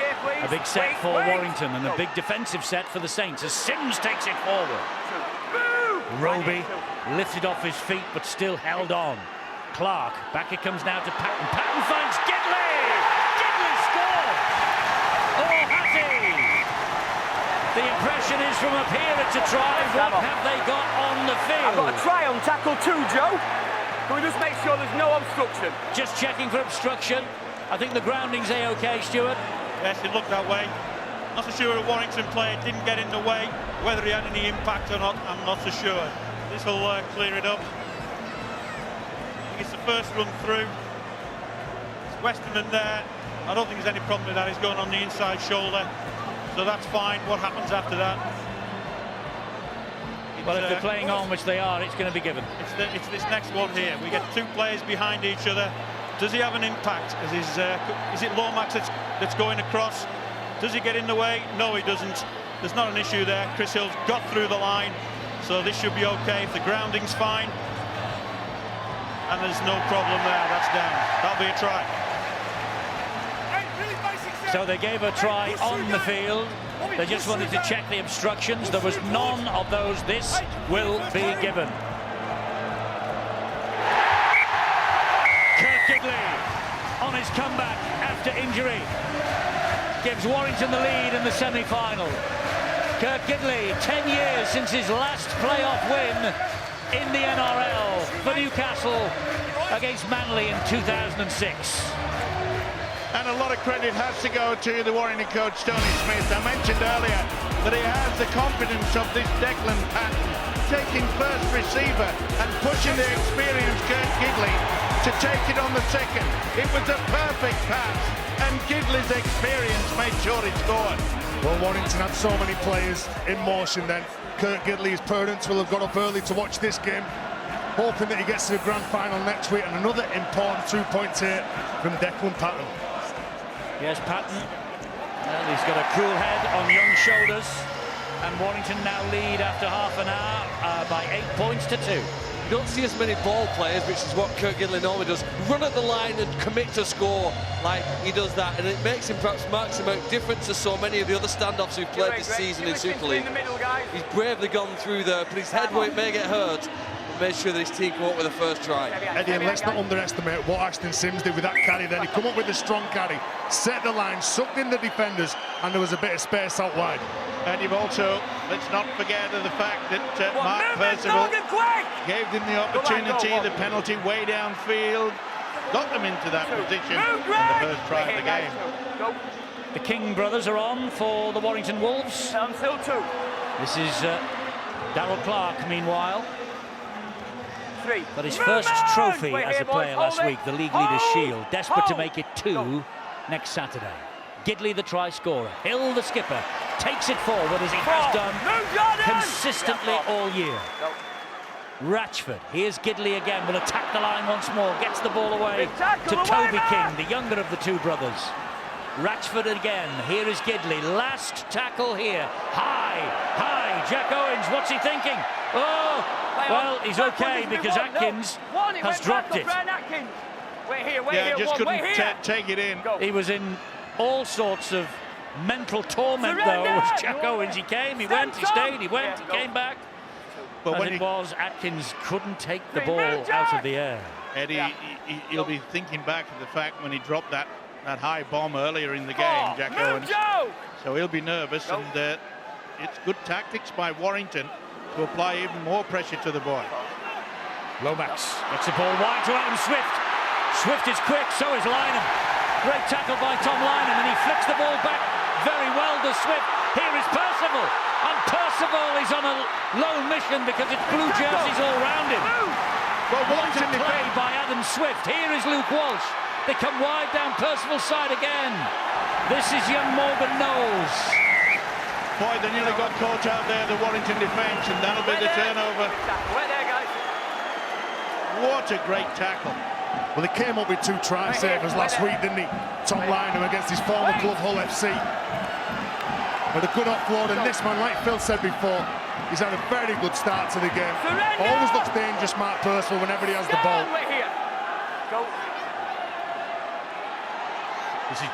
big set for Warrington and a big defensive set for the Saints as Sims takes it forward. Roby lifted off his feet but still held on. Clark, back it comes now to Patton. Patton finds Gidley! Gidley scores! Oh, Hattie! The impression is from up here it's a try. What have they got on the field? I've got a try on tackle 2, Joe. Can we just make sure there's no obstruction? Just checking for obstruction. I think the grounding's A-OK, Stuart. Yes, it looked that way. Not so sure a Warrington player didn't get in the way. Whether he had any impact or not, I'm not so sure. This will clear it up. I think it's the first run through. It's Westerman there. I don't think there's any problem with that. He's going on the inside shoulder. So that's fine. What happens after that? Well, if they're playing on, which they are, it's going to be given. It's this next one here. We get 2 players behind each other. Does he have an impact? Is it Lomax that's going across? Does he get in the way? No, he doesn't. There's not an issue there. Chris Hill's got through the line, so this should be okay. If the grounding's fine, and there's no problem there, that's down. That'll be a try. So they gave a try on the field. They just wanted to check the obstructions. There was none of those. This will be given. Gidley on his comeback after injury gives Warrington the lead in the semi-final. Kirk Gidley, 10 years since his last playoff win in the NRL for Newcastle against Manly in 2006. And a lot of credit has to go to the Warrington coach, Tony Smith. I mentioned earlier that he has the confidence of this Declan Patton, taking first receiver and pushing the experienced Kirk Gidley to take it on the second. It was a perfect pass, and Gidley's experience made sure he scored. Well, Warrington had so many players in motion then. Kirk Gidley's parents will have got up early to watch this game, hoping that he gets to the grand final next week, and another important 2-point hit from Declan Patton. Yes, Patton. Well, he's got a cool head on young shoulders, and Warrington now lead after half an hour by 8 points to 2. You don't see as many ball players, which is what Kurt Gidley normally does, run at the line and commit to score like he does that, and it makes him perhaps maximum difference to so many of the other standoffs who've played this season in Super League. He's bravely gone through there, but his head weight may get hurt. Made sure that his team come up with the first try. Eddie, and let's not underestimate what Ashton Sims did with that carry then. He come up with a strong carry, set the line, sucked in the defenders, and there was a bit of space out wide. And you've also, let's not forget the fact that Mark Percival gave them the opportunity, the penalty way downfield, got them into that position in the first try of the game. The King brothers are on for the Warrington Wolves. This is Darrell Clark, meanwhile. Got his first trophy as a player last week, the League Leaders Shield. Desperate to make it 2 next Saturday. Gidley, the try scorer. Hill, the skipper, takes it forward as he has done consistently all year. Ratchford, here's Gidley again, will attack the line once more, gets the ball away to Toby King, the younger of the two brothers. Ratchford again, here is Gidley, last tackle here, high, Jack Owens, what's he thinking? Oh, well, he's okay because Atkins has dropped it. Just couldn't take it in. He was in all sorts of mental torment, though, was Jack Owens. He came, he went, he stayed, he went, he came back. But when it was, Atkins couldn't take the ball out of the air. Eddie, he'll be thinking back to the fact when he dropped that high bomb earlier in the game, Jack Owens. So he'll be nervous, and it's good tactics by Warrington to apply even more pressure to the boy. Lomax gets the ball wide to Adam Swift. Swift is quick, so is Lynham. Great tackle by Tom Lynham, and he flicks the ball back very well to Swift. Here is Percival, and Percival is on a lone mission because it's blue jerseys all round him. Well, Warrington played by Adam Swift. Here is Luke Walsh. They come wide down Percival's side again. This is young Morgan Knowles. Boy, they nearly got caught out there, the Warrington defence, and that'll be the turnover. What a great tackle. Well, he came up with 2 try savers last week, didn't he? Tom Lynham against his former club, Hull FC. With a good offload, and this man, like Phil said before, he's had a very good start to the game. Always looks dangerous, Mark Percival, whenever he has the ball. This is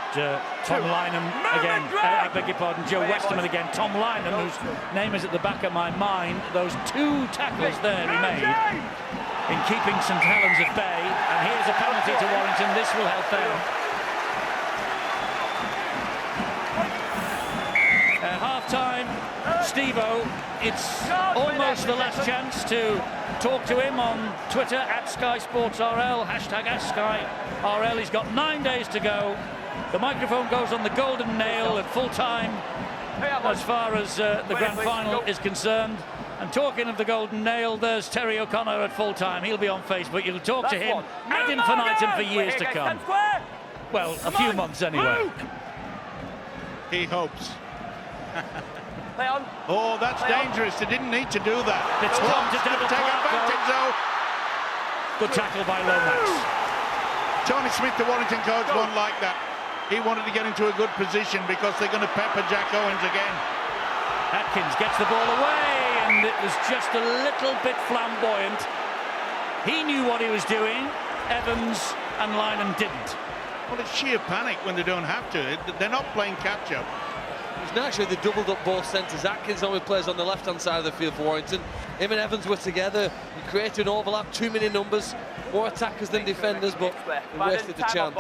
Tom Lynham again, I beg your pardon, Joe Westerman again. Tom Lynham, whose name is at the back of my mind. Those 2 tackles there he made in keeping St Helens at bay. And here's a penalty to Warrington. This will help them. At half-time, Steve-O, it's almost the last chance to talk to him on Twitter, at Sky Sports RL, hashtag AskSkyRL. He's got 9 days to go. The microphone goes on the golden nail at full time as far as the grand final is concerned. And talking of the golden nail, there's Terry O'Connor at full time. He'll be on Facebook. You'll talk to him ad infinitum for years to come. Well, a few months anyway. He hopes. Oh, that's dangerous. They didn't need to do that. It's come to double take advantage, though. Good tackle by Lomax. Tony Smith, the Warrington coach, won't like that. He wanted to get into a good position because they're going to pepper Jack Owens again. Atkins gets the ball away, and it was just a little bit flamboyant. He knew what he was doing. Evans and Lynham didn't. Well, it's sheer panic when they don't have to. They're not playing catch-up. It's naturally they doubled up both centres. Atkins only plays on the left-hand side of the field for Warrington. Him and Evans were together. You created an overlap, too many numbers, more attackers than defenders, but they wasted the chance.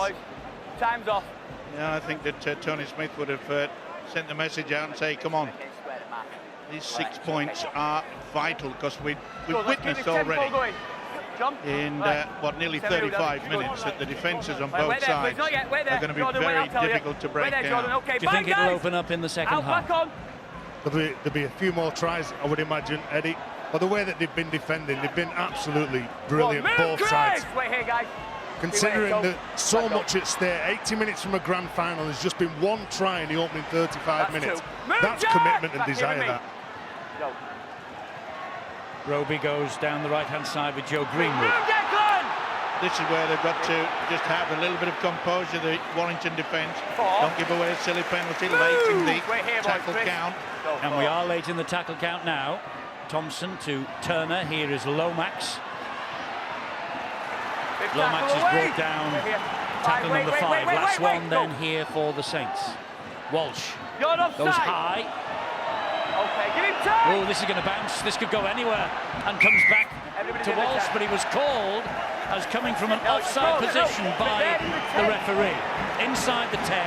Time's off. Yeah, I think that Tony Smith would have sent the message out and say, come on, these 6 points are vital, because we've witnessed already in nearly 35 minutes that the defences on both sides are going to be very difficult to break down. Do you think it'll open up in the second half? There'll be a few more tries, I would imagine, Eddie. But the way that they've been defending, they've been absolutely brilliant, both sides. Considering that so much at stake, 80 minutes from a grand final, has just been 1 try in the opening 35 minutes. That's commitment and desire, that. Roby goes down the right-hand side with Joe Greenwood. This is where they've got to just have a little bit of composure, the Warrington defence. Don't give away a silly penalty late in the tackle count. And we are late in the tackle count now. Thompson to Turner. Here is Lomax. Lomax is brought down. Tackle number 5. Last one then here for the Saints. Walsh goes high. Okay, give him time. Oh, this is going to bounce. This could go anywhere. And comes back to Walsh, but he was called as coming from an offside position by the referee. Inside the 10.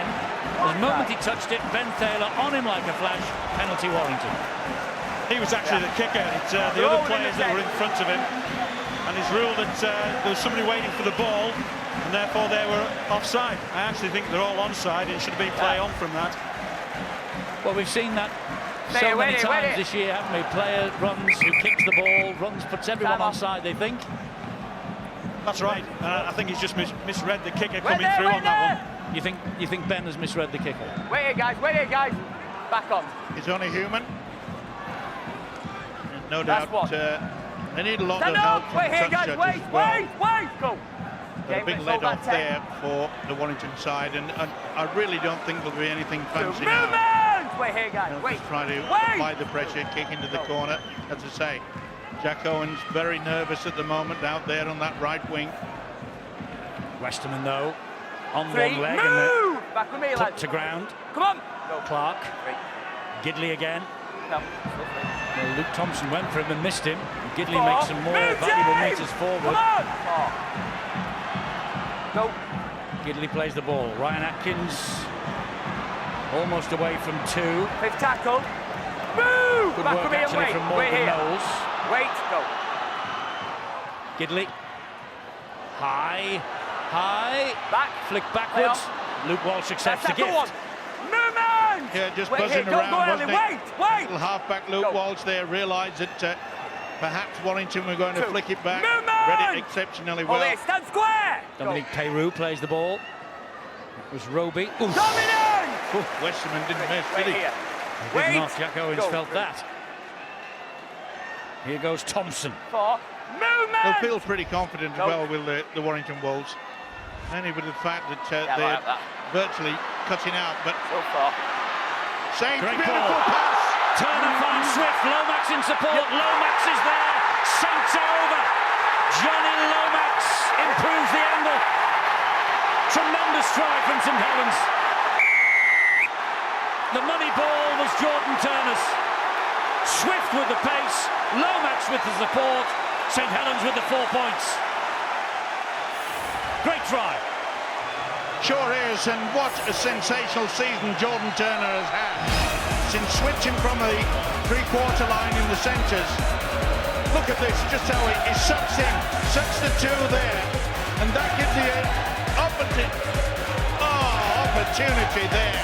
The moment he touched it, Ben Thaler on him like a flash. Penalty Warrington. He was actually the kicker. It's the other players that were in front of him. And he's ruled that there was somebody waiting for the ball, and therefore they were offside. I actually think they're all onside. It should have been play on from that. Well, we've seen that so many times this year, haven't we? Player runs, who kicks the ball, runs, puts everyone onside, they think. That's right. I think he's just misread the kicker coming through on that one. You think Ben has misread the kicker? Wait here, guys. Back on. He's only human. And no doubt they need a lot of help from wait here, guys. judges as well. Wait, go. A big lead off there for the Warrington side, and I really don't think there'll be anything fancy now. Wait here, guys. They'll just try to apply the pressure, kick into the corner. As I say, Jack Owen's very nervous at the moment out there on that right wing. Westerman, though, on one leg and back with me, put to ground. Come on. Clark. Gidley again. No. Well, Luke Thompson went for him and missed him. Gidley makes some more valuable meters forward. Come on. Go. Gidley plays the ball. Ryan Atkins almost away from 2. 5th tackle. Move! Good back work with me actually from Morgan Knowles. Wait, go. Gidley. High. Back. Flick backwards. Luke Walsh accepts the gift. Movement! Yeah, just buzzing around, wasn't it? Wait! Little halfback Luke Walsh there realised that perhaps Warrington were going to flick it back. Read it exceptionally well. Stand square! Dominic Peyrou plays the ball. It was Roby. Dominant! Westerman didn't miss, did he? He did not. Jack Owens felt that. Here goes Thompson. Movement! They'll feel pretty confident as well with the Warrington Wolves. Only with the fact that they're virtually cutting out, but so far. Saints, great beautiful ball. pass. Turner finds Swift. Lomax in support. Lomax is there. Saints are over. Johnny Lomax improves the angle. Tremendous try from St Helens. The money ball was Jordan Turner's. Swift with the pace. Lomax with the support. St Helens with the 4 points. Great try. Sure is, and what a sensational season Jordan Turner has had. Since switching from the three-quarter line in the centres. Look at this, just how he sucks the 2 there. And that gives the opportunity there.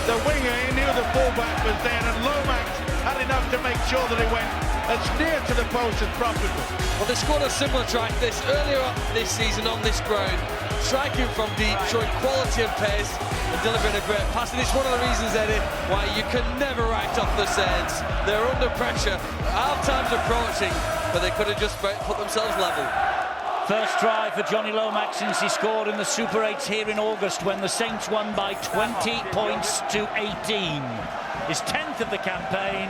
The winger, he knew the fullback was there, and Lomax had enough to make sure that he went as near to the post as possible. Well, they scored a similar try to this earlier this season on this ground, striking from deep, showing quality and pace, and delivering a great pass. And it's one of the reasons, Eddie, why you can never write off the Saints. They're under pressure, half-time's approaching, but they could have just put themselves level. First try for Johnny Lomax since he scored in the Super 8s here in August when the Saints won by 20 points to 18. His 10th of the campaign,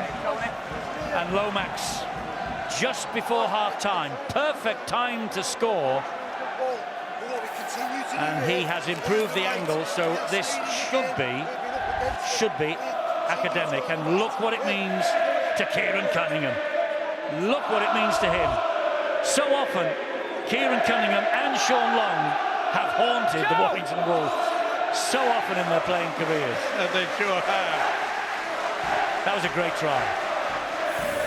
and Lomax just before half-time. Perfect time to score. And he has improved the angle, so this should be academic. And look what it means to Kieran Cunningham. Look what it means to him. So often, Kieran Cunningham and Sean Long have haunted the Warrington Wolves. So often in their playing careers. They sure have. That was a great try.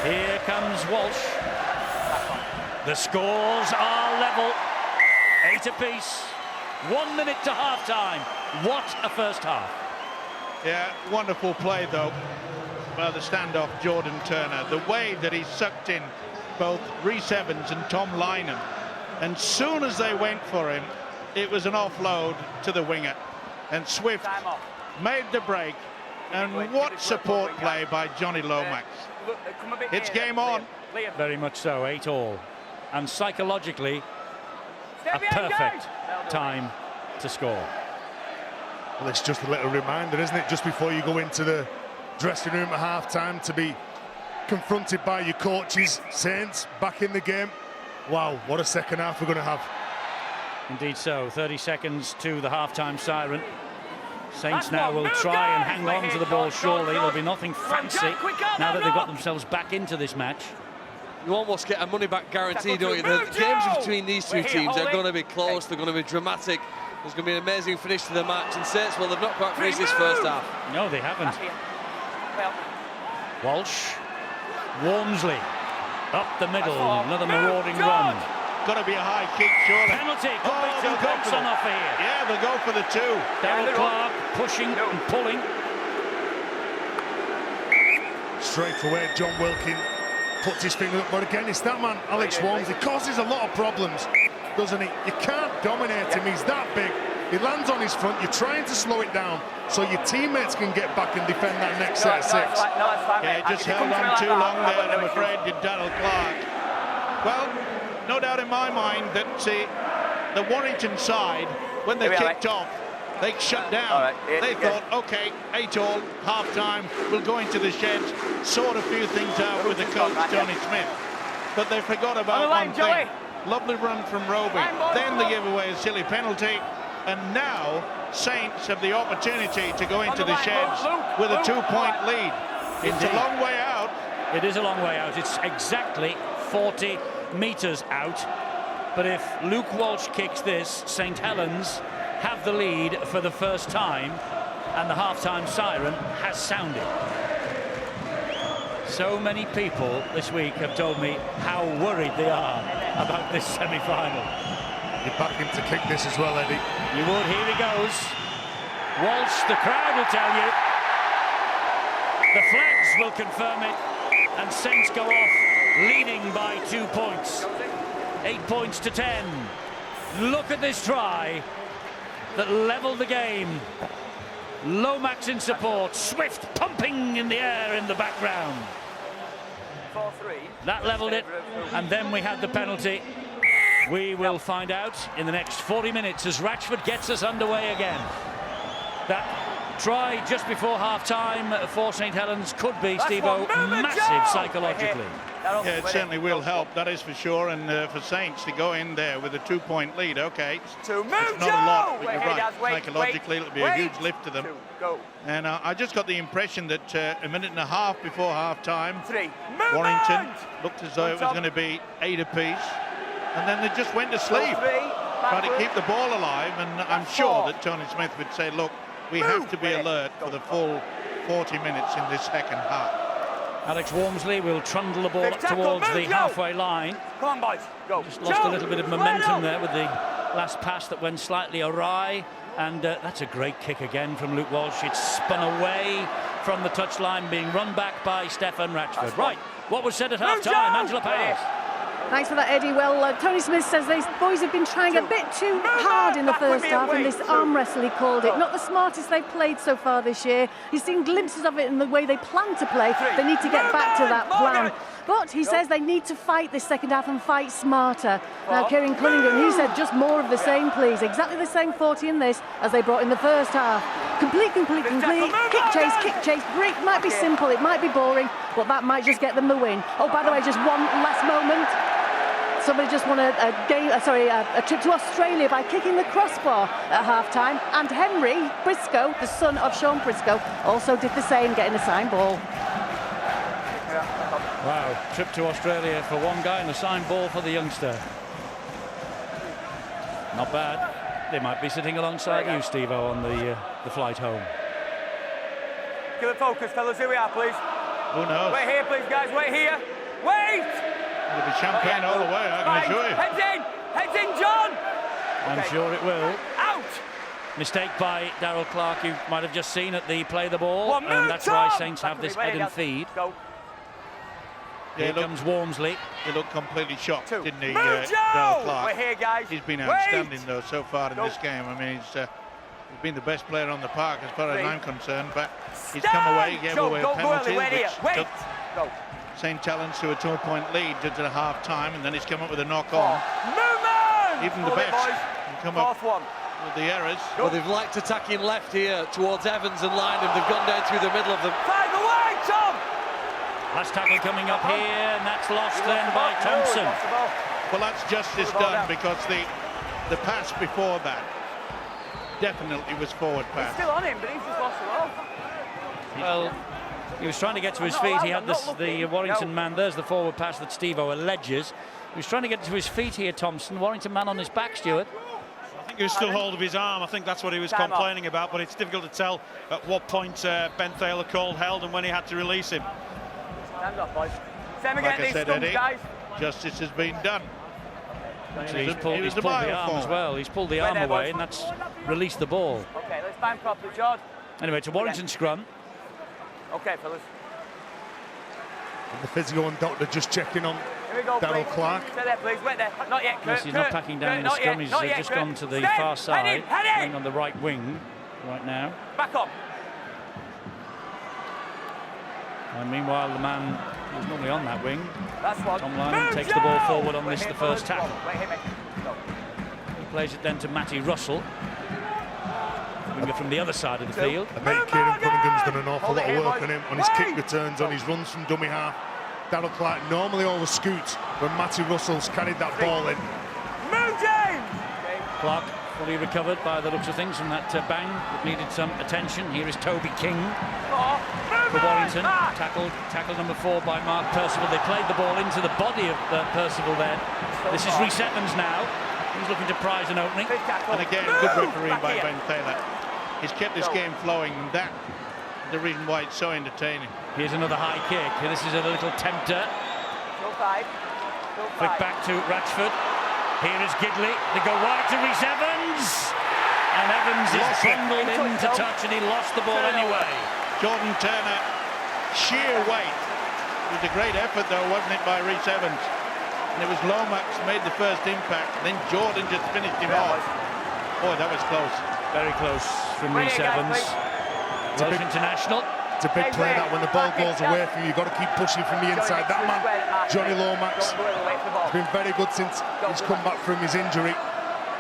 Here comes Walsh. The scores are level. 8 apiece. 1 minute to half-time. What a first half. Yeah, wonderful play, though, by the standoff Jordan Turner. The way that he sucked in both Rhys Evans and Tom Lynham. And soon as they went for him, it was an offload to the winger. And Swift made the break. And what support play by Johnny Lomax. It's game on. Very much so, 8-all. And psychologically, a perfect time to score. Well, it's just a little reminder, isn't it? Just before you go into the dressing room at half-time to be confronted by your coaches. Saints back in the game. Wow, what a second half we're going to have. Indeed so. 30 seconds to the half-time siren. Saints now will try and hang on to the ball surely. There'll be nothing fancy now that they've got themselves back into this match. You almost get a money-back guarantee, don't you? The games between these two teams are going to be close, they're going to be dramatic. There's going to be an amazing finish to the match, and Saints, well, they've not quite finished this first half. No, they haven't. Walsh, Walmsley, up the middle, another marauding run. Got to be a high kick, surely. Penalty, could be two points on offer here. Yeah, they'll go for the 2. Darryl Clark pushing and pulling. Straight away, John Wilkin puts his finger up, but again, it's that man, Alex Walmsley. He causes a lot of problems, doesn't he? You can't dominate him, he's that big. He lands on his front, you're trying to slow it down so your teammates can get back and defend that next set of 6. Yeah, just held on too long there, I'm afraid, did Darryl Clark. Well, no doubt in my mind that the Warrington side, when they kicked off, they shut down. They thought, OK, 8-all, half-time, we'll go into the sheds, sort a few things out with the coach, Tony Smith. But they forgot about one thing. Lovely run from Roby. Then they gave away a silly penalty. And now Saints have the opportunity to go into the sheds with a 2-point lead. It's a long way out. It is a long way out. It's exactly 40 metres out. But if Luke Walsh kicks this, St Helens have the lead for the first time, and the half-time siren has sounded. So many people this week have told me how worried they are about this semi-final. You'd back him to kick this as well, Eddie. You would. Here he goes. Walsh, the crowd will tell you. The flags will confirm it, and Saints go off leading by 2 points. 8 points to 10. Look at this try that levelled the game. Lomax in support, Swift pumping in the air in the background. 4-3. That levelled it, and then we had the penalty. We will find out in the next 40 minutes as Ratchford gets us underway again. That try just before half-time for St Helens could be, Steve-O, massive psychologically. Yeah, it certainly will help, that is for sure, and for Saints to go in there with a 2-point lead, OK, it's not a lot, but you're right, psychologically it'll be a huge lift to them. And I just got the impression that a minute and a half before half-time, Warrington looked as though it was going to be 8 apiece, and then they just went to sleep, trying to keep the ball alive, and I'm sure that Tony Smith would say, look, we have to be alert for the full 40 minutes in this second half. Alex Walmsley will trundle the ball up towards the halfway line. Come on, boys, go. Just lost a little bit of momentum there with the last pass that went slightly awry. And that's a great kick again from Luke Walsh. It's spun away from the touchline, being run back by Stefan Ratchford. Right, what was said at half-time? Angela Powers. Thanks for that, Eddie. Well, Tony Smith says these boys have been trying a bit too hard in the first half in this arm wrestle, he called it. Not the smartest they've played so far this year. He's seen glimpses of it in the way they plan to play. They need to get back to that plan. But he says they need to fight this second half and fight smarter. Now, Kieran Cunningham, he said just more of the same, please. Exactly the same 40 in this as they brought in the first half. Complete. Kick chase. Break might be simple, it might be boring, but that might just get them the win. Oh, by the way, just one last moment. Somebody just won a trip to Australia by kicking the crossbar at half-time. And Henry Briscoe, the son of Sean Briscoe, also did the same, getting a signed ball. Wow, trip to Australia for one guy and a signed ball for the youngster. Not bad. They might be sitting alongside you, Steve-O, on the flight home. Give it focus, fellas. Here we are, please. Who knows? Wait here, please, guys. Wait here. Wait! It'll be champagne all the way, I can assure you. Heads in, John! I'm sure it will. Out! Mistake by Darryl Clark, you might have just seen at the play the ball, and that's why Saints have this head and feed. Go. Here comes Walmsley. He looked completely shocked, didn't he, Darryl Clark? We're here, guys. He's been outstanding, though, so far in this game. I mean, he's been the best player on the park as far as I'm concerned, but he's come away, gave away a penalty, which took St Helens to a 2-point lead to the half-time, and then he's come up with a knock-on. Even the best can come up with the errors. Well, they've liked attacking left here towards Evans and Lynham. They've gone down through the middle of them. Five away, Tom! Last tackle coming up here, and that's lost then by Thompson. Well, that's justice done, because the The pass before that definitely was forward pass. He's still on him, but he's just lost the ball. Well, he was trying to get to his feet. He had the Warrington man. There's the forward pass that Steve-O alleges. He was trying to get to his feet here, Thompson. Warrington man on his back, Stuart. I think he was still hold of his arm. I think that's what he was complaining about, but it's difficult to tell at what point Ben Thaler called held and when he had to release him. Hands off, boys. Same Like again, I said, Eddie, Eddie, justice has been done. He's pulled the arm as well. He's pulled the arm away, and that's released the ball. Okay, let's find properly, George. Anyway, it's a Warrington scrum. Okay, fellas. The physio and doctor just checking on Darryl Clark. Stay there, please. Wait there. Not yet, Kurt. Yes, he's not packing down in the scrum. He's just gone to the far side, playing on the right wing right now. Back up. And meanwhile, the man who's normally on that wing, Tom Lyman, takes the ball forward on the first tackle. He plays it then to Matty Russell, winger from the other side of the field. I bet Kieran Cunningham's done an awful lot of work on him, on his kick returns, on his runs from dummy half. Darryl Clark normally always scoots when Matty Russell's carried that ball in. Move, James! Clark fully recovered by the looks of things from that bang that needed some attention. Here is Toby King for Warrington. Tackle number 4 by Mark Percival. They played the ball into the body of Percival there. This is Rhys Evans now. He's looking to prize an opening. And again, good refereeing by Ben Thaler. He's kept this game flowing, and that's the reason why it's so entertaining. Here's another high kick. This is a little tempter. Flick back to Ratchford. Here is Gidley. They go wide to Rhys Evans. And Evans is bundled into touch, and he lost the ball anyway. Jordan Turner, sheer weight. It was a great effort, though, wasn't it, by Rhys Evans? And it was Lomax made the first impact. Then Jordan just finished him off. Boy, that was close. Very close from Rhys Evans. Welsh international. It's a big play that when the ball goes away from you, you've got to keep pushing from the inside. That man, Johnny Lomax, has been very good since he's come back from his injury.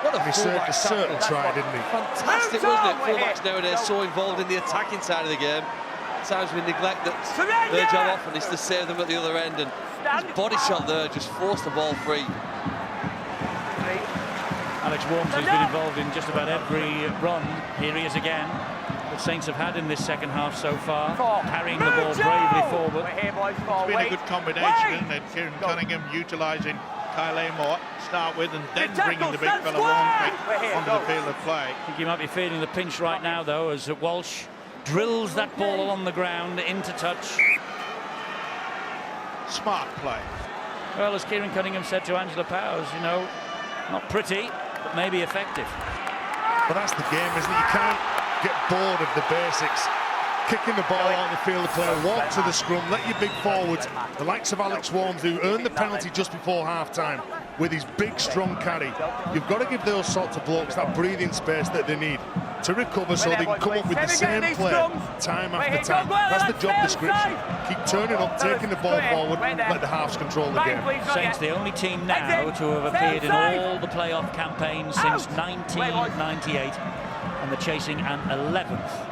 What a and he served a certain try, didn't he? Fantastic, wasn't it? Fullbacks nowadays so involved in the attacking side of the game. Sometimes we neglect that their job often is to save them at the other end, and his body shot there just forced the ball free. Alex Walmsley's been involved in just about every run. Here he is again. The Saints have had in this second half so far, carrying the ball bravely forward. It's been a good combination, isn't it? Kieran Cunningham utilising Kyle Amor, start with, and then bringing the big fella Walmsley onto the field of play. I think he might be feeling the pinch right now, though, as Walsh drills that ball along the ground into touch. Smart play. Well, as Kieran Cunningham said to Angela Powers, you know, not pretty, but maybe effective. But that's the game, isn't it? You can't get bored of the basics. Kicking the ball out of the field of play, walk to the scrum, let your big forwards, the likes of Alex Walmsley, who earned the penalty just before half-time with his big, strong carry. You've got to give those sorts of blokes that breathing space that they need to recover so they can come up with the same play time after time. That's the job description. Keep turning up, taking the ball forward, let the halves control the game. Saints the only team now to have appeared in all the playoff campaigns since 1998, and they're chasing an 11th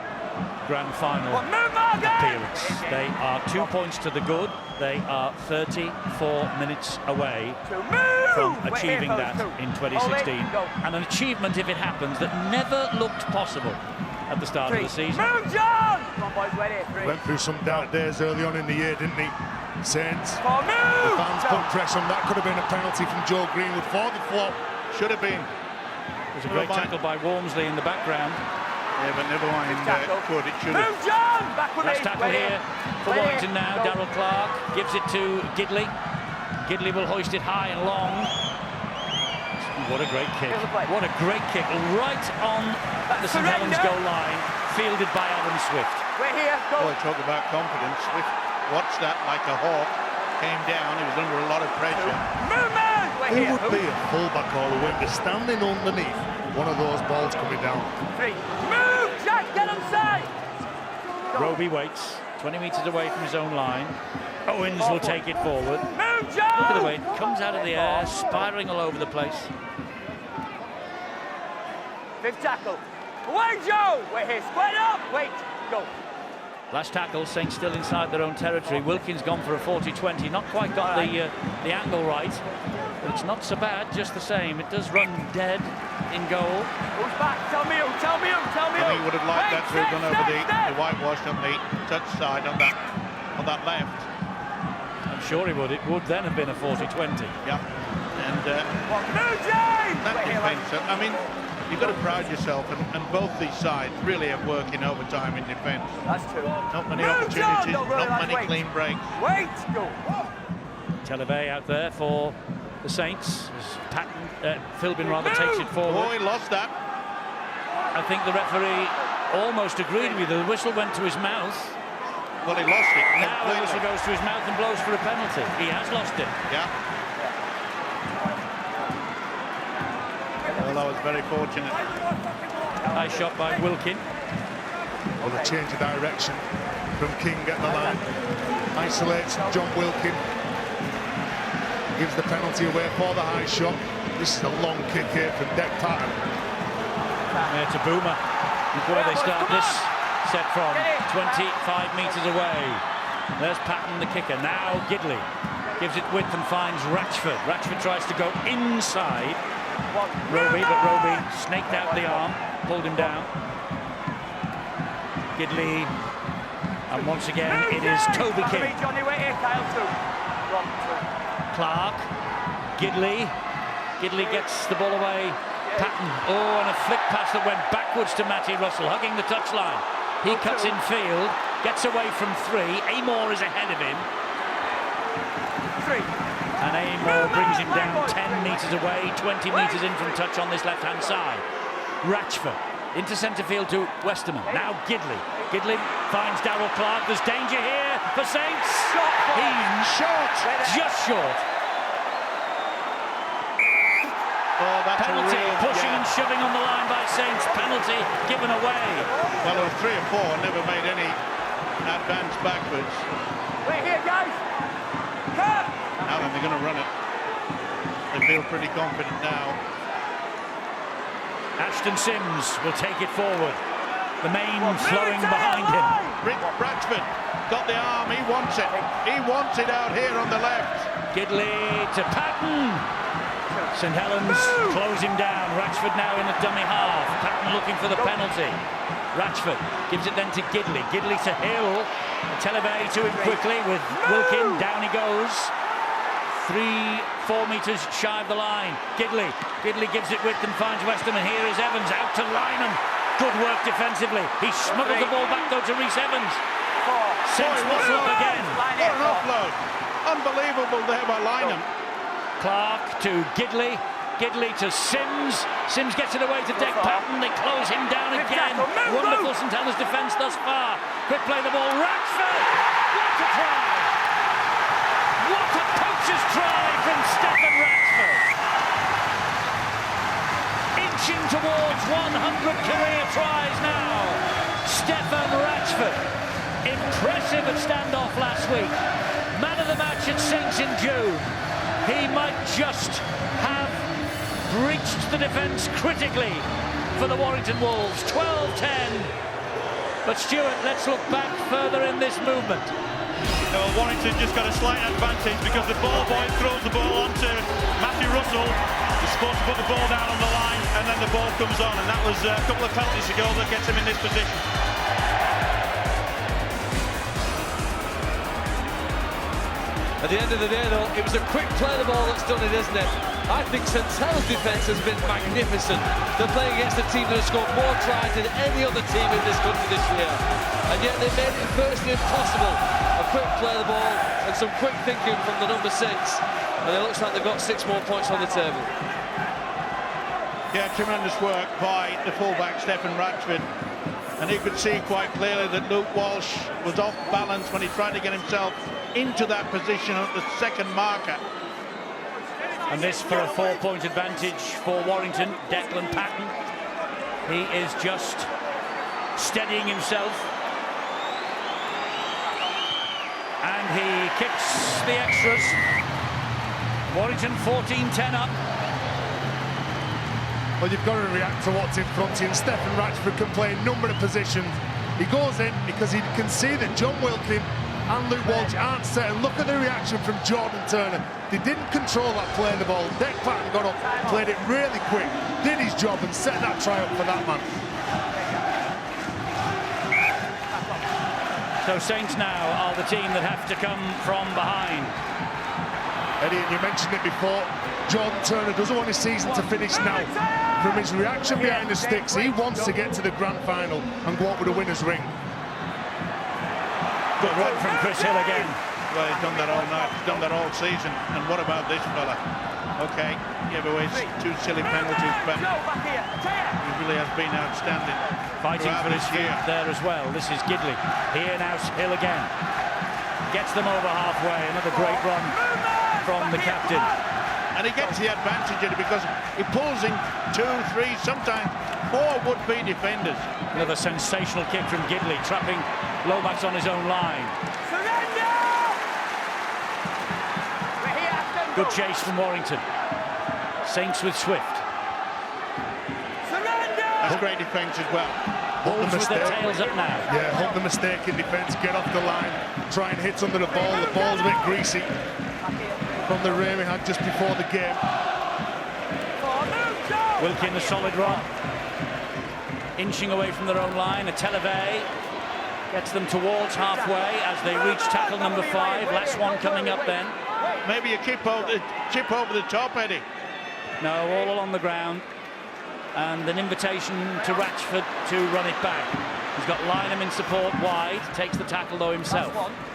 grand final appearance. They are 2 points to the good. They are 34 minutes away from achieving that in 2016. And an achievement, if it happens, that never looked possible at the start of the season. Went through some dark days early on in the year, didn't he? Saints. The fans put pressure on. That could have been a penalty from Joe Greenwood for the flop. Should have been. It was a great tackle by Walmsley in the background. Yeah, but never mind. Could it should have. Last tackle here for Warrington now. Darryl Clark gives it to Gidley. Gidley will hoist it high and long. What a great kick. What a great kick. Right on the St Helens goal line. Fielded by Adam Swift. We're here. Boy, talk about confidence. Swift watched that like a hawk. Came down. He was under a lot of pressure. Who would be a fullback or a winger standing underneath one of those balls coming down? Move, Jack, get on side. Roby waits 20 metres away from his own line. Owens will take it forward. Move, Joe. Look at the way it comes out of the air, spiralling all over the place. Fifth tackle. Away, Joe. We're here. Square up. Wait. Go. Last tackle, Saints still inside their own territory. Wilkins gone for a 40-20. Not quite got the angle right, but it's not so bad, just the same. It does run dead in goal. Who's back? Tell me who, tell me who, tell me who. I think he would have liked that to have gone over the whitewash on the touch side on that left. I'm sure he would. It would then have been a 40-20. Yeah. And that defence, I mean, you've got to pride yourself, and both these sides really have worked in overtime in defence. That's true. Not many opportunities, not many clean breaks. Wait, go. Televay out there for the Saints. Philbin rather takes it forward. Oh, he lost that. I think the referee almost agreed with you. The whistle went to his mouth. Well, he lost it. Now the whistle goes to his mouth and blows for a penalty. He has lost it. Yeah. Well, that was very fortunate. High shot by Wilkin. Well, a change of direction from King at the line. Isolates John Wilkin. Gives the penalty away for the high shot. This is a long kick here from Dec Patton. To Boomer. Where they start this set from, 25 metres away. There's Patton, the kicker. Now Gidley gives it width and finds Ratchford. Ratchford tries to go inside Roby, but Roby snaked out the arm, pulled him down. Gidley, and once again it is Toby King. Clark, Gidley gets the ball away. Patton, and a flick pass that went backwards to Matty Russell, hugging the touchline. He cuts in field, gets away from 3. Amor is ahead of him. And Amor brings him down 10 metres away, 20 metres in from touch on this left-hand side. Ratchford into centre field to Westerman. Now Gidley. Gidley finds Darrell Clark. There's danger here for Saints. He's short, just short. Oh, that's penalty, pushing and shoving on the line by Saints. Penalty given away. Well, there were 3 or 4, never made any advance backwards. Wait here, guys. Cut. Now then, they're going to run it. They feel pretty confident now. Ashton Sims will take it forward. The main flowing behind him. Ratchford got the arm. He wants it. He wants it out here on the left. Gidley to Patton. St Helens close him down. Ratchford now in the dummy half. Patton looking for the penalty. Ratchford gives it then to Gidley. Gidley to Hill. Televay to him quickly with Wilkin. Down he goes. 3-4 metres shy of the line. Gidley gives it width and finds Westerman. Here is Evans out to Lynham. Good work defensively. He smuggled the ball back though to Rhys Evans. Sims muscle up again. What an offload. Unbelievable there by Lynham. Clark to Gidley. Gidley to Sims. Sims gets it away to Dec Patton. They close him down again. Wonderful St Helens defence thus far. Quick play the ball. Ratchford! What a try! What a poacher's try from Stephen Ratchford! Inching towards 100 career tries now. Stephen Ratchford. Impressive at standoff last week. Man of the match at Saints in June. He might just have breached the defence critically for the Warrington Wolves. 12-10. But Stuart, let's look back further in this movement. Well, Warrington just got a slight advantage because the ball boy throws the ball onto Matthew Russell. He's supposed to put the ball down on the line, and then the ball comes on, and that was a couple of penalties ago that gets him in this position. At the end of the day, though, it was a quick play the ball that's done it, isn't it? I think St Helens' defence has been magnificent. They're playing against a team that has scored more tries than any other team in this country this year. And yet they made it virtually impossible. A quick play the ball and some quick thinking from the number 6. And it looks like they've got 6 more points on the table. Yeah, tremendous work by the fullback, Stephen Ratchford. And he could see quite clearly that Luke Walsh was off balance when he tried to get himself into that position at the second marker. And this for a 4-point advantage for Warrington. Declan Patton. He is just steadying himself. And he kicks the extras. Warrington 14-10 up. Well, you've got to react to what's in front of you. And Stephen Ratchford can play a number of positions. He goes in because he can see that John Wilkin and Luke Walsh aren't set. And look at the reaction from Jordan Turner. They didn't control that play the ball. Deck Patton got up, played it really quick, did his job and set that try up for that man. So Saints now are the team that have to come from behind. Eddie, and you mentioned it before, Jordan Turner doesn't want his season to finish now. From his reaction behind the sticks, he wants to get to the grand final and go out with a winner's ring. Good run from Chris Hill again. Well, he's done that all night, he's done that all season. And what about this fella? Okay, gave away 2 silly penalties, but he really has been outstanding. Fighting for his feet there as well. This is Gidley. Here now, Hill again. Gets them over halfway. Another great run from the captain. And he gets the advantage of it because he pulls in 2, 3, sometimes 4 would-be defenders. Another sensational kick from Gidley, trapping Lomax on his own line. Good chase from Warrington. Saints with Swift. That's great defence as well. Wolves with their tails up now. Yeah, hold the mistake in defence, get off the line, try and hit under the ball. The ball's a bit greasy from the rain we had just before the game. Wilkin, a solid run. Inching away from their own line. A Televay gets them towards halfway as they reach tackle number 5. Last one coming up then. Maybe a chip over the top, Eddie. No, all along the ground. And an invitation to Ratchford to run it back. He's got Lynham in support wide, takes the tackle though himself.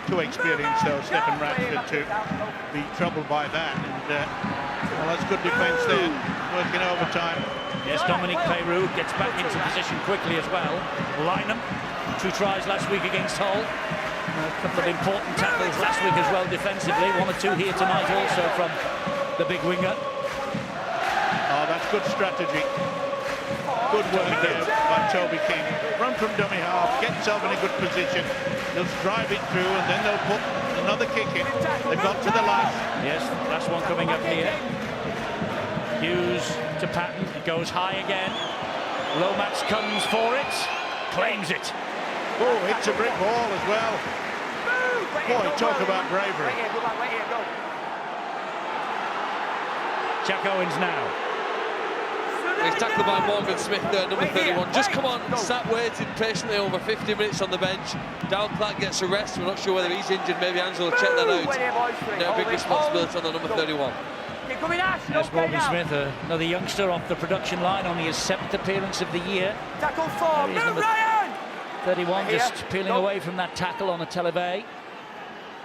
Too experienced though, Stephen Ratchford, to be troubled by that. And well, that's good defence there, working overtime. Yes, Dominic Peyrou gets back into position quickly as well. Lynham, 2 tries last week against Hull. A couple of important tackles last week as well defensively. 1 or 2 here tonight also from the big winger. Oh, that's good strategy. Good work there by Toby King. Run from dummy half, get himself in a good position. They'll drive it through and then they'll put another kick in. They've got to the last. Yes, last one coming up here. Hughes to Patton, it goes high again. Lomax comes for it, claims it. Oh, hits a brick wall as well. Boy, talk about bravery. Jack Owens now. He's tackled by Morgan Smith there, number 31. Just come on, sat waiting patiently over 50 minutes on the bench. Down Clark gets a rest. We're not sure whether he's injured. Maybe Angelo will check that out. Now big responsibility on the number 31. Yes, Morgan Smith, another youngster off the production line, only his 7th appearance of the year. Tackle 4, number 31, just peeling away from that tackle on a Televay.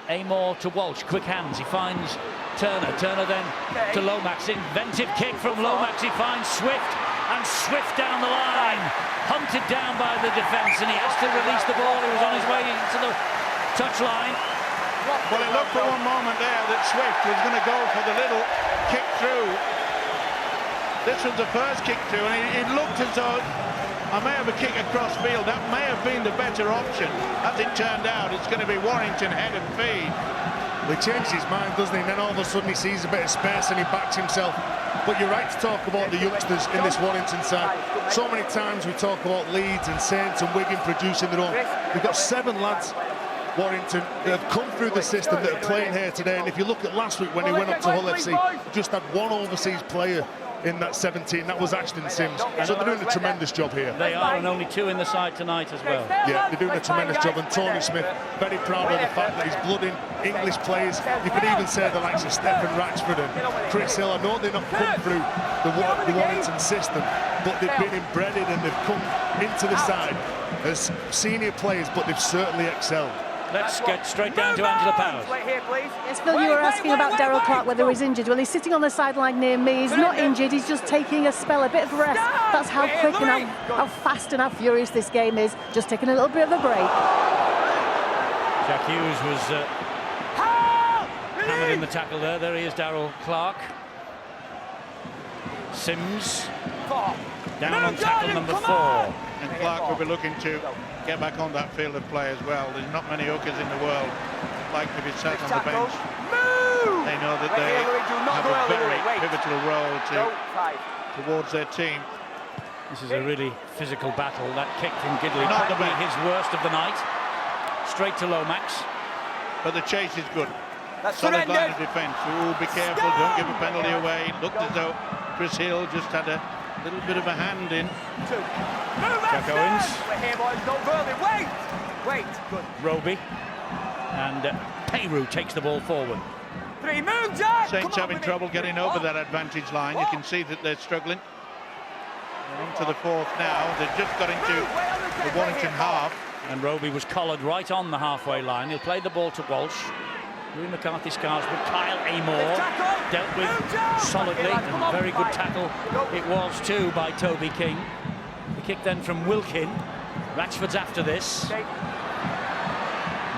Amor to Walsh, quick hands, he finds Turner. Turner then to Lomax, inventive kick from Lomax, he finds Swift, and Swift down the line, hunted down by the defence, and he has to release the ball. He was on his way into the touchline. Well, it looked for one moment there that Swift was going to go for the little kick through. This was the first kick through, and it looked as though I may have a kick across field. That may have been the better option. As it turned out, it's going to be Warrington head and feed. Well, he changed his mind, doesn't he? And then all of a sudden he sees a bit of space and he backs himself. But you're right to talk about the youngsters in this Warrington side. So many times we talk about Leeds and Saints and Wigan producing their own. We've got 7 lads, Warrington, that have come through the system that are playing here today. And if you look at last week when he went up to Hull FC, just had 1 overseas player in that 17, that was Ashton Sims. So they're doing a tremendous job here. They are, and only 2 in the side tonight as well. Yeah, they're doing a tremendous job, and Tony Smith, very proud of the fact that he's blooding English players. You could even say the likes of Stephen Ratchford and Chris Hill. I know they're not come through the Warrington system, but they've been embedded and they've come into the side as senior players, but they've certainly excelled. Let's get straight down to Angela Powers. Wait here, please. Yes, Phil, you were asking about Daryl Clark, whether he's injured. Well, he's sitting on the sideline near me. He's not injured. He's just taking a spell, a bit of rest. That's how quick and how fast and how furious this game is. Just taking a little bit of a break. Jack Hughes was hammered in the tackle there. There he is, Daryl Clark. Sims down on tackle number 4. And Clark will be looking to get back on that field of play as well. There's not many hookers in the world like to be sat on the bench. They know that they have a very pivotal role towards their team. This is a really physical battle. That kick from Gidley, probably his worst of the night. Straight to Lomax. But the chase is good. Solid line of defence. Oh, be careful, don't give a penalty away. Looked as though Chris Hill just had a little bit of a hand in. Jack Owens. We're here, boys. Don't burn it. Wait! Wait. Good. Roby. And Peyru takes the ball forward. 3, move, Jack! Saints having trouble getting over that advantage line. You can see that they're struggling. They're into the fourth now. They've just got into the Warrington half. And Roby was collared right on the halfway line. He'll play the ball to Walsh. Louis McCarthy scars with Kyle Amor. Dealt with solidly, and very good tackle it was too by Toby King. The kick then from Wilkin. Ratchford's after this. They'll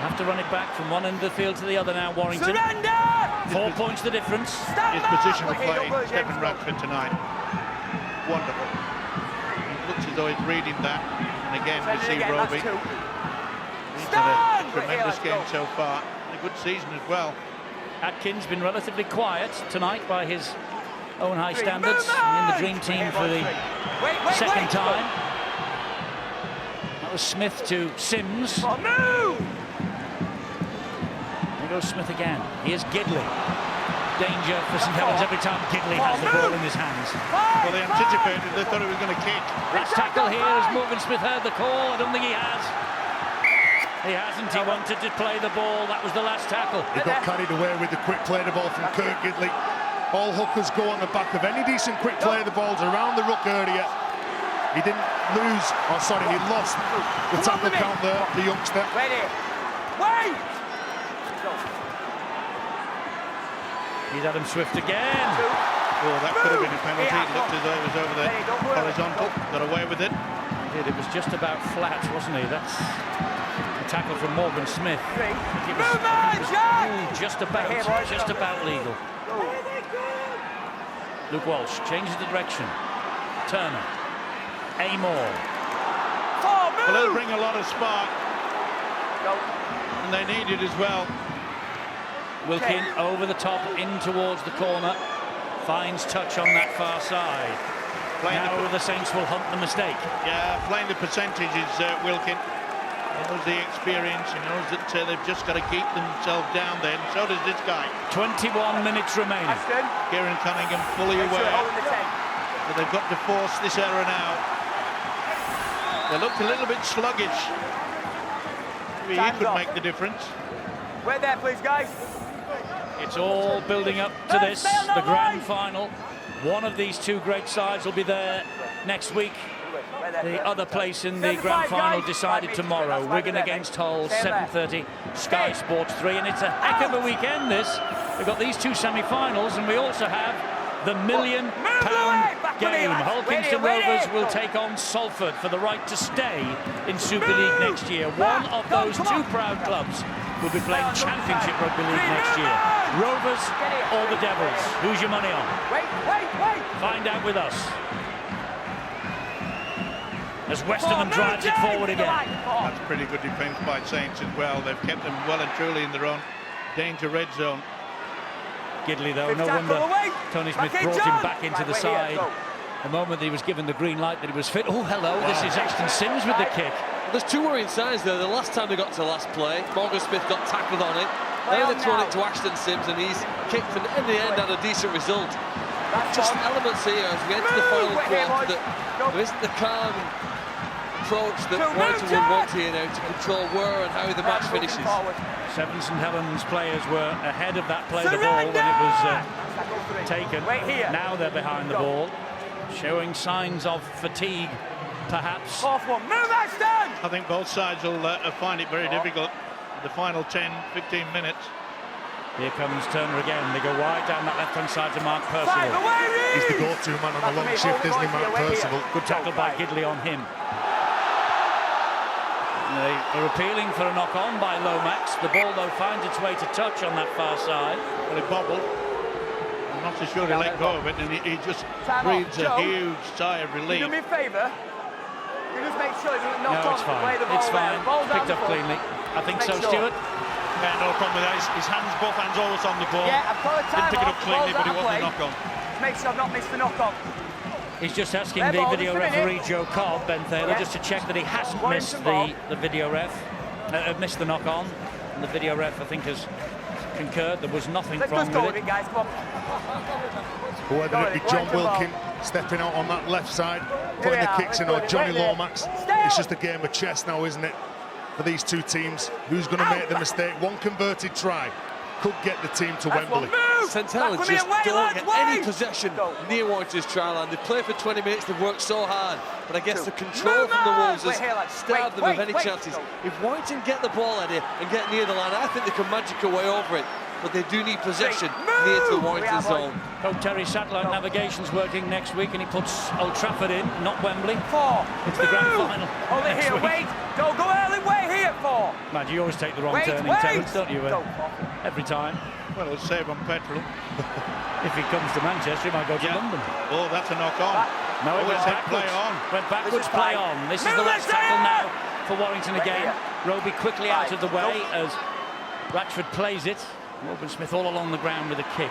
have to run it back from one end of the field to the other now, Warrington. 4 points the difference. His position of play, Stephen Ratchford tonight. Wonderful. He looks as though he's reading that. And again, we see Roby. He's had a tremendous game so far. A good season as well. Atkins been relatively quiet tonight by his own high standards. In the dream team for the second time. That was Smith to Sims. There goes Smith again. Here's Gidley. Danger for St Helens every time Gidley has the ball in his hands. Well, they anticipated, they thought he was going to kick. Last tackle here as Morgan Smith heard the call. I don't think he has. He hasn't. He wanted to play the ball. That was the last tackle. He got carried away with the quick play of the ball from Kirk Gidley. All hookers go on the back of any decent quick play of the balls around the ruck area. He didn't lose, or sorry, he lost the tackle count there, the youngster. Ready. Wait! He's Adam Swift again. Oh, that could have been a penalty. It looked as though it was over the horizontal. Got away with it. He did. It was just about flat, wasn't he? That's a tackle from Morgan Smith. It was just about legal. Luke Walsh changes the direction. Turner. Amor. Well, they'll bring a lot of spark. And they need it as well. Wilkin over the top, in towards the corner. Finds touch on that far side. Now the Saints will hunt the mistake. Yeah, playing the percentages, Wilkin. He knows the experience. He knows that they've just got to keep themselves down there. And so does this guy. 21 minutes remaining. Ashton. Kieran Cunningham fully aware. But they've got to force this error now. They looked a little bit sluggish. Maybe he could make the difference. Wait there, please, guys. It's all building up to this, the grand final. One of these two great sides will be there next week. The other place in the grand final decided tomorrow. Wigan against Hull, 7:30, Sky Sports 3. And it's a heck of a weekend, this. We've got these two semi-finals, and we also have the £1 million game. Hull Kingston Rovers will take on Salford for the right to stay in Super League next year. One of those two proud clubs will be playing Championship Rugby League next year. Rovers or the Devils? Who's your money on? Wait. Find out with us. As Westerman drives it forward again. That's pretty good defence by Saints as well. They've kept them well and truly in their own danger red zone. Gidley, though, no wonder Tony Smith brought him back into the side. The moment that he was given the green light that he was fit. Oh, hello, this is Ashton Sims with the kick. There's two worrying signs there. The last time they got to last play, Morgan Smith got tackled on it. Now they've thrown it to Ashton Sims and he's kicked and in the end had a decent result. Just elements here as we enter the final quarter that there isn't the calm approach that Warrington would want here now to control where and how the match finishes. 7 St Helens players were ahead of that play the ball when it was taken. Now they're behind the ball, showing signs of fatigue, perhaps. I think both sides will find it very difficult. The final 10, 15 minutes. Here comes Turner again. They go wide down that left-hand side to Mark Percival. He's the go-to man on a long shift, isn't he, Mark Percival? Good tackle by Gidley on him. They are appealing for a knock-on by Lomax. The ball, though, finds its way to touch on that far side. Well, it bobbled. I'm not so sure he let go of it, and he just breathes a huge sigh of relief. Do me a favour. You just make sure it doesn't knock on. No, it's fine. It's fine. Picked up cleanly. I think so, Stuart. Yeah, no problem with that. His hands, both hands always on the ball. Yeah, I've got a time. Didn't pick it up cleanly, but it wasn't a knock-on. Make sure I've not missed the knock-on. He's just asking the video referee, Joe Cobb, Ben Thaler, just to check that he hasn't missed the video ref, missed the knock-on. And the video ref, I think, has concurred. There was nothing wrong with it. Guys, come on. Whether it be John Wilkin stepping out on that left side, putting the kicks in, or Johnny Lomax, it's just a game of chess now, isn't it? For these two teams, who's going to make the mistake? One converted try could get the team to Wembley. St Helens just don't get any possession near Warrington's try line. They play for 20 minutes, they've worked so hard, but I guess the control from the Wolves has starved them of any chances. If Warrington get the ball, Eddie, and get near the line, I think they can magic away over it. But they do need possession near to the Warrington zone. Hope Terry Satellite Navigation's working next week, and he puts Old Trafford in, not Wembley. It's the grand final. Hold it here, wait. Go early, wait here, 4. Man, you always take the wrong turn in Terence, don't you? Every time. Well, it'll save on petrol. If he comes to Manchester, he might go to London. Oh, that's a knock-on. No, it went backwards. Went backwards, play on. This is the last tackle now for Warrington again. Roby quickly out of the way as Ratchford plays it. Robin Smith all along the ground with a kick.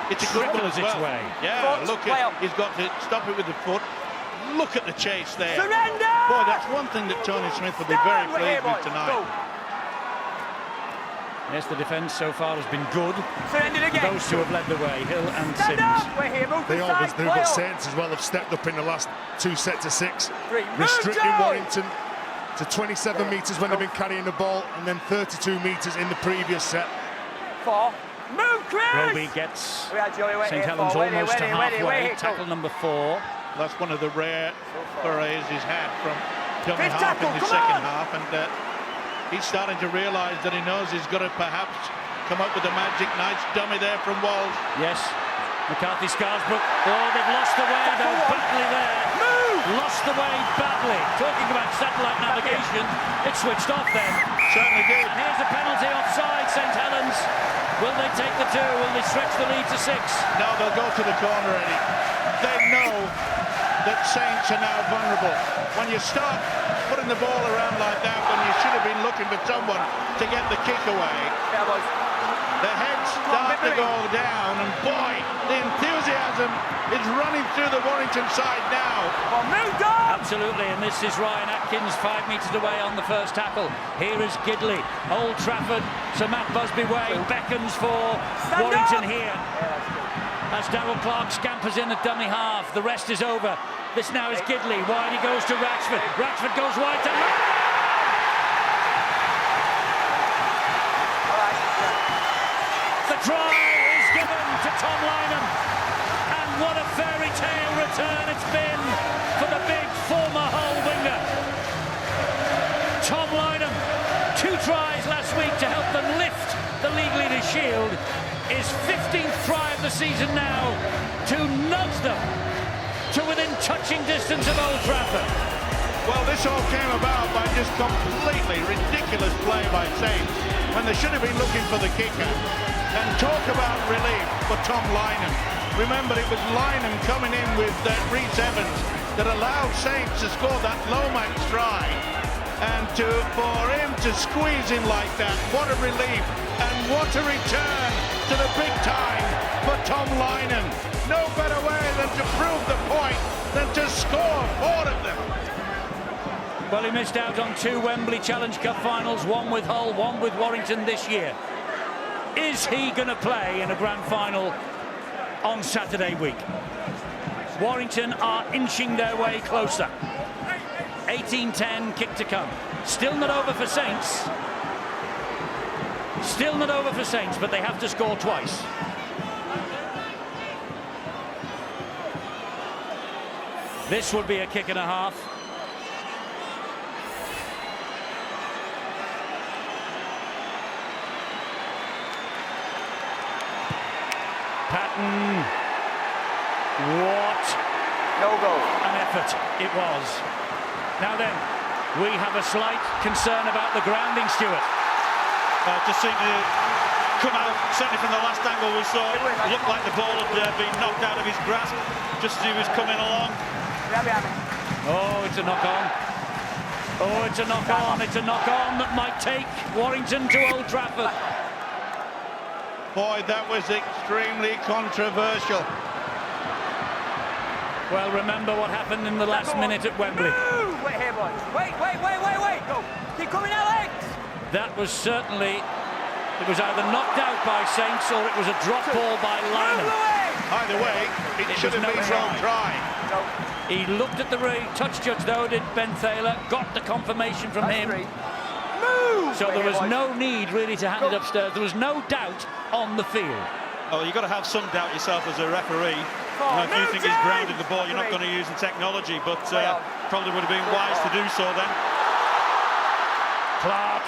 It's a good one as well. Its way. Yeah, look at, he's got to stop it with the foot. Look at the chase there. Surrender! Boy, that's one thing that Tony Smith will be very pleased with tonight. Yes, the defence so far has been good. Again. Those two have led the way, Hill and Sims. They always do, but Saints as well have stepped up in the last 2 sets of 6, restricting Warrington to 27 metres when they've been carrying the ball, and then 32 metres in the previous set. 4. Move, Chris! Roby gets St Helens almost to halfway. Tackle number 4. That's one of the rare forays he's had from dummy half in the second half, and he's starting to realise that he knows he's got to perhaps come up with a magic nice dummy there from Walls. Yes, McCarthy Scarsbrook. Oh, they've lost the way though, badly there. Lost the way badly. Talking about satellite navigation, it switched off then. Certainly did. Here's a penalty offside, St Helens. Will they take the 2? Will they stretch the lead to 6? No, they'll go to the corner, Eddie. They know that Saints are now vulnerable. When you start putting the ball around like that, when you should have been looking for someone to get the kick away, the heads start to go down, and boy, the enthusiasm is running through the Warrington side now. Absolutely, and this is Ryan Atkins 5 metres away on the first tackle. Here is Gidley, Old Trafford, Sir Matt Busby way, beckons for Warrington here. As Darrell Clark scampers in the dummy half, the rest is over. This now is Gidley, wide he goes to Ratchford. Ratchford goes wide to... The try is given to Tom Lynham, and what a fairy tale return it's been for the big former Hull winger. Tom Lynham, 2 tries last week to help them lift the League Leaders Shield. His 15th try of the season now to nudge them to within touching distance of Old Trafford. Well, this all came about by just completely ridiculous play by Saints when they should have been looking for the kicker. And talk about relief for Tom Lynham. Remember, it was Lynham coming in with Rhys Evans that allowed Saints to score that Lomax try. And for him to squeeze in like that, what a relief and what a return to the big time for Tom Lynham. No better way than to prove the point than to score 4 of them. Well, he missed out on 2 Wembley Challenge Cup finals, one with Hull, one with Warrington this year. Is he going to play in a grand final on Saturday week? Warrington are inching their way closer. 18-10, kick to come. Still not over for Saints. Still not over for Saints, but they have to score twice. This would be a kick and a half. Patton. What? No goal. An effort it was. Now then, we have a slight concern about the grounding, Stuart. Just seemed to come out, certainly from the last angle we saw, it looked like the ball had been knocked out of his grasp just as he was coming along. Oh, it's a knock-on. Oh, it's a knock-on. It's a knock-on that might take Warrington to Old Trafford. Boy, that was extremely controversial. Well, remember what happened in the last minute at Wembley. Wait here, boys. Wait. Go. Keep coming, Alex. That was certainly, it was either knocked out by Saints or it was a drop ball by Lynham. Either way, it should have been no try. He looked at the touch judge, though, did Ben Thaler, got the confirmation from him. So there was no need really to hand it upstairs. There was no doubt on the field. Well, you've got to have some doubt yourself as a referee. If you think he's grounded the ball, you're not going to use the technology, but probably would have been wise to do so then. Clark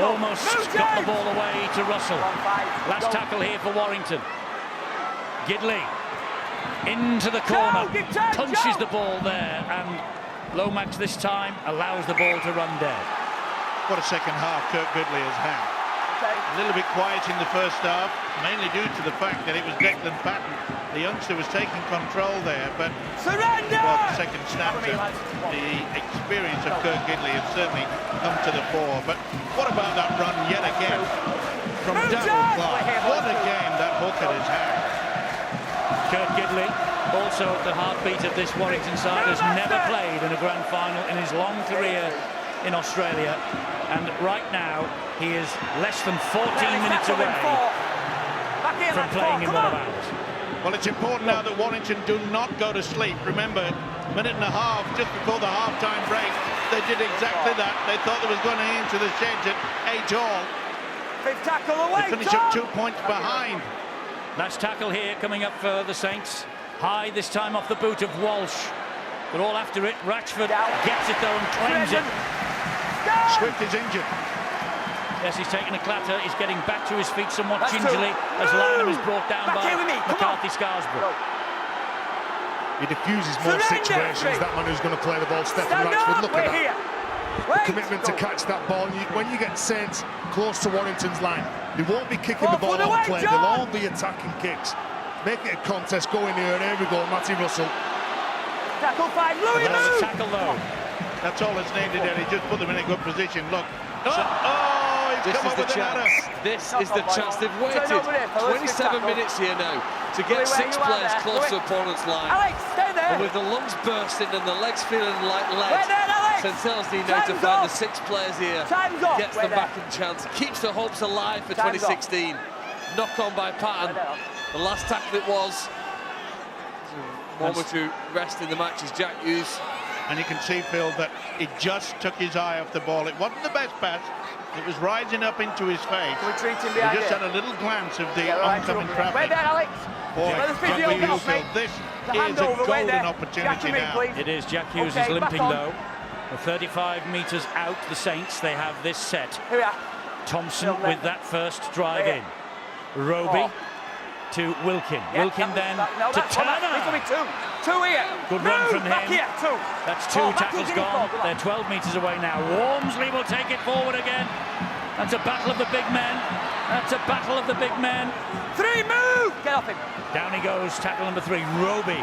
almost got the ball away to Russell. Last tackle here for Warrington. Gidley into the corner, punches the ball there, and Lomax this time allows the ball to run dead. What a second half Kirk Gidley has had. A little bit quiet in the first half, mainly due to the fact that it was Declan Patton. The youngster was taking control there, but well, the second snapshot, the experience of Kirk Gidley has certainly come to the fore. But what about that run yet again from Darryl Clark? What a game that hooker has had. Kirk Gidley, also the heartbeat of this Warrington side, has never played in a grand final in his long career in Australia, and right now he is less than 14 minutes away from playing in one of ours. Well, it's important now that Warrington do not go to sleep. Remember, minute and a half just before the half-time break, they did exactly that. They thought they was going into the sheds at 8-all. Fifth tackle away, they finish up 2 points behind. Last tackle here coming up for the Saints. High this time off the boot of Walsh. They're all after it. Ratchford gets it though and claims it. Swift is injured. Yes, he's taking a clatter. He's getting back to his feet somewhat gingerly as Lynham is brought down by McCarthy Scarsborough. He diffuses more situations, that man who's going to play the ball, Stephen Ratchford. Look at that. The commitment to catch that ball. When you get Saints close to Warrington's line, they won't be kicking the ball out play. They'll all be attacking kicks. Make it a contest. Go in here, and here we go, Matty Russell. Tackle 5, Louis, move! Tackle though. That's all that's needed, Eddie. Just put them in a good position. Look. This is the chance. This is the chance. They've waited 27 minutes here now to get 6 players close to opponent's line. Alex, stay there. And with the lungs bursting and the legs feeling like lead, St Helens need now to find the 6 players here. Gets them back in chance. Keeps the hopes alive for 2016. Knock on by Patton. The last tackle it was. Moment to rest in the match is Jack Hughes. And you can see, Phil, that it just took his eye off the ball. It wasn't the best pass. It was rising up into his face. He just had a little glance of the oncoming traffic. Wait there, Alex. Boy, this is a golden opportunity now. It is. Jack Hughes is limping, though. 35 metres out, the Saints. They have this set. Thompson with that first drive in. Roby to Wilkin. Wilkin then to Turner. Two here. Good run from him. Here, 2. That's 2 tackles gone. They're 12 metres away now. Walmsley will take it forward again. That's a battle of the big men. That's a battle of the big men. 3, move! Get off him. Down he goes, tackle number 3, Roby.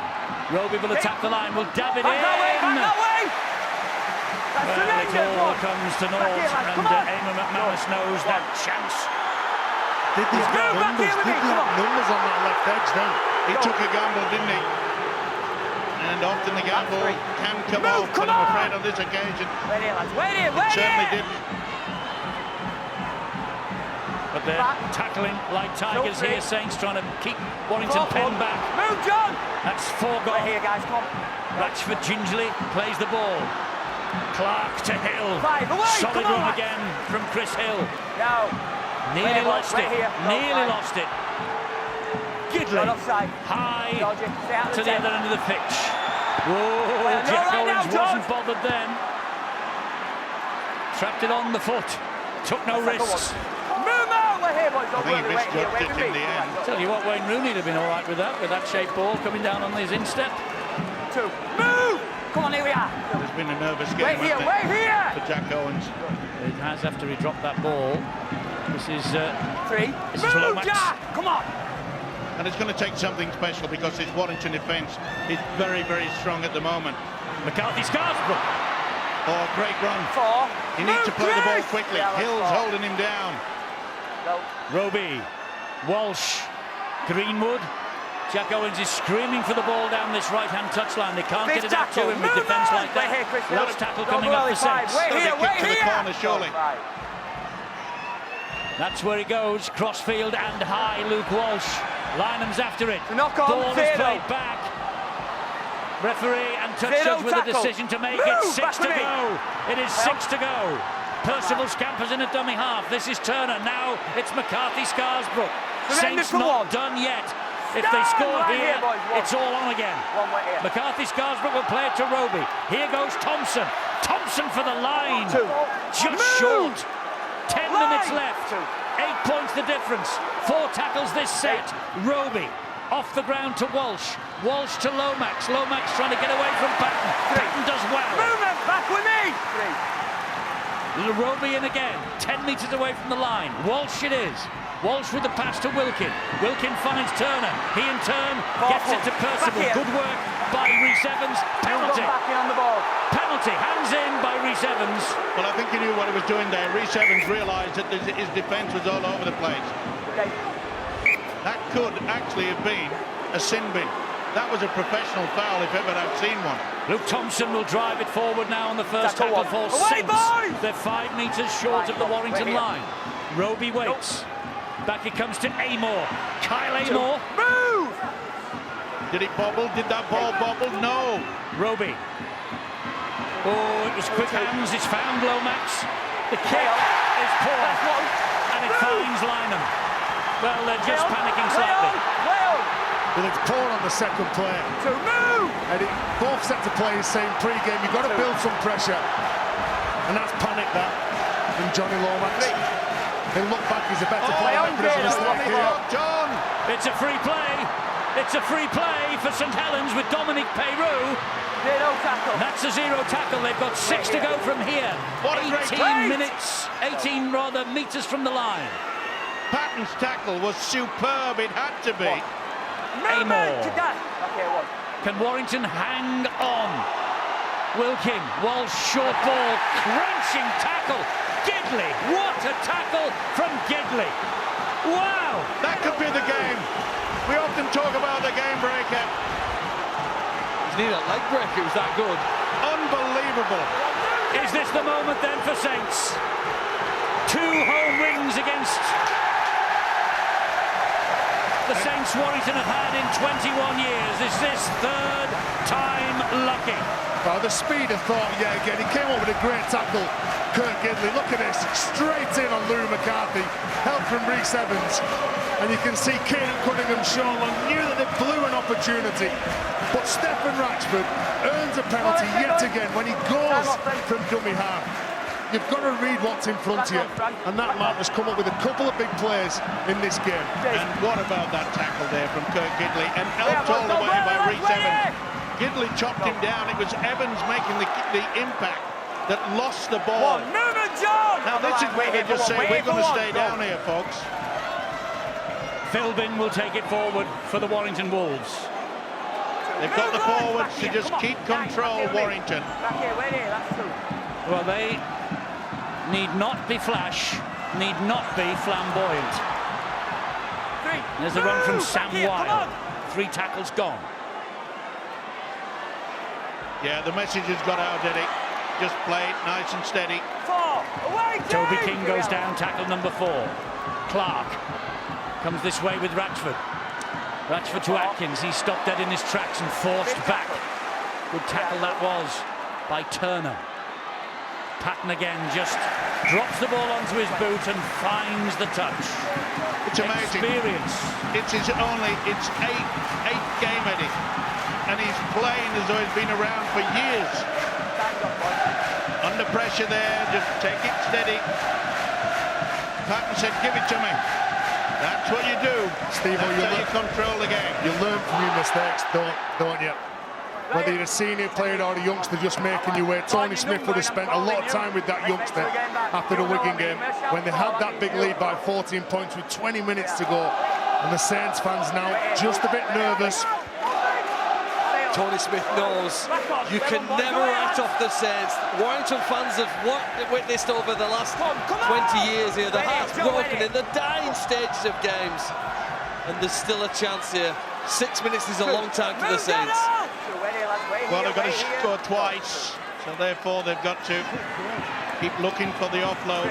Roby will attack the line, will dab it in. Back that way. Well, it all comes to naught, and Eamon McManus knows that chance. Did he have numbers on that left edge then? He took a gamble, didn't he? And often the gamble can come off, but I'm afraid on this occasion, it certainly didn't. But they're tackling like tigers here. Saints trying to keep Warrington penned back. Move, John! That's 4 gone. Right here, guys, come on. Ratchford gingerly plays the ball. Clark to Hill. 5 away, solid run again from Chris Hill. No. Nearly lost it. Nearly lost it. Gidley high to the other end of the pitch. Whoa, Jack Owens wasn't bothered then. Trapped it on the foot. Took no risks. I think he misjudged it in the end. Tell you what, Wayne Rooney would have been all right with that shaped ball coming down on his instep. 2, move! Come on, here we are. There's been a nervous game wait here. for Jack Owens. It has after he dropped that ball. This is 3. This is Lomax. Jack! Come on. And it's going to take something special because this Warrington defence is very, very strong at the moment. McCarthy Scarsborough. Oh, great run. 4. He needs to play the ball quickly. Hill's holding him down. Roby, Walsh, Greenwood, Jack Owens is screaming for the ball down this right-hand touchline. They can't get it out to him with defence like that. Last tackle coming up for Saints. Kick to the corner, surely. That's where he goes. Crossfield and high. Luke Walsh. Lineham's after it. Ball is played back. Referee and touch judge with a decision to make it. 6 to go. It is 6 to go. Percival scampers in a dummy half. This is Turner. Now it's McCarthy-Scarsbrook. Saints not done yet. If they score here, it's all on again. McCarthy-Scarsbrook will play it to Roby. Here goes Thompson. Thompson for the line. Just short. 10 minutes left. 8 points the difference. 4 tackles this set. Roby off the ground to Walsh. Walsh to Lomax. Lomax trying to get away from Patton. Patton does well. Movement back with me. Little Roby in again. 10 metres away from the line. Walsh it is. Walsh with the pass to Wilkin. Wilkin finds Turner. He in turn gets it to Percival. Good work by Rhys Evans. Penalty. Penalty. Hands in by Rhys Evans. Well, I think he knew what he was doing there. Rhys Evans realised that his defence was all over the place. That could actually have been a sin bin. That was a professional foul if ever I've seen one. Luke Thompson will drive it forward now on the first tackle for Saints. They're 5 metres short of the Warrington line. Roby waits. Back it comes to Amor. Kyle Amor. Move! Did it bobble? Did that ball bobble? No. Roby. Oh, it was quick hands. It's found Lomax. The kick is poor. And it finds Lynham. Well, they're just panicking slightly. Well, it's poor on the second play. And both sets of players saying pre-game, you've got to build some pressure. And that's panic that from Johnny Lomax. He'll look back, he's a better player. It's a free play. It's a free play for St Helens with Dominic Peyrou. That's a 0 tackle. They've got 6 to go from here. 18 metres from the line. Patton's tackle was superb. It had to be. Amor. Can Warrington hang on? Wilkin, Walsh, short ball, crunching tackle. Gidley, what a tackle from Gidley. Wow! That could be the game. We often talk about the game breaker. He needed a leg break, it was that good. Unbelievable. Is this the moment then for Saints? 2 home wins against the Saints Warrington have had in 21 years. Is this 3rd time lucky? Well, the speed of thought, yeah, again, he came up with a great tackle. Kirk Gidley, look at this, straight in on Lou McCarthy, help from Rhys Evans, and you can see Kieran Cunningham-Shawlon knew that they blew an opportunity, but Stephen Ratchford earns a penalty yet again when he goes from dummy half. You've got to read what's in front of you, and that man has come up with a couple of big plays in this game. And what about that tackle there from Kirk Gidley, and helped all the way by Rhys Evans. Gidley chopped him down. It was Evans making the impact that lost the ball. Now this is where they just say, we're going to stay down here, folks. Philbin will take it forward for the Warrington Wolves. They've got the forwards to just keep control, Warrington. Well, they need not be flash, need not be flamboyant. There's a run from Sam Wilde. 3 tackles gone. Yeah, the message has got out, Eddie. Just play it nice and steady. Toby King goes down, tackle number 4. Clark comes this way with Ratchford. Ratchford to Atkins. He stopped dead in his tracks and forced back. Good tackle that was by Turner. Patton again just drops the ball onto his boot and finds the touch. It's amazing. Experience. It's eighth game, Eddie. And he's playing as though he's been around for years. Under pressure there, just take it steady. Patton said, give it to me. That's what you do. Steve, you control the game. You learn from your mistakes, don't you? Whether you're a senior player or a youngster just making your way. Tony Smith would have spent a lot of time with that youngster after the Wigan game when they had that big lead by 14 points with 20 minutes to go. And the Saints fans now just a bit nervous. Tony Smith knows you can never write off the Saints. Warrington fans have witnessed over the last 20 years here, the hearts broken in the dying stages of games. And there's still a chance here. 6 minutes is a long time for the Saints. Well, they've got to score twice, so therefore they've got to keep looking for the offload.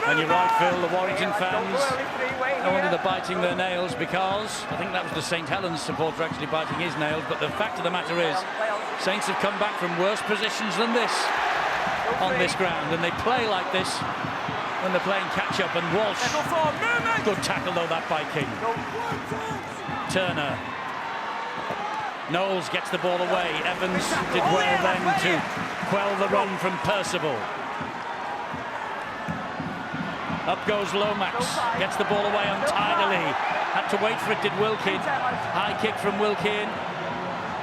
And you're right, Phil, the Warrington fans, no wonder they're biting their nails, because I think that was the St Helens supporter actually biting his nails, but the fact of the matter is, Saints have come back from worse positions than this on this ground, and they play like this when they're playing catch-up. And Walsh, good tackle though that by King. Turner. Knowles gets the ball away. Evans did well then to quell the run from Percival. Up goes Lomax, gets the ball away untidily. Had to wait for it, did Wilkin. High kick from Wilkin.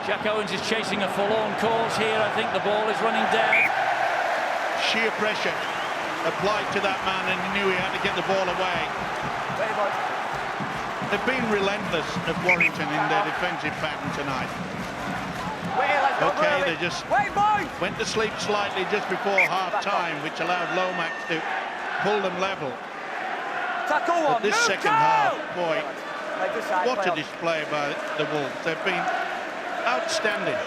Jack Owens is chasing a forlorn cause here. I think the ball is running dead. Sheer pressure applied to that man, and he knew he had to get the ball away. They've been relentless at Warrington in their defensive pattern tonight. Okay, they just went to sleep slightly just before half-time, which allowed Lomax to pull them level. But this second half, boy, what a display by the Wolves. They've been outstanding,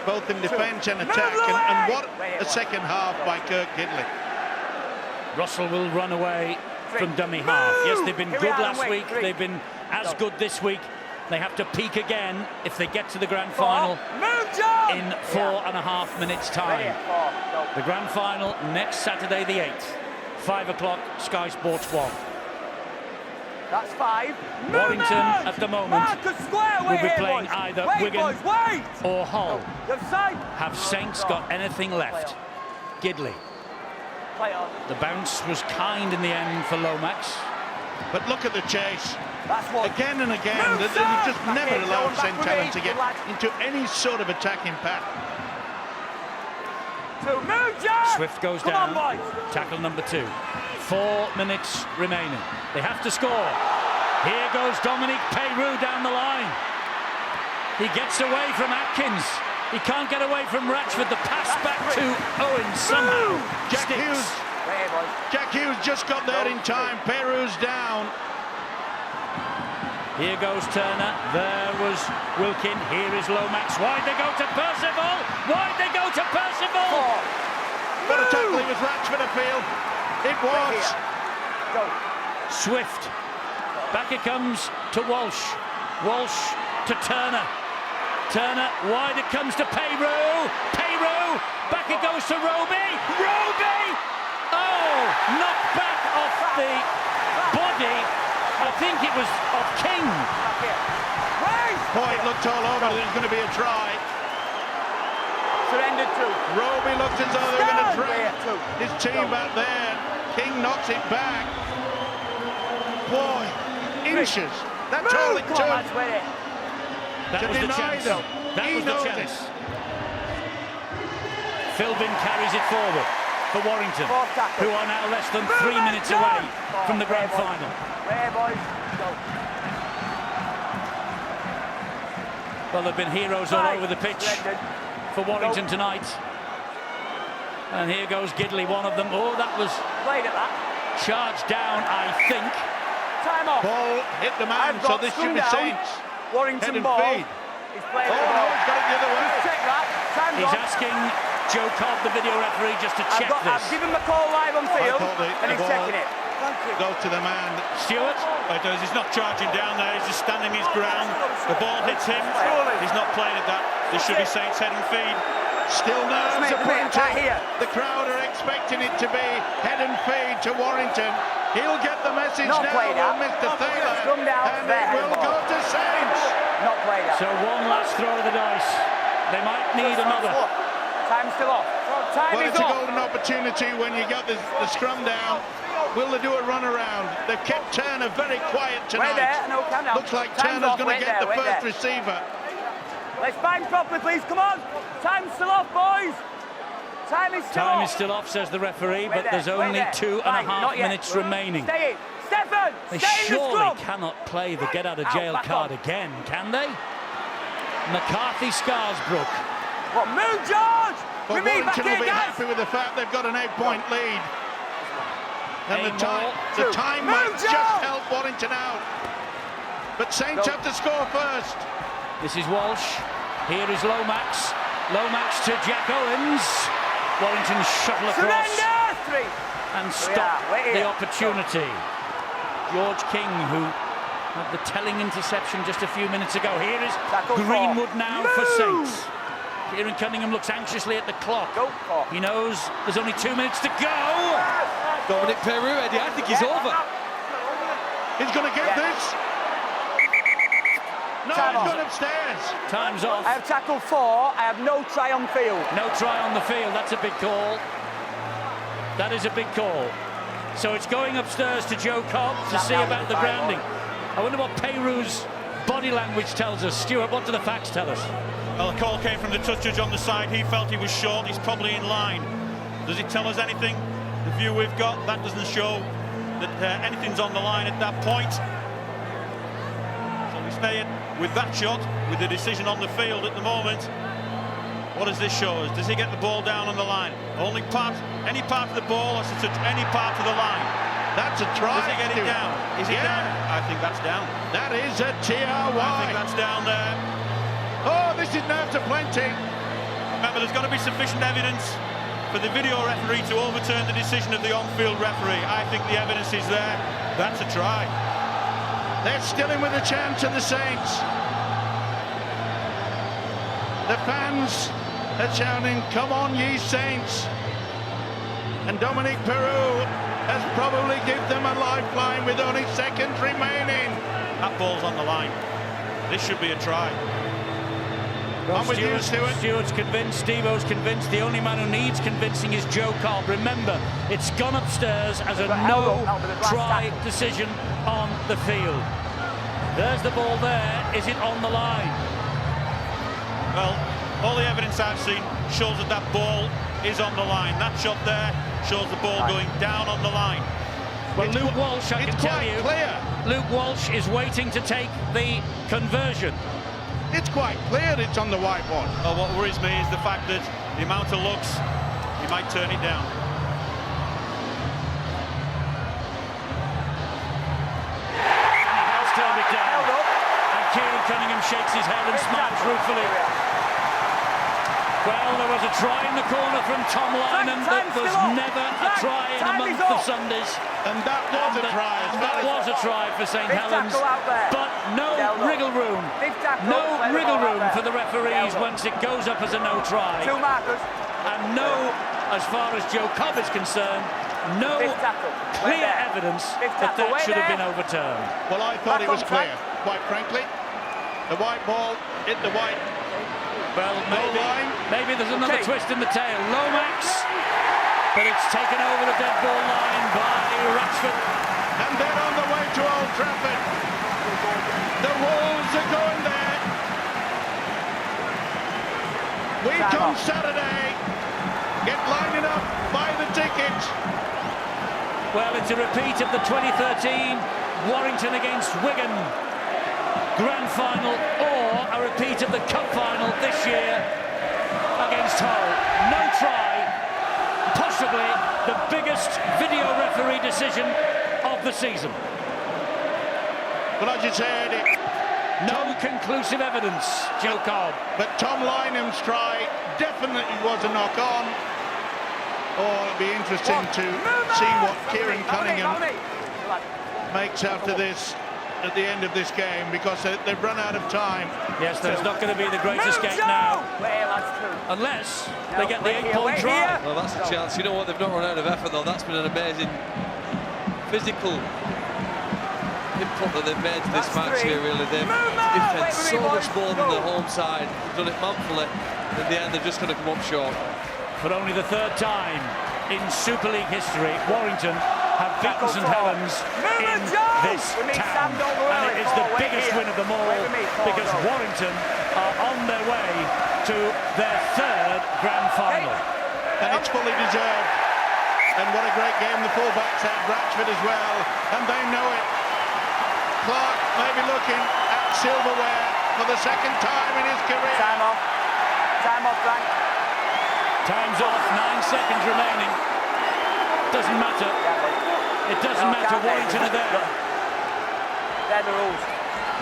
both in defence and attack, and what a second half by Kirk Gidley. Russell will run away from dummy half. Yes, they've been good last week. They've been as good this week. They have to peak again if they get to the grand final in 4.5 minutes' time. The grand final next Saturday the 8th, 5 o'clock, Sky Sports 1. That's 5. Warrington at the moment will be playing either Wigan or Hull. Have Saints got anything left? Gidley. The bounce was kind in the end for Lomax. But look at the chase. Again and again, they just never allowed St Helens to get into any sort of attacking pattern. Swift goes down. Tackle number 2. 4 minutes remaining. They have to score. Here goes Dominic Peyrou down the line. He gets away from Atkins. He can't get away from Ratchford. The pass back to Owens somehow. Jack Hughes just got there in time. Peyrou's down. Here goes Turner. There was Wilkin. Here is Lomax. Why'd they go to Percival? Why'd they go to Percival? What a tackle. It was Ratchford afield. It was. Swift. Back it comes to Walsh. Walsh to Turner. Turner, wide it comes to Peyrou. Peyrou, back it goes to Roby. Roby! Oh, knocked back off the body. I think it was of King. Boy, it looked all over. There's going to be a try. Surrendered to. Roby looked as though they were going to drag his team back there. King knocks it back. Boy, inches. That's all it took. That was the chance. That was the chance. Philbin carries it forward for Warrington, who are now less than 3 minutes away from the grand final. Well, there have been heroes all over the pitch for Warrington tonight. And here goes Gidley, one of them. Oh, that was charged down, I think. Ball hit the man, so this should be Saints. Warrington ball. He's playing the ball. He's got it the other way. He's asking Joe Cobb, the video referee, just to check this. I've given him a call live on field, and he's checking it. Goes to the man. Stewart? He's not charging down there, he's just standing his ground. The ball hits him. He's not playing at that. This should be Saints head and feed. Still nerves are printing. The crowd are expecting it to be head and feed to Warrington. He'll get the message now from Mr. Thaler, and it will go to Saints. So one last throw of the dice. They might need another. Time's still off. Well, it's a golden opportunity when you got the scrum down. Will they do a run around? They've kept Turner very quiet tonight. Looks like Turner's going to get the first receiver. Let's bang properly, please. Come on. Time's still off, boys. Time is still off, says the referee, but there's only 2.5 minutes remaining. Stay in. Stefan, they surely cannot play the get-out-of-jail card again, can they? McCarthy Scarsbrook. What, move, George! But Warrington will be happy with the fact they've got an 8-point lead. And the time might just help Warrington out. But Saints have to score first. This is Walsh. Here is Lomax. Lomax to Jack Owens. Warrington shuttle across and stop the opportunity. George King, who had the telling interception just a few minutes ago. Here is Greenwood now for Saints. Kieran Cunningham looks anxiously at the clock. He knows there's only 2 minutes to go. Dominic Peru, Eddie, I think he's over. He's going to get this. No, he's gone upstairs. Time's off. I have tackled 4. I have no try on field. No try on the field. That's a big call. That is a big call. So it's going upstairs to Joe Cobb to see about the grounding. I wonder what Peru's body language tells us. Stuart, what do the facts tell us? Well, the call came from the touch judge on the side. He felt he was short. He's probably in line. Does it tell us anything? The view we've got, that doesn't show that anything's on the line at that point. So we stay with that shot, with the decision on the field at the moment. What does this show us? Does he get the ball down on the line? Any part of the ball, or to touch any part of the line? That's a try. Does he get it down? Is it down? I think that's down. That is a TRY. I think that's down there. Oh, this is nerve to plenty. Remember, there's got to be sufficient evidence for the video referee to overturn the decision of the on-field referee. I think the evidence is there. That's a try. They're still in with a chance of the Saints. The fans are shouting, "Come on, ye Saints!" And Dominic Peru has probably given them a lifeline with only seconds remaining. That ball's on the line. This should be a try. I'm with you, Stuart. Stuart's convinced, Steve-O's convinced. The only man who needs convincing is Joe Cobb. Remember, it's gone upstairs as a no-try decision on the field. There's the ball there. Is it on the line? Well, all the evidence I've seen shows that that ball is on the line. That shot there shows the ball going down on the line. Well, Luke Walsh, I can tell you, Luke Walsh is waiting to take the conversion. It's quite clear it's on the white one. Well, what worries me is the fact that the amount of looks, he might turn it down. And he has turned it down. And Kieran Cunningham shakes his head and smiles ruefully. Well, there was a try in the corner from Tom Lynham that was never a try in a month of Sundays. And that was a try. That was a try for St Helens, but no wriggle room. No wriggle room for the referees once it goes up as a no try. And no, as far as Joe Cobb is concerned, no clear evidence that that should have been overturned. Well, I thought it was clear, quite frankly. The white ball hit the white. Well, maybe there's another twist in the tail. Lomax, but it's taken over the dead ball line by Ratchford. And they're on the way to Old Trafford. The Wolves are going there. Week on Saturday. Get lining up, buy the tickets. Well, it's a repeat of the 2013 Warrington against Wigan grand final, or a repeat of the cup final this year against Hull. No try, possibly the biggest video referee decision of the season. Well, as you said, no conclusive evidence, Joe Cobb. But Tom Lynham's try definitely was a knock-on. Oh, it'll be interesting to see what Kieran Cunningham makes after this, at the end of this game, because they've run out of time. Yes, there's not going to be the great escape now, unless they get the 8-point try. Well, that's a chance. You know what? They've not run out of effort, though. That's been an amazing physical input that they've made to this match here, really. They've defended so much more than the home side. They've done it manfully. In the end, they're just going to come up short. For only the third time in Super League history, Warrington have beaten St Helens in this town. And it is the biggest win of them all, because Warrington are on their way to their third grand final. And it's fully deserved. And what a great game the fullbacks had, Ratchford as well, and they know it. Clark may be looking at silverware for the second time in his career. Time off. Time off, Frank. Time's off, 9 seconds remaining. Doesn't matter. It doesn't matter, Warrington are there. They're the rules.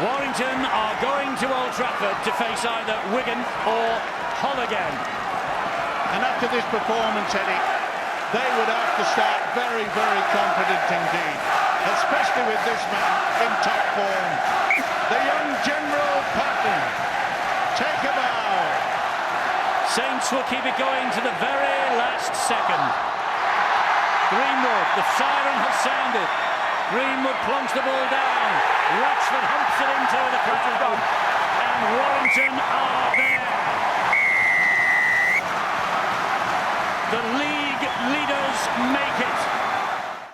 Warrington are going to Old Trafford to face either Wigan or Hull again. And after this performance, Eddie, they would have to start very, very confident indeed, especially with this man in top form. The young General Patton. Take a bow. Saints will keep it going to the very last second. Greenwood, the siren has sounded. Greenwood plunks the ball down. Ratchford humps it into the crowd. And Warrington are there. The league leaders make it.